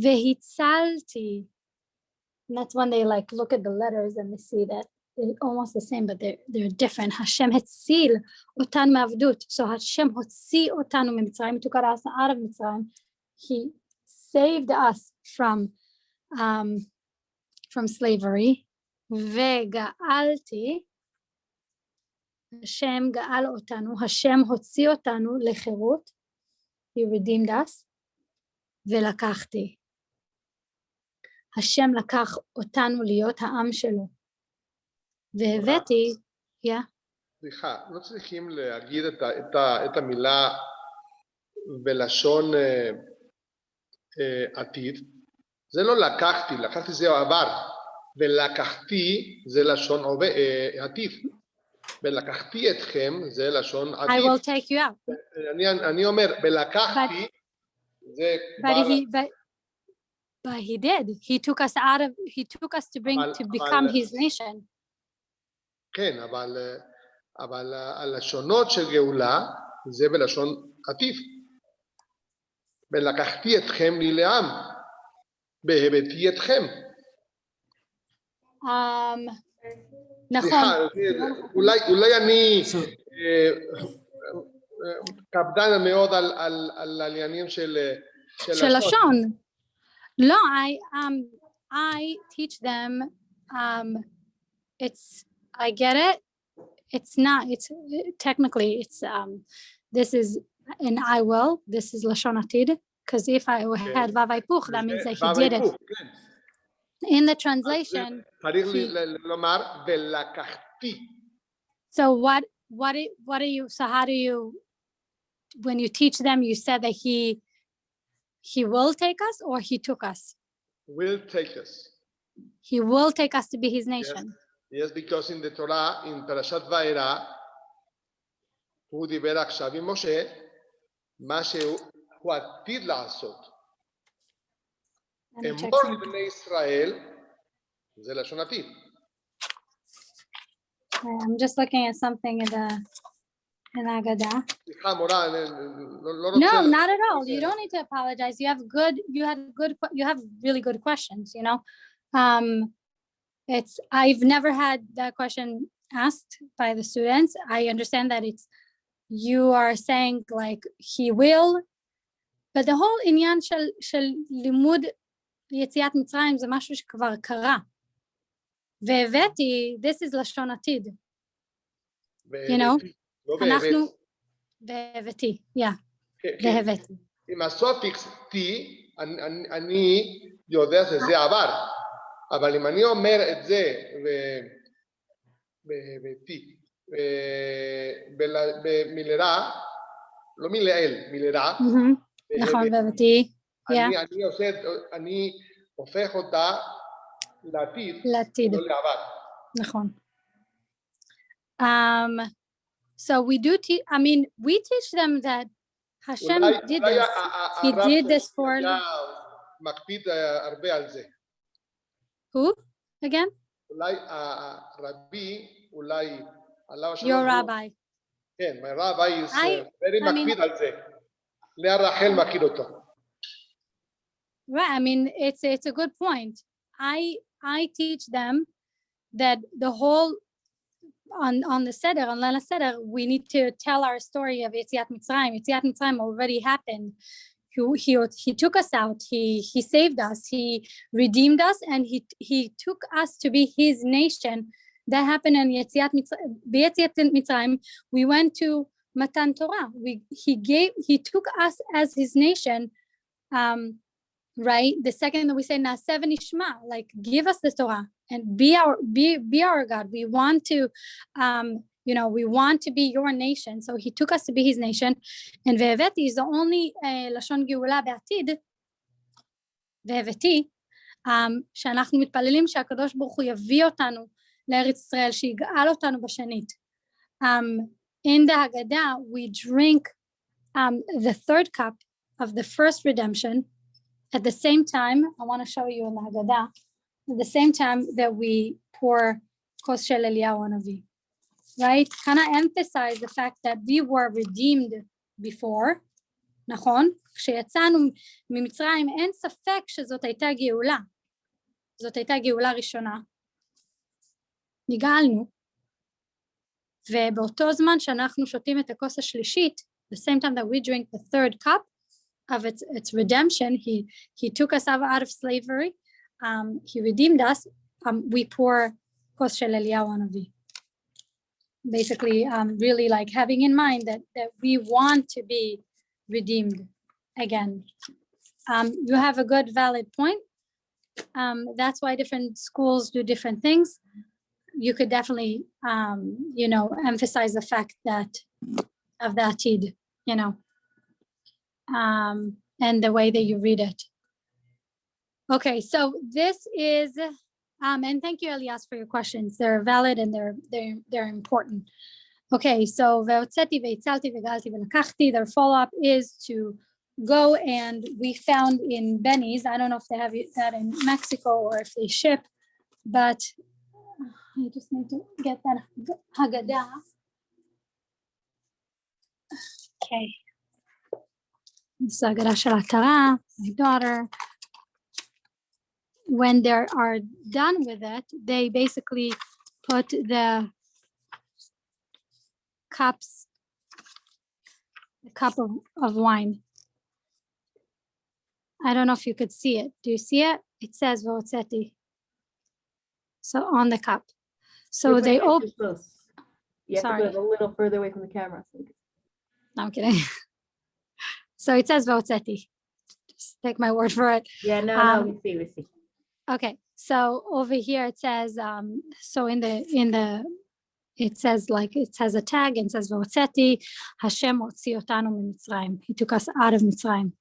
והצלתי. And that's when they like look at the letters and they see that they're almost the same, but they're different. השם הציל אותנו מעבדות. So השם הוציא אותנו ממצרים. He took us out of מצרים. He saved us from slavery. וגאלתי. השם גאל אותנו. השם הוציא אותנו לחירות. He redeemed us. ולקחתי. השם לקח אותנו להיות העם שלו. והבאתי, סליחה, לא צריכים להגיד את המילה בלשון עתיד. זה לא לקחתי, לקחתי זה עבר. ולקחתי זה לשון עתיד. ולקחתי אתכם זה לשון עתיד. I will take you out. אני אומר, ולקחתי זה כבר... But he did. He took us to become his nation. כן, אבל הלשונות של גאולה זה בלשון עתיד. ולקחתי אתכם לי לעם, והבאתי אתכם. נכון. אולי אני קפדן מאוד על העניינים של לשון. לא, I teach them, I get it. It's technically, this is an I will, this is לשון עתיד, because if I had vav היפוך, that means that he did it. In the translation, so what are you, so how do you, when you teach them, you said that he will take us or he took us? Will take us. He will take us to be his nation. Yes, because in the Torah, in Parashat Vayera, הוא דיבר עכשיו עם משה, מה שהוא עתיד לעשות. Let me check אמור something. לבני ישראל, זה לשון עתיד. I'm just looking at something in Agada. סליחה, מורה, אני לא רוצה... No, not at all. You don't need to apologize. You have really good questions, you know. I've never had that question asked by the students. I understand that you are saying like he will, but the whole עניין של לימוד יציאת מצרים זה משהו שכבר קרה. והבאתי, this is לשון עתיד. You know, אנחנו, והבאתי, yeah, והבאתי. עם הסופיקס T, אני יודע שזה עבר, אבל אם אני אומר את זה ב-T, במילרה, לא מילאל, מילרה, נכון, והבאתי, אני הופך אותה לעתיד, לא לעבר. נכון. So we do teach, I mean, we teach them that Hashem did this. He did this for... מקפיד הרבה על זה. Who? Again? אולי הרבי, אולי... Your rabbi. כן, my rabbi is very מקפיד על זה. לאה רחל מכיר אותו. Right, I mean, it's a good point. I teach them that the whole on the Seder, on Leila Seder, we need to tell our story of Yetziat Mitzrayim. Yetziat Mitzrayim already happened. He took us out. He saved us. He redeemed us, and he took us to be his nation. That happened in Yetziat Mitzrayim. We went to Matan Torah. He took us as his nation. Right, the second that we say Naaseh v'nishma, like give us the Torah and be our God. We want to we want to be your nation. So he took us to be his nation, and והבאתי is the only לשון גאולה בעתיד, והבאתי, שאנחנו מתפללים שהקדוש ברוך הוא יביא אותנו לארץ ישראל, שיגאל אותנו בשנית. In the Haggadah we drink the third cup of the first redemption. At the same time, I want to show you in the Haggadah, at the same time that we pour Kos Shel Eliyahu Hanavi, right? Kind of emphasize the fact that we were redeemed before, נכון? כשיצאנו ממצרים, אין ספק שזאת הייתה גאולה. זאת הייתה גאולה ראשונה. נגאלנו. ובאותו זמן שאנחנו שותים את הכוס השלישית, the same time that we drink the third cup, of its redemption, he took us out of slavery, he redeemed us, we pour Kos Shel Eliyahu Hanavi. Basically, really like having in mind that we want to be redeemed again. You have a good valid point. That's why different schools do different things. You could definitely emphasize the fact that of the Atid, and the way that you read it. Okay, so this is, and thank you, Elias, for your questions. They're valid and they're important. Okay, so והוצאתי והצלתי וגאלתי ולקחתי. Their follow-up is to go, and we found in Benny's, I don't know if they have that in Mexico or if they ship, but I just need to get that Haggadah. Okay. This is Haggadah Shel Atara, my daughter. When they are done with it, they basically put the cup of wine. I don't know if you could see it. Do you see it? It says Votzeti. So on the cup. So they open. You have to put it a little further away from the camera. No, I'm kidding. So it says Votzeti. Just take my word for it. Yeah, no, we see. Okay, so over here it says, so in the it says like, it has a tag and it says Votzeti, Hashem hotzi otanu mimitzrayim. He took us out of Mitzrayim.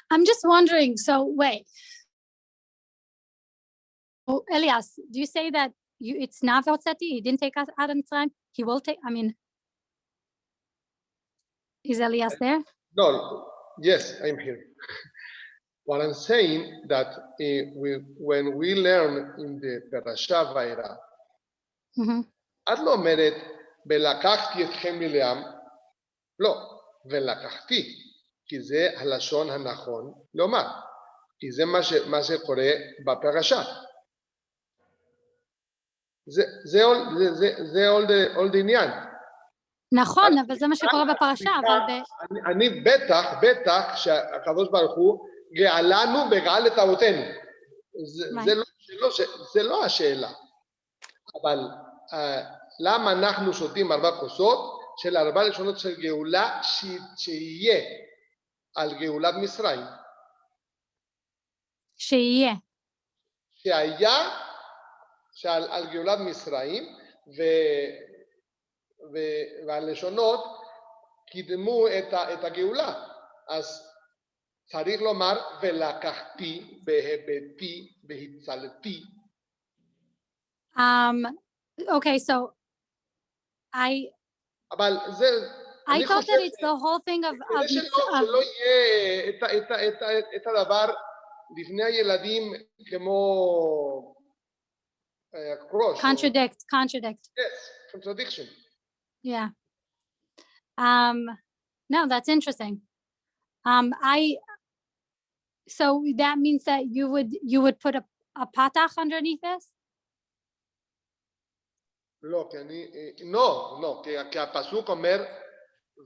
I'm just wondering, so wait. Oh, Elias, do you say that it's not Votzeti? He didn't take us out of Mitzrayim? He will take, I mean, Is Elias there? No, yes, I'm here. What I'm saying that when we learn in the Parasha Vaera, Mhm. את לא אומרת, ולקחתי אתכם מלעם, לא, ולקחתי, כי זה הלשון הנכון לומר, כי זה מה שקורה בפרשה. זה עוד עניין. נכון, אבל זה מה שקורה בפרשה, אבל אני בטח שהקדוש ברוך הוא גאלנו וגאל את אבותינו. זה לא השאלה. אבל למה אנחנו שותים 4 כוסות של 4 לשונות של גאולה שיהיה על גאולת מצרים? שיהיה. שהיה על גאולת מצרים, והלשונות קידמו את הגאולה. אז צריך לומר, ולקחתי, בהבאתי, בהצלתי. Okay, so I thought that it's the whole thing of שלא יהיה את הדבר לפני הילדים כמו contradict. Yes, contradiction. Yeah. No, that's interesting. So that means that you would put a patach underneath this? לא, כי הפסוק אומר,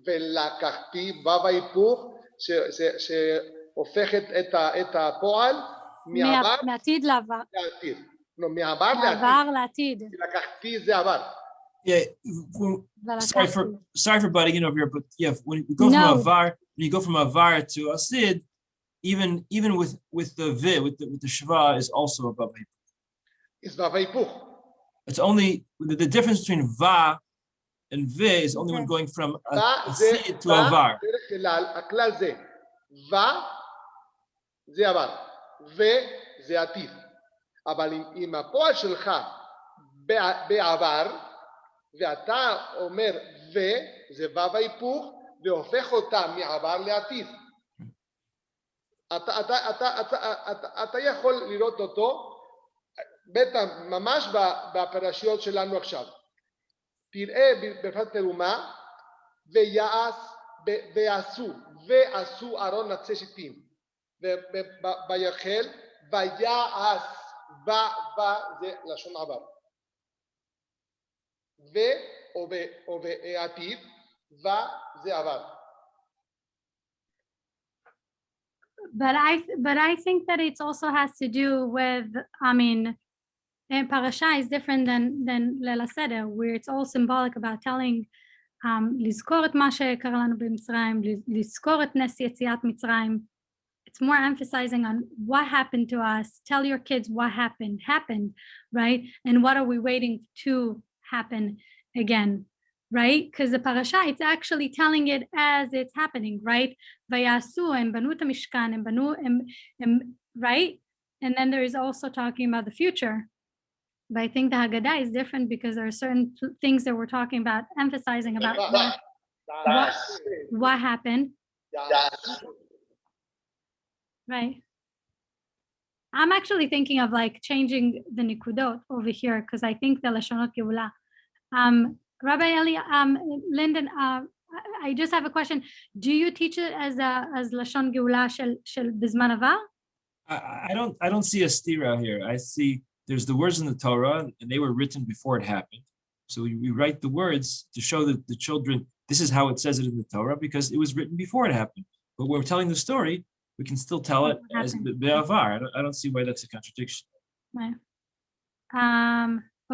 ולקחתי וו ההיפוך, שהופכת את הפועל מעתיד לעבר. לא, מעבר לעתיד. לקחתי זה עבר. Yeah, sorry for butting in over here, but yeah, when you go from avar to asid, even with the vi, with the shva is also above hipuch. It's vav hipuch. It's only the difference between va and vi is only when going from asid to avar. הכלל זה va זה עבר, וזה עתיד. אבל אם הפועל שלך בעבר, ואתה אומר זה וו ההיפוך, והופך אותה מעבר לעתיד. אתה יכול לראות אותו, בטח ממש בפרשיות שלנו עכשיו. תראה בפרשת תרומה, ועשו ארון עצי שיטים. ויחל, ויעש, זה לשון עבר. או בעתיד, זה עבר. But I think that it also has to do with, I mean, and parasha is different than Leil HaSeder, where it's all symbolic about telling, לזכור את מה שקרה לנו במצרים, לזכור את נס יציאת מצרים. It's more emphasizing on what happened to us. Tell your kids what happened, right? And what are we waiting to happen again, right? Because the parasha, it's actually telling it as it's happening, right? Vayasu and banu mishkan and banu, right? And then there is also talking about the future. But I think the Haggadah is different because there are certain things that we're talking about, emphasizing about what happened. Right. I'm actually thinking of like changing the nikudot over here because I think the lashonot geula. Rabbi Eli, Lyndon, I just have a question. Do you teach it as lashon geula shel bizman hava? I don't see a stira here. I see there's the words in the Torah and they were written before it happened. So we write the words to show that the children, this is how it says it in the Torah because it was written before it happened. But when we're telling the story, we can still tell it as be'avar. I don't see why that's a contradiction. Right.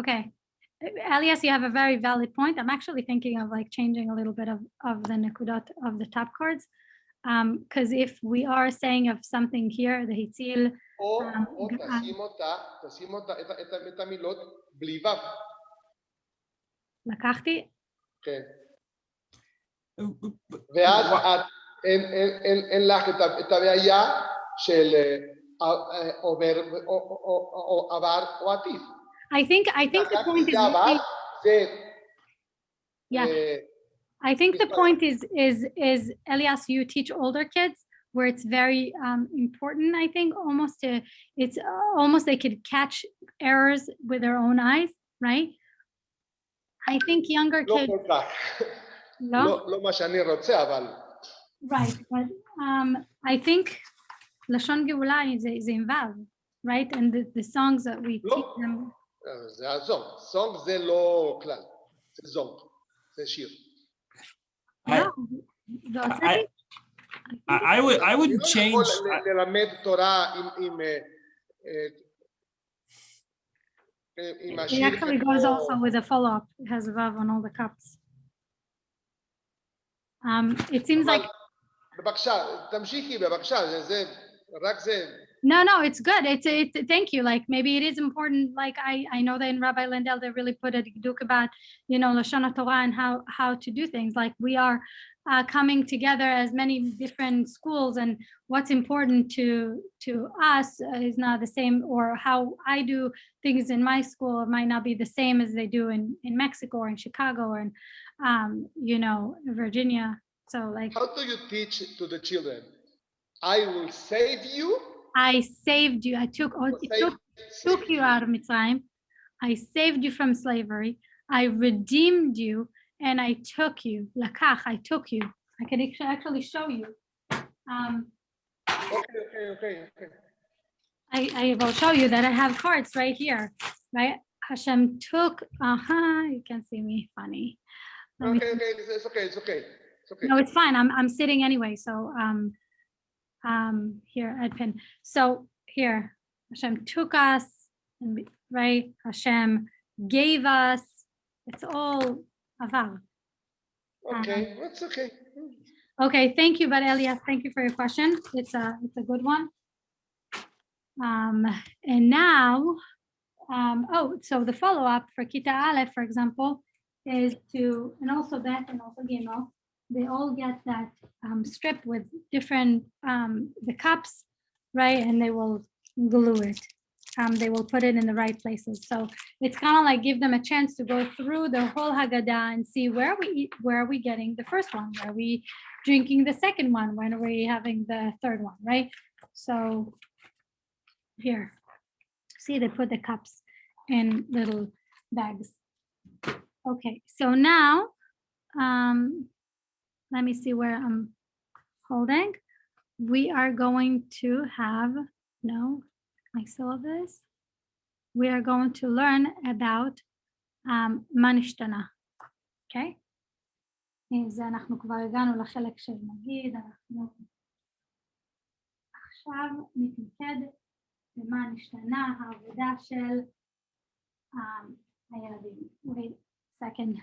Okay. Elias, you have a very valid point. I'm actually thinking of like changing a little bit of the nekudot of the top cards. Because if we are saying of something here, the hitzil. או תשים אותה את המילות בלי וו. לקחתי? כן. ואז אין לך את הבעיה של עובר או עבר או עתיד. I think the point is I think the point is Elias, you teach older kids where it's very important, I think, it's almost they could catch errors with their own eyes, right? I think younger לא kids, כל כך. לא מה שאני רוצה, אבל... right, but I think לשון גאולה זה עם וו, right? And the songs that we teach them. זה הזונג. זונג זה לא כלל. זה זונג. זה שיר. I wouldn't change. לא יכול ללמד תורה עם השיר. It actually goes also with a follow-up. It has a vav on all the cups. It seems like. בבקשה, תמשיכי, בבקשה, זה רק זה. No, it's good. It's thank you. Like maybe it is important. Like I know that in Rabbi Lindell they really put a duk about, you know, Lashon Torah and how to do things. Like we are coming together as many different schools, and what's important to us is not the same, or how I do things in my school might not be the same as they do in Mexico or in Chicago or in you know, Virginia. So like, how do you teach to the children? I will save you. I saved you. I took you out of Mitzrayim. I saved you from slavery. I redeemed you, and I took you. Lakach, I took you. I can actually show you. Okay. I will show you that I have cards right here. Right? Hashem took. You can see me. Funny. Okay. It's okay. No, it's fine. I'm sitting anyway. So here at pin. So here, Hashem took us, right? Hashem gave us. It's all aval. Okay, that's okay. Okay, thank you, but Elias, thank you for your question. It's a good one. And now, so the follow-up for Kita Aleph, for example, is to, and also Bet and also Gimel, they all get that strip with different, the cups, right? And they will glue it. They will put it in the right places. So it's kind of like give them a chance to go through the whole Haggadah and see where are we getting the first one? Where are we drinking the second one? When are we having the third one, right? So here, see, they put the cups in little bags. Okay, so now, let me see where I'm holding. We are going to have, my syllabus. We are going to learn about Manishtana. Okay? אז אנחנו כבר הגענו לחלק של נגיד, אנחנו עכשיו נתמקד במה נשתנה העבודה של הילדים. Wait a second.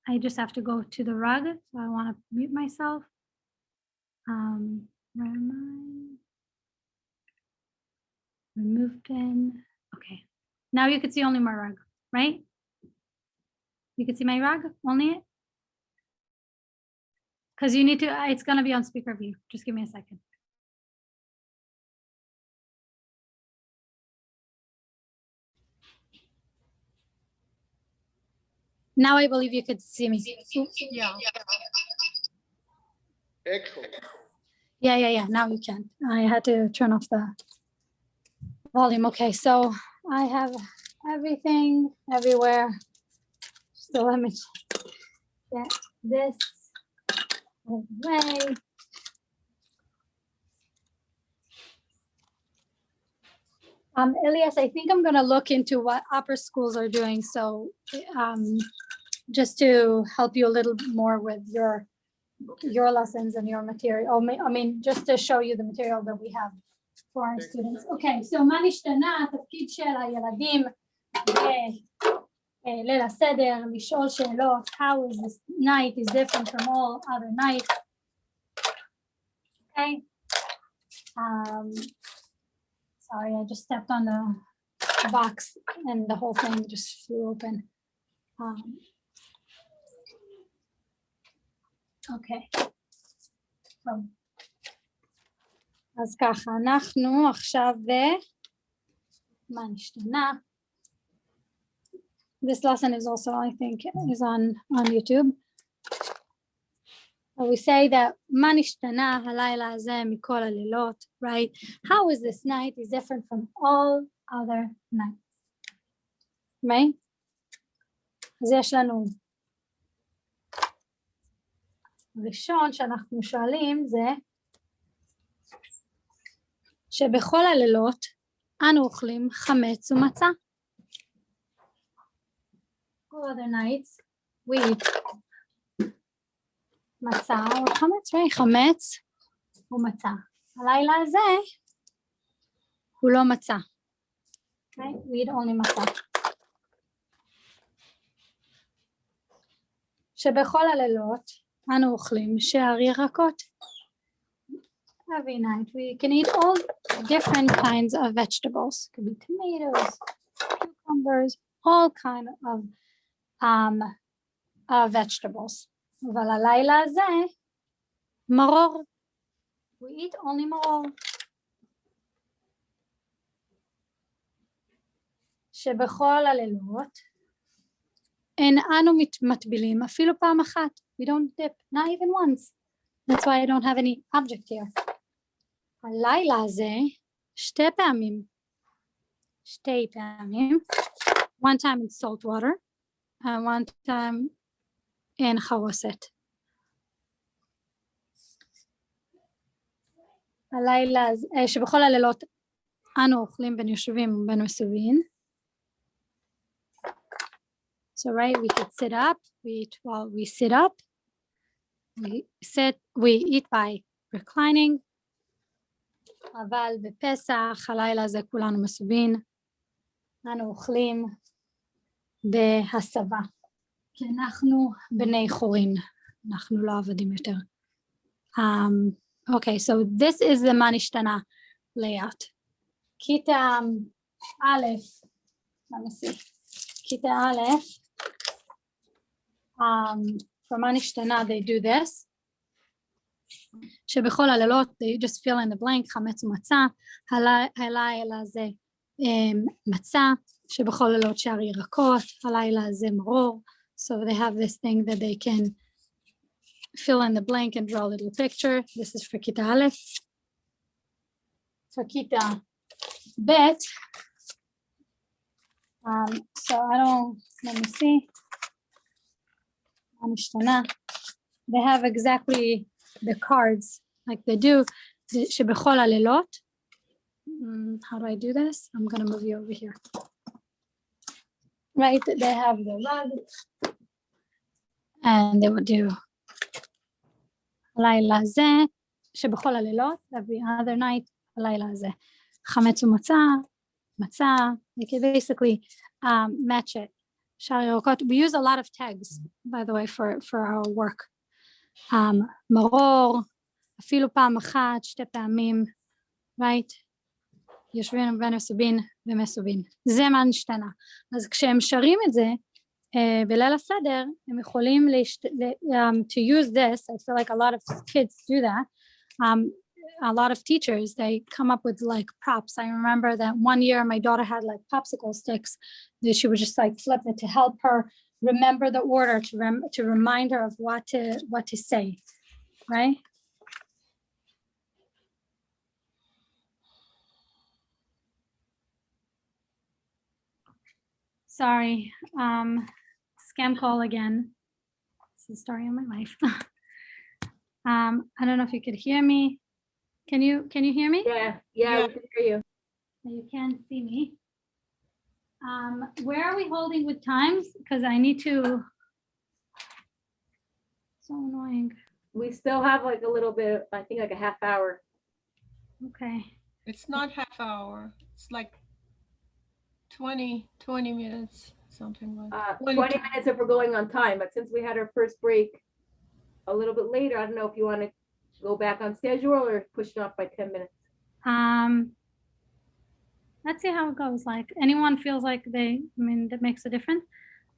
I just have to go to the rug, so I want to mute myself. Where am I? Remove pin. Okay. Now you can see only my rug, right? You can see my rug, only it? Because you need to, it's going to be on speaker view. Just give me a second. Now I believe you could see me. Yeah. Echo. Yeah. Now you can. I had to turn off the volume. Okay, so I have everything everywhere. So let me get this away. Elias, I think I'm going to look into what upper schools are doing. So just to help you a little more with your lessons and your material. I mean, just to show you the material that we have for our students. Okay, so מה נשתנה? התפקיד של הילדים בליל הסדר, לשאול שאלות, how is this night is different from all other nights. Okay. Sorry, I just stepped on the box and the whole thing just flew open. Okay. So. אז ככה, אנחנו עכשיו מה נשתנה? This lesson is also, I think, is on YouTube. We say that מה נשתנה הלילה הזה מכל הלילות, right? How is this night is different from all other nights, right? אז יש לנו ראשון שאנחנו שואלים זה שבכל הלילות אנו אוכלים חמץ ומצה. All other nights we eat מצה או חמץ, right? חמץ ומצה. הלילה הזה הוא לא מצה. Okay? We eat only מצה. שבכל הלילות אנו אוכלים שאר ירקות. Every night we can eat all different kinds of vegetables. It could be tomatoes, cucumbers, all kind of vegetables. אבל הלילה הזה מרור. We eat only מרור. שבכל הלילות אין אנו מטבילים אפילו פעם אחת. We don't dip, not even once. That's why I don't have any object here. הלילה הזה שתי פעמים. One time in salt water and one time in חרוסת. הלילה שבכל הלילות אנו אוכלים בין יושבים ובין מסובין. So right, we could sit up, we eat while we sit up, we eat by reclining. אבל בפסח הלילה הזה כולנו מסובין, אנו אוכלים בהסבה, כי אנחנו בני חורין, אנחנו לא עבדים יותר. Okay, so this is the מה נשתנה layout. כיתה א', let me see, כיתה א', for מה נשתנה they do this, שבכל הלילות they just fill in the blank, חמץ ומצה, הלילה הזה מצה, שבכל הלילות שאר ירקות, הלילה הזה מרור, so they have this thing that they can fill in the blank and draw a little picture. This is for כיתה א'. For כיתה ב', so I don't, let me see, מה נשתנה, they have exactly the cards like they do שבכל הלילות. How do I do this? I'm gonna move you over here. Right, they have the rug and they would do הלילה הזה שבכל הלילות, every other night, הלילה הזה חמץ ומצה, מצה, they can basically match it. שאר ירקות, we use a lot of tags by the way for our work. מרור, אפילו פעם אחת, שתי פעמים, right? יושבים בין מסובין ומסובין. זה מה נשתנה. אז כשהם שרים את זה בליל הסדר, הם יכולים to use this. I feel like a lot of kids do that. A lot of teachers, they come up with like props. I remember that one year my daughter had like popsicle sticks that she would just like flip it to help her remember the order, to remind her of what to say, right? Sorry, scam call again. It's the story of my life. I don't know if you could hear me. Can you hear me? Yeah, we can hear you. You can't see me. Where are we holding with times? Because I need to. So annoying. We still have like a little bit, I think like a half hour. Okay. It's not half hour. It's like 20 minutes, something like that. 20 minutes if we're going on time, but since we had our first break a little bit later, I don't know if you want to go back on schedule or push it off by 10 minutes. Let's see how it goes. Like anyone feels like that makes a difference.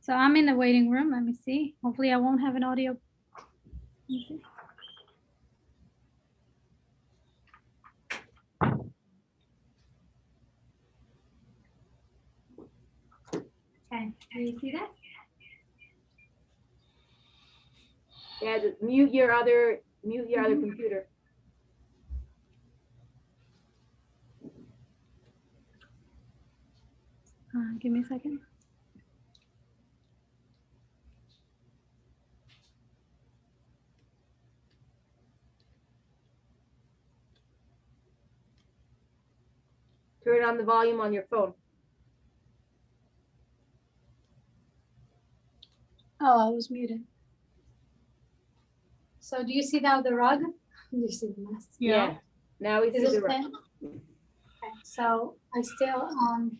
So I'm in the waiting room. Let me see. Hopefully I won't have an audio. Okay, do you see that? Yeah, just mute your other computer. Give me a second. Turn on the volume on your phone. Oh, I was muted. So do you see now the rug? Do you see the mess? Yeah. Now we see Is the it thin? Okay, so I still on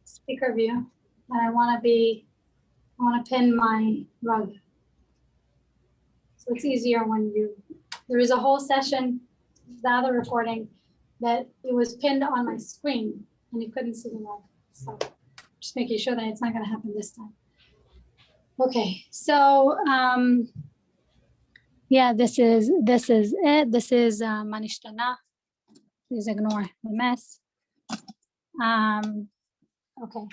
speaker view, and I want to pin my rug. So it's easier when there is a whole session, the other recording, that it was pinned on my screen and you couldn't see the rug. So just making sure that it's not going to happen this time. Okay, so yeah, this is it. This is Manishtana. Please ignore the mess. Okay.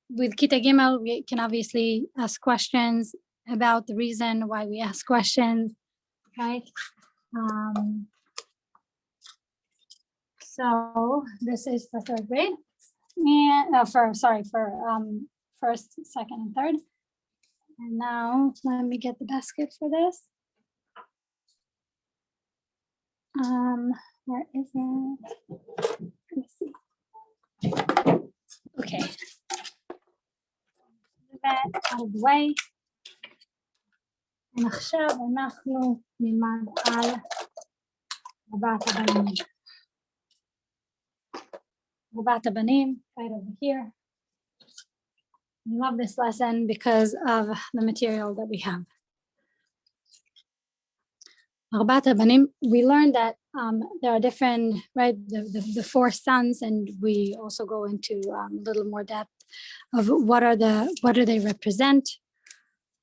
With Kita Gimel, we can obviously ask questions about the reason why we ask questions, right? So this is for third grade, and for first, second, and third. And now let me get the basket for this. Where is it? Let me see. Okay. That out of the way. ועכשיו אנחנו נלמד על ארבעת הבנים. ארבעת הבנים, right over here. I love this lesson because of the material that we have. ארבעת הבנים, we learned that there are different, right, the four sons, and we also go into a little more depth of what do they represent,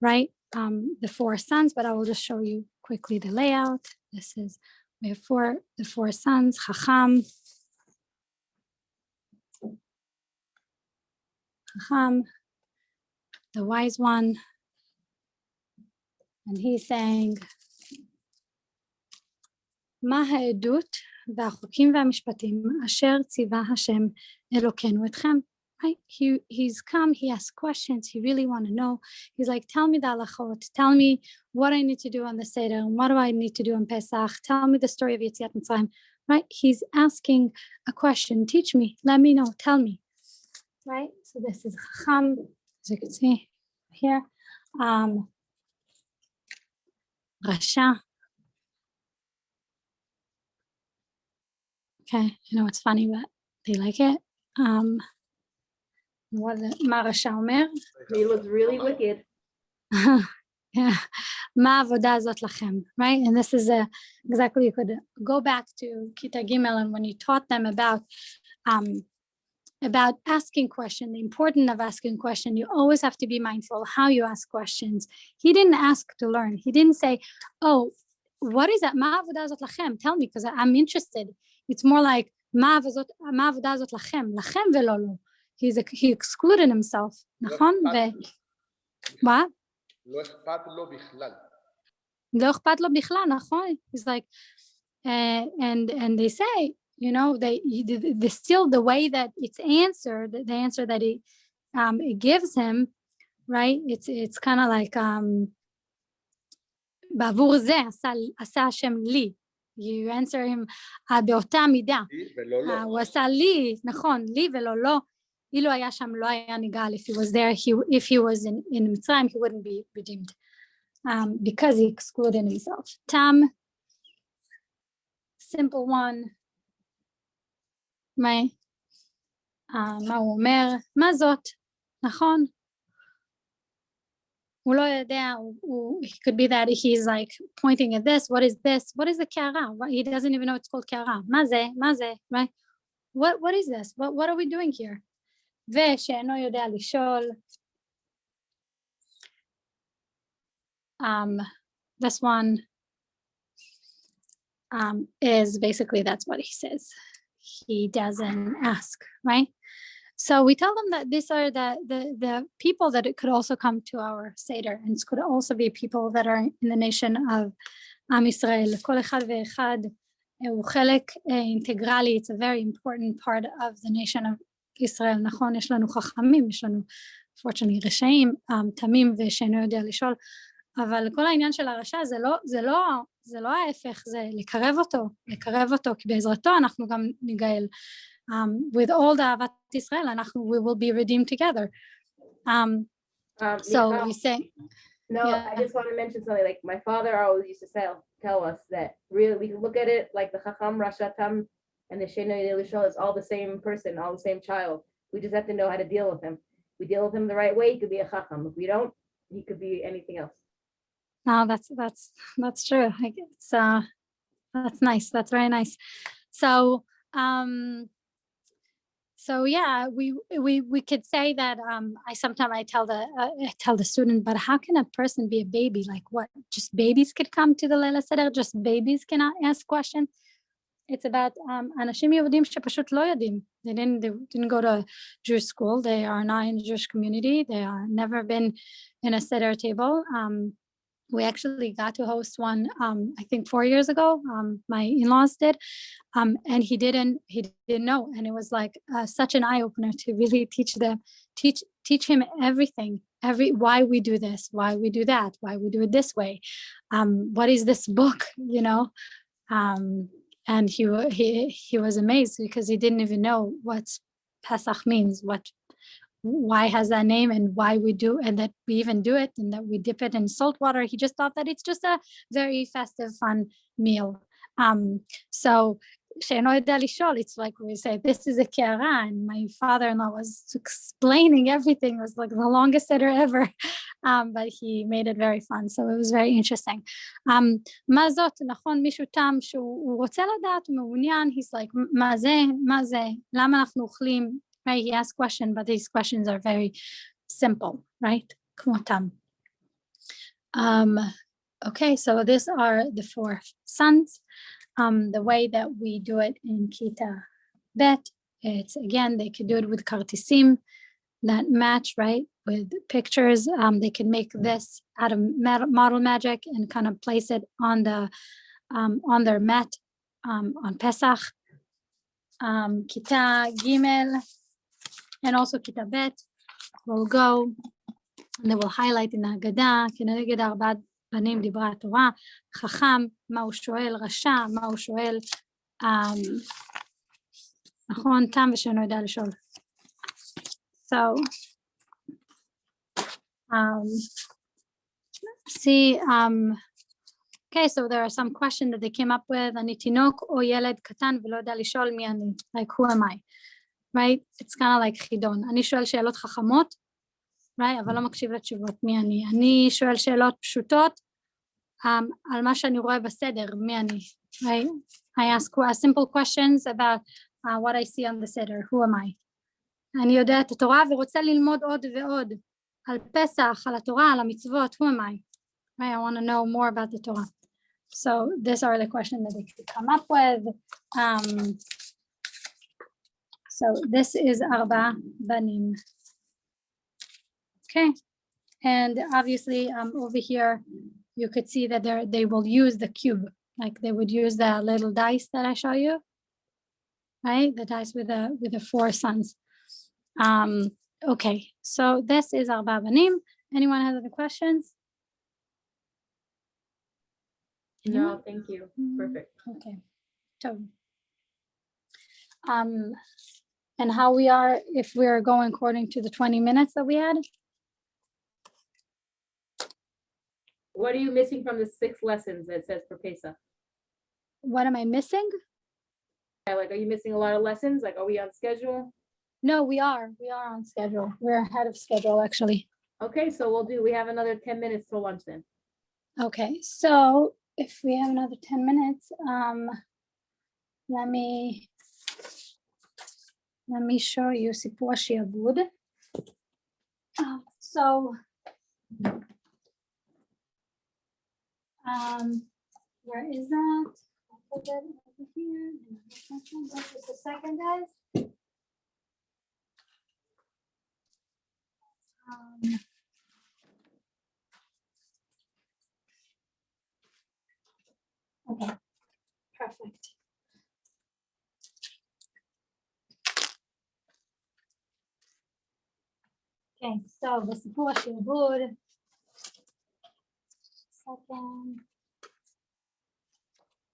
right? The four sons, but I will just show you quickly the layout. This is, we have the four sons, Chacham, the wise one, and he's saying, מה העדות והחוקים והמשפטים אשר ציווה השם אלוקינו אתכם? Right? He's come, he asks questions, he really want to know. He's like, tell me the halachot, tell me what I need to do on the Seder, and what do I need to do on Pesach, tell me the story of Yetziat Mitzrayim, right? He's asking a question, teach me, let me know, tell me, right? So this is Chacham, as you can see here. Rasha. Okay, I know it's funny, but they like it. מה רשע אומר? He looks really wicked. Yeah. מה העבודה הזאת לכם, right? And this is exactly, you could go back to Kita Gimel, and when you taught them about asking question, the importance of asking question, you always have to be mindful how you ask questions. He didn't ask to learn. He didn't say, oh, what is that? מה העבודה הזאת לכם? Tell me, because I'm interested. It's more like, מה העבודה הזאת לכם? לכם ולא לו. He excluded himself, נכון? מה? לא אכפת לו בכלל. לא אכפת לו בכלל, נכון? He's like, and they say, you know, they still the way that it's answered, the answer that it gives him, right? It's kind of like, בעבור זה עשה השם לי. You answer him באותה מידה. הוא עשה לי, נכון, לי ולא לא. אילו היה שם לא היה נגאל. If he was there, if he was in מצרים, he wouldn't be redeemed. Because he excluded himself. Tam, simple one. מה הוא אומר? מה זאת? נכון? הוא לא יודע, it could be that he's like pointing at this. What is this? What is the קערה? He doesn't even know it's called קערה. מה זה? מה זה? Right? What is this? What are we doing here? ושאינו יודע לשאול. This one is basically, that's what he says. He doesn't ask, right? So we tell them that these are the people that it could also come to our Seder, and it could also be people that are in the nation of Am Yisrael. כל אחד ואחד הוא חלק אינטגרלי. It's a very important part of the nation of Israel. נכון, יש לנו חכמים, יש לנו fortunately רשעים, תמים ושאינו יודע לשאול, אבל כל העניין של הרשע זה לא ההפך, זה לקרב אותו, כי בעזרתו אנחנו גם ניגאל. With all the אהבת ישראל, we will be redeemed together. So Michal, we say, no, yeah. I just want to mention something. Like my father always used to tell us that really we can look at it like the Chacham, Rasha, Tam, and the Sheino Yelishol is all the same person, all the same child. We just have to know how to deal with him. If we deal with him the right way, he could be a Chacham. If we don't, he could be anything else. no, that's true. Like it's that's nice. That's very nice. So so yeah, we could say that I tell the student, but how can a person be a baby? Like what? Just babies could come to the Leila Seder? Just babies cannot ask questions? It's about אנשים יהודים שפשוט לא יודעים. They didn't go to Jewish school. They are not in the Jewish community. They are never been in a Seder table. We actually got to host one, I think 4 years ago. My in-laws did, and he didn't know, and it was like such an eye-opener to really teach him everything, why we do this, why we do that, why we do it this way, what is this book, and he was amazed because he didn't even know what Pesach means, why has that name, and why we do, and that we even do it, and that we dip it in salt water. He just thought that it's just a very festive, fun meal. So שאינו יודע לשאול, it's like we say, this is a קערה, and my father-in-law was explaining everything. It was like the longest Seder ever, but he made it very fun, so it was very interesting. מה זאת, נכון, מישהו תם שהוא רוצה לדעת, הוא מעוניין, he's like, מה זה, למה אנחנו אוכלים? Right, he asked questions, but these questions are very simple, right? כמו תם. Okay, so these are the 4 sons. The way that we do it in Kita Bet, it's again, they could do it with kartisim that match, right, with pictures. They can make this out of model magic and kind of place it on their mat on Pesach. Kita Gimel and also Kita Bet will go, and they will highlight in ההגדה, כנגד 4 בנים דיברה התורה, חכם, מה הוא שואל, רשע, מה הוא שואל, נכון, תם ושאינו יודע לשאול. So, okay, so there are some questions that they came up with. אני תינוק או ילד קטן ולא יודע לשאול מי אני, like who am I, right? It's kind of like חידון. אני שואל שאלות חכמות, right? אבל לא מקשיב לתשובות מי אני. אני שואל שאלות פשוטות על מה שאני רואה בסדר, מי אני, right? I ask simple questions about what I see on the seder, who am I? אני יודע את התורה ורוצה ללמוד עוד ועוד על פסח, על התורה, על המצוות, who am I? Right? I want to know more about the Torah. So these are the questions that they could come up with. So this is Arba Banim. Okay, and obviously over here you could see that they will use the cube, like they would use the little dice that I show you, right? The dice with the 4 sons. Okay, so this is Arba Banim. Anyone have any questions? No, thank you. Perfect. Okay, so and how we are, if we are going according to the 20 minutes that we had? What are you missing from the 6 lessons that it says for Pesach? What am I missing? Yeah, like, are you missing a lot of lessons? Like, are we on schedule? No, we are on schedule. We're ahead of schedule, actually. Okay, so we have another 10 minutes till lunch then. Okay, so if we have another 10 minutes, let me show you סיפור השעבוד. So where is that? I'll put that over here. Just a second, guys. Okay, perfect. Okay, so בסיפור השעבוד, second.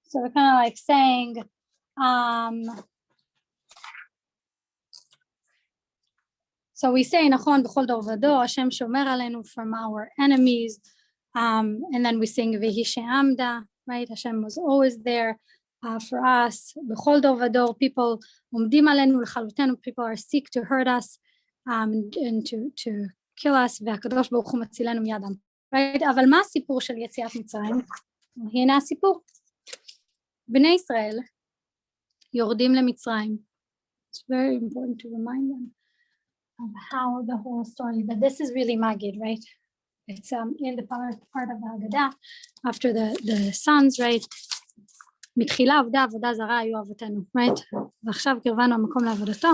So we're kind of like saying, so we say, נכון, בכל דור ודור, השם שומר עלינו from our enemies, and then we sing, והיא שעמדה, right? Hashem was always there for us. בכל דור ודור, people עומדים עלינו לכלותנו, people are seek to hurt us, and to kill us, והקדוש ברוך הוא מצילנו מידם. Right? אבל מה הסיפור של יציאת מצרים? הנה הסיפור. בני ישראל יורדים למצרים. It's very important to remind them of how the whole story, but this is really Magid, right? It's in the part of the Haggadah, after the sons, right? מתחילה עבודה זרה היו אבותינו, right? ועכשיו קרבנו המקום לעבודתו.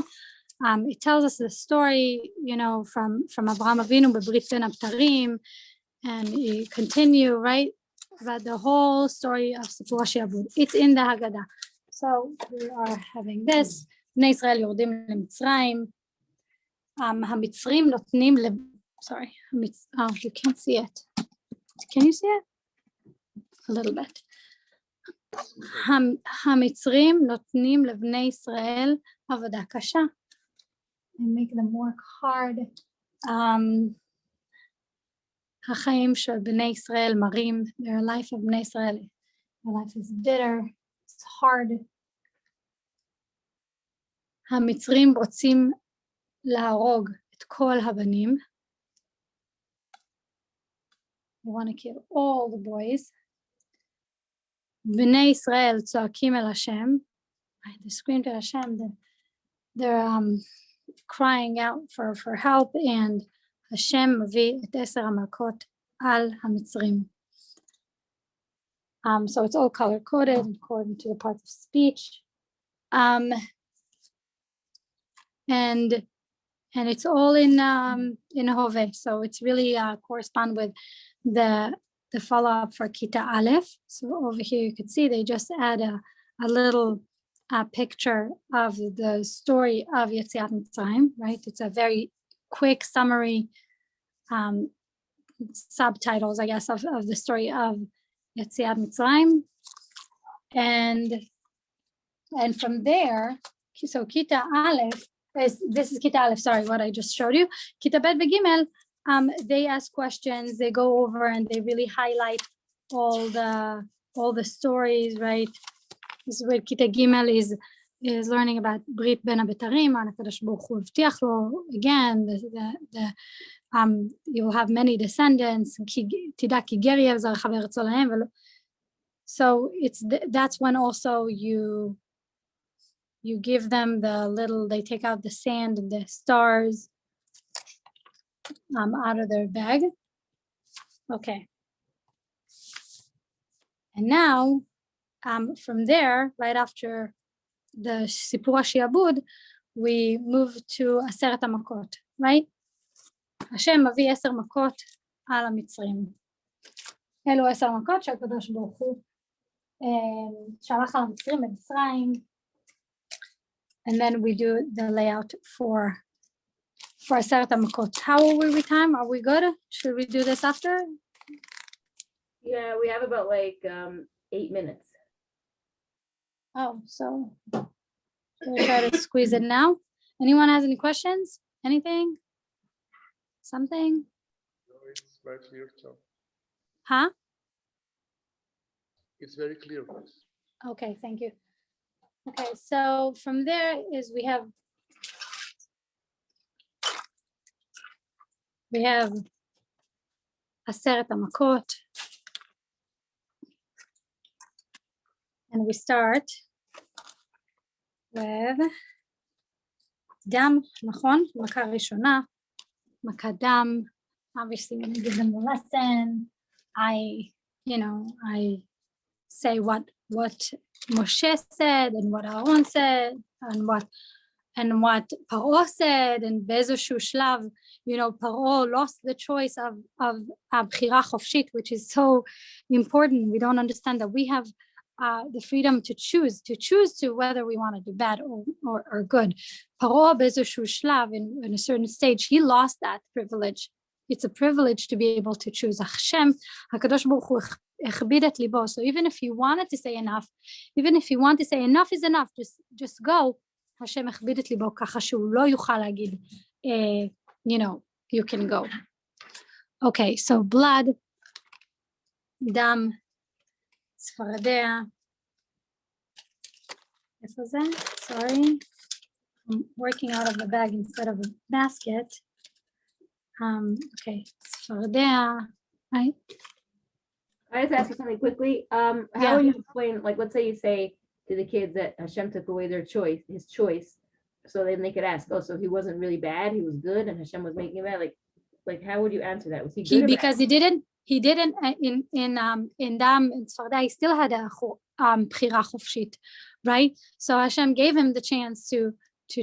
It tells us the story, you know, from אברהם אבינו בברית בין הבתרים, and we continue, right? But the whole story of סיפור השעבוד, it's in the Haggadah. So we are having this. בני ישראל יורדים למצרים. המצרים נותנים sorry, oh, you can't see it. Can you see it? A little bit. המצרים נותנים לבני ישראל עבודה קשה. They make them work hard. החיים של בני ישראל מרים, their life of בני ישראל, their life is bitter, it's hard. המצרים רוצים להרוג את כל הבנים. They want to kill all the boys. בני ישראל צועקים אל השם. They scream to Hashem. They're crying out for help, and השם מביא את 10 המכות על המצרים. So it's all color coded according to the parts of speech. And it's all in Hove, so it's really correspond with the follow-up for Kita Aleph. So over here you could see they just add a little picture of the story of Yetziat Mitzrayim, right? It's a very quick summary, subtitles, I guess, of the story of Yetziat Mitzrayim, and from there, so Kita Aleph. This is Kita Aleph, sorry, what I just showed you. Kita Bet V'Gimel, they ask questions, they go over and they really highlight all the stories, right? This is where Kita Gimel is learning about Brit Ben HaBetarim, HaKadosh Baruch Hu הבטיח לו, again, you will have many descendants, תדע כי גר יהיה וזרעך בארצו להם. So that's when also you give them the little, they take out the sand and the stars out of their bag. Okay. And now, from there, right after the Sipur HaShi'abud, we move to Aseret HaMakot, right? Hashem מביא 10 מכות על המצרים. אלו 10 מכות שהקדוש ברוך הוא שלח על המצרים במצרים. And then we do the layout for Aseret HaMakot. How will we time? Are we good? Should we do this after? Yeah, we have about like 8 minutes. Oh, so we'll try to squeeze it now. Anyone has any questions? Anything? Something? No, it's very clear, so. Huh? It's very clear. Okay, thank you. Okay, so from there is we have Aseret HaMakot, and we start with דם, נכון? מכה ראשונה, מכת דם. Obviously when I give them the lesson, I say what Moshe said and what Aaron said and what what Paro said, and באיזשהו שלב, Paro lost the choice of הבחירה חופשית, which is so important. We don't understand that we have the freedom to choose to whether we want to do bad or good. Paro באיזשהו שלב, in a certain stage, he lost that privilege. It's a privilege to be able to choose. Hashem, HaKadosh Baruch Hu הכביד את ליבו. So even if you wanted to say enough, even if you want to say enough is enough, just go. השם הכביד את ליבו ככה שהוא לא יוכל להגיד, you can go. Okay, so blood, דם, צפרדע. איפה זה? Sorry. I'm working out of the bag instead of a basket. Okay, צפרדע. Right? I just ask you something quickly. How would you explain, like, let's say you say to the kids that Hashem took away his choice, so then they could ask, oh, so he wasn't really bad, he was good, and Hashem was making him bad. Like, how would you answer that? Was he good? Because he didn't in Dam and Tzfardeh, he still had a bchira chofshit, right? So Hashem gave him the chance to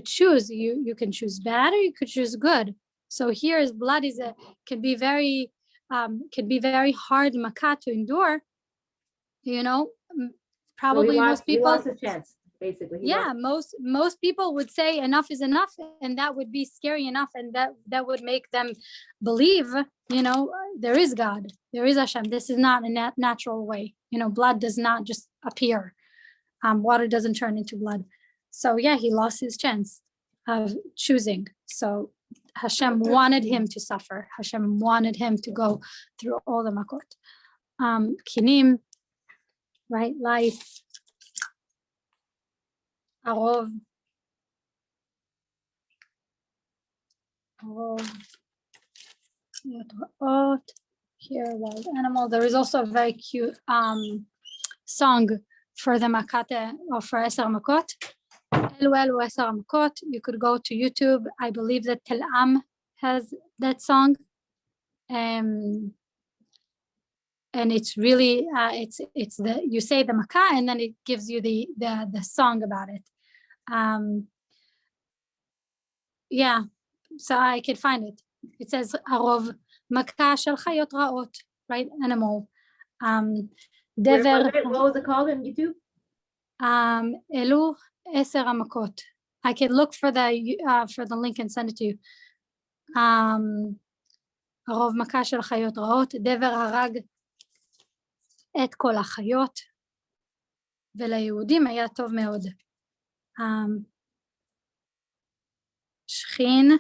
choose. You can choose bad or you could choose good. So here his blood can be very hard makat to endure, probably so most people he lost his chance, basically. Most people would say enough is enough, and that would be scary enough, and that would make them believe, there is God, there is Hashem. This is not a natural way. Blood does not just appear. Water doesn't turn into blood. So he lost his chance of choosing. So Hashem wanted him to suffer. Hashem wanted him to go through all the makot. Kinim, right? Life. Arov. Here, wild animal. There is also a very cute song for the makate or for Eser Makot. Elu Eser Makot. You could go to YouTube. I believe that Tel Am has that song. And it's really it's the you say the makah and then it gives you the song about it. So I could find it. It says Arov makah shel chayot raot, right? Animal. What was it called on YouTube? Elu Eser Makot. I can look for the link and send it to you. הרוב מכה של חיות רעות, דבר הרג את כל החיות, וליהודים היה טוב מאוד. שכין,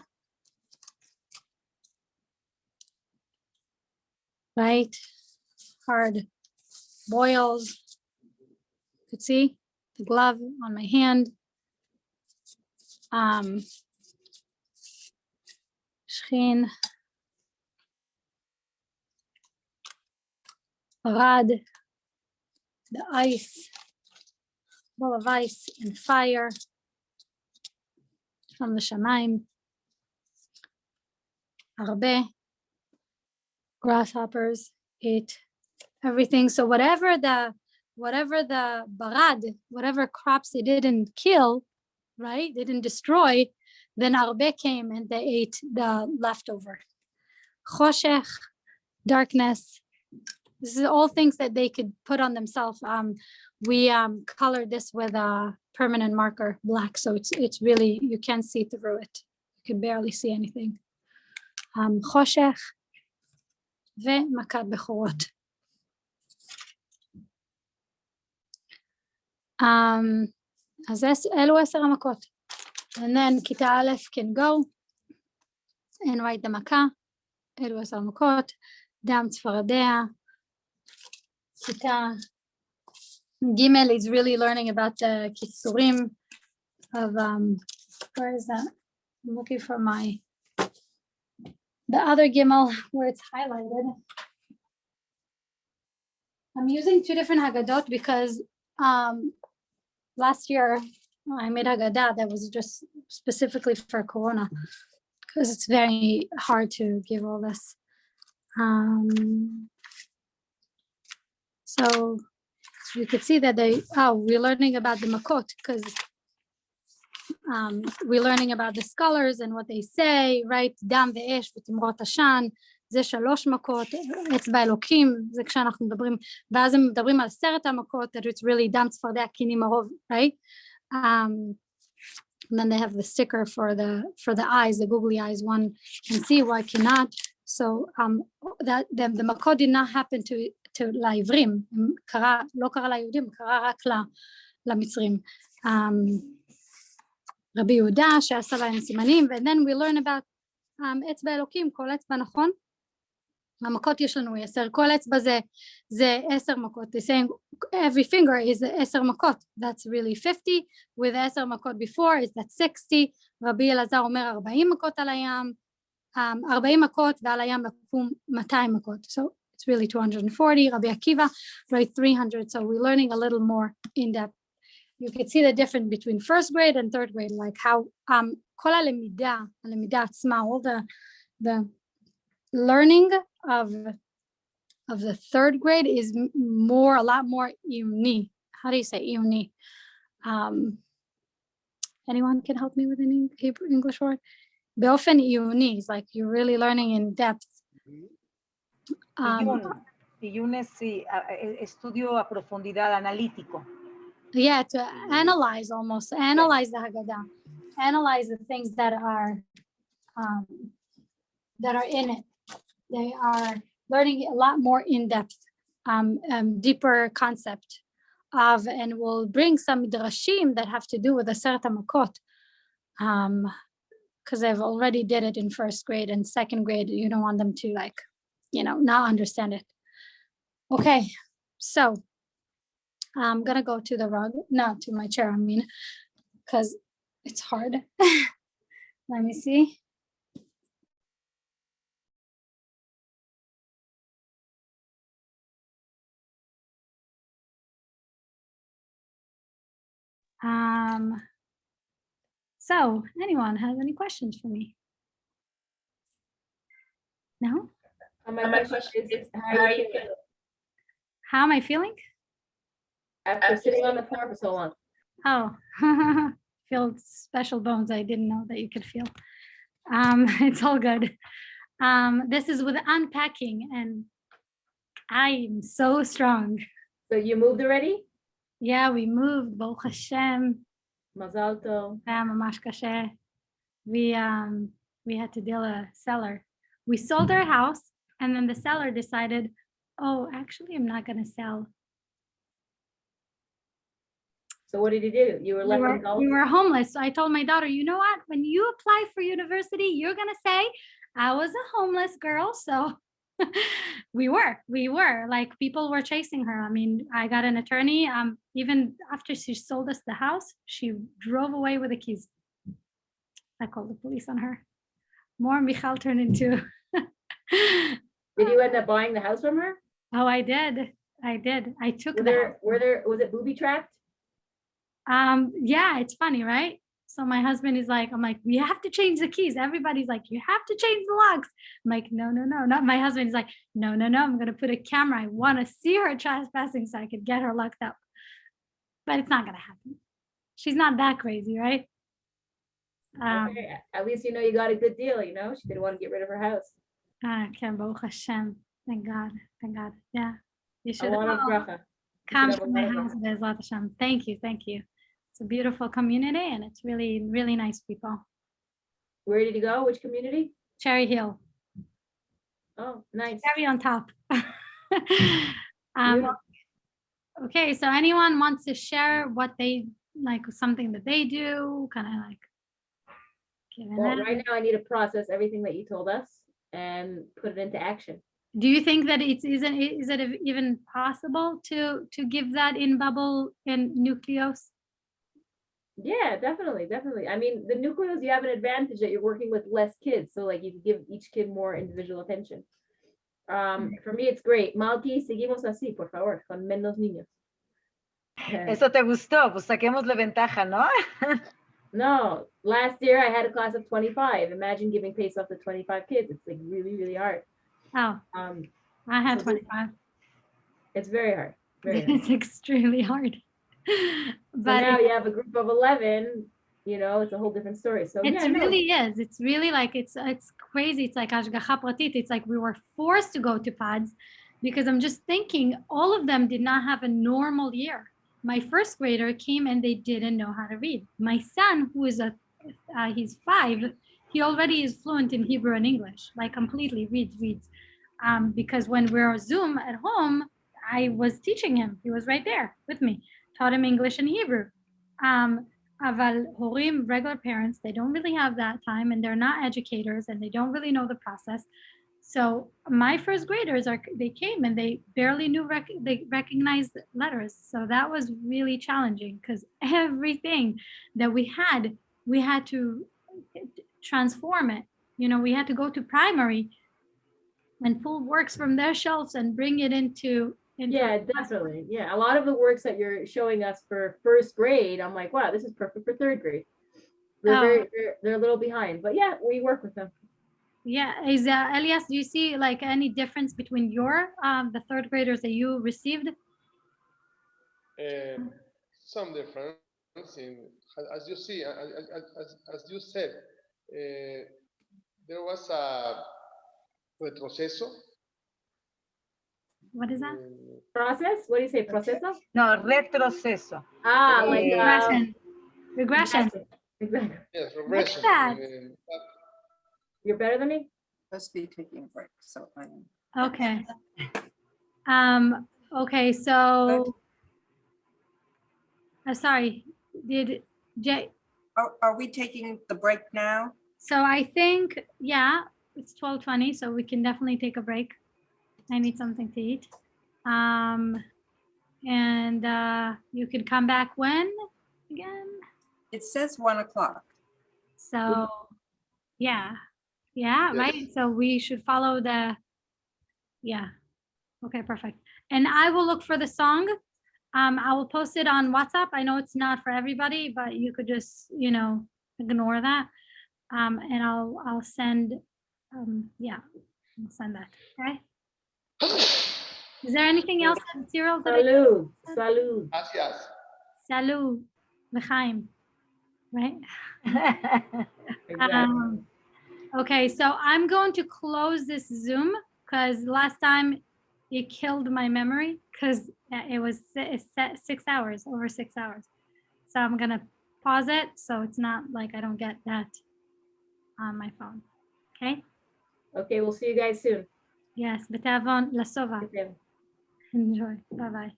right, hard boils. You could see the glove on my hand. שכין, Rad, the ice, ball of ice and fire from the Shamayim. Arbe, grasshoppers ate everything. So whatever the barad, whatever crops they didn't kill, right? They didn't destroy. Then Arbe came and they ate the leftover. Choshech, darkness. This is all things that they could put on themselves. We colored this with a permanent marker, black, so it's really, you can't see through it. You can barely see anything. Choshech ומכת בכורות. אז אלו 10 המכות. And then כיתה א' can go and write the מכה. אלו 10 המכות. דם צפרדע. Kita Gimel is really learning about the kitsurim of where is that? I'm looking for the other Gimel where it's highlighted. I'm using 2 different Haggadot because last year I made Haggadah that was just specifically for Corona because it's very hard to give all this. So you could see that we're learning about the makot because we're learning about the scholars and what they say, right? דם ואש ותמרות עשן, זה 3 מכות, אצבע אלוקים, זה כשאנחנו מדברים, ואז הם מדברים על 10 המכות, that it's really דם צפרדע קינים הרוב, right? And then they have the sticker for the eyes, the googly eyes, one can see, why cannot. So that the מכות did not happen to לעברים, לא קרה ליהודים, קרה רק למצרים. רבי יהודה שעשה להם סימנים, and then we learn about אצבע אלוקים, כל אצבע, נכון? המכות יש לנו 10, כל אצבע זה 10 מכות. They're saying every finger is 10 מכות. That's really 50. with 10 מכות before is that 60. רבי אלעזר אומר 40 מכות על הים, 40 מכות ועל הים לקום 200 מכות. So it's really 240. רבי עקיבא write 300. So we're learning a little more in depth. You can see the difference between first grade and third grade, like how כל הלמידה עצמה, all the learning of the third grade is a lot more עיוני. How do you say עיוני? Anyone can help me with an English word? באופן עיוני, it's like you're really learning in depth. עיון sí, estudio a profundidad, analítico. Yeah, to analyze almost, analyze the Haggadah, analyze the things that are in it. They are learning a lot more in-depth, deeper concept of, and will bring some drashim that have to do with the Aseret HaMakot, because they've already did it in first grade and second grade. You don't want them to, like, not understand it. Okay, so I'm gonna go to the rug, not to my chair, I mean, because it's hard. Let me see. So anyone has any questions for me? No? My question is, how are you feeling How am I feeling? after sitting on the floor for so long? Oh, feel special bones. I didn't know that you could feel. It's all good. This is with unpacking, and I'm so strong. So you moved already? Yeah, we moved. Baruch Hashem. Mazal tov. היה ממש קשה. We had to deal a seller. We sold our house, and then the seller decided, oh, actually, I'm not going to sell. So what did he do? You were left in Gulf? We were homeless. So I told my daughter, you know what? When you apply for university, you're going to say, I was a homeless girl. So we were like, people were chasing her. I mean, I got an attorney. Even after she sold us the house, she drove away with the keys. I called the police on her. More Michal turned into. Did you end up buying the house from her? Oh, I did. I took was it booby trapped? Yeah, it's funny, right? So my husband is like, I'm like, we have to change the keys. Everybody's like, you have to change the locks. I'm like, no, not my husband is like, no, I'm going to put a camera. I want to see her trespassing so I could get her locked up. But it's not going to happen. She's not that crazy, right? Okay. At least you know you got a good deal, She didn't want to get rid of her house. Baruch Hashem. Thank God. Yeah. You should come to my house, Bezrat Hashem. Thank you. It's a beautiful community, and it's really, really nice people. Where did you go? Which community? Cherry Hill. Oh, nice. Cherry on top. Okay, so anyone wants to share what they like, something that they do, kind of like. Well, right now I need to process everything that you told us and put it into action. Do you think that is it even possible to give that in bubble and nucleus? Yeah, definitely. I mean, the nucleus, you have an advantage that you're working with less kids, so like you can give each kid more individual attention. For me, it's great. Malki, seguimos así, por favor, con menos niños. Eso te gustó, pues saquémosle ventaja, ¿no? No, last year I had a class of 25. Imagine giving Pesach to 25 kids. It's like really, really hard. Oh, I had 25. It's very hard. It's extremely hard. But so now you have a group of 11. it's a whole different story. So It yeah, no, really is. It's really like it's crazy. It's like hashgacha pratit. It's like we were forced to go to pods because I'm just thinking all of them did not have a normal year. My first grader came and they didn't know how to read. My son, who is he's 5, he already is fluent in Hebrew and English, like completely reads. Because when we're on Zoom at home, I was teaching him. He was right there with me, taught him English and Hebrew. Aval horim, regular parents, they don't really have that time and they're not educators and they don't really know the process. So my first graders they came and they barely knew they recognized letters. So that was really challenging because everything that we had to transform it. We had to go to primary and pull works from their shelves and bring it into yeah, definitely. Yeah, a lot of the works that you're showing us for first grade, I'm like, wow, this is perfect for third grade. They're a little behind, but yeah, we work with them. Yeah, is Elias, do you see like any difference between the third graders that you received? Some difference in, as you see, as you said, there was a retroceso. What is that? Process? What do you say? Proceso? No, retroceso. Ah, like Regression. Exactly. Yes, Look regression. at that. You're better than me? Must be taking a break, so I am. Okay. Okay, so sorry, did Jay? Are we taking the break now? So I think, yeah, it's 12:20, so we can definitely take a break. I need something to eat. And you could come back when again? It says 1 o'clock. So yeah, right. Yes. So we should follow yeah. Okay, perfect. And I will look for the song. I will post it on WhatsApp. I know it's not for everybody, but you could just, ignore that. And I'll send, yeah, I'll send that. Okay. Is there anything else, Cyril? Salud. Salud. Gracias. Salud. L'chaim. Right? Exactly. Okay, so I'm going to close this Zoom because last time it killed my memory because it was 6 hours, over 6 hours. So I'm gonna pause it so it's not like I don't get that on my phone. Okay? Okay, we'll see you guys soon. Yes, betavon lasova. Okay. Enjoy. Bye-bye.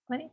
Wait.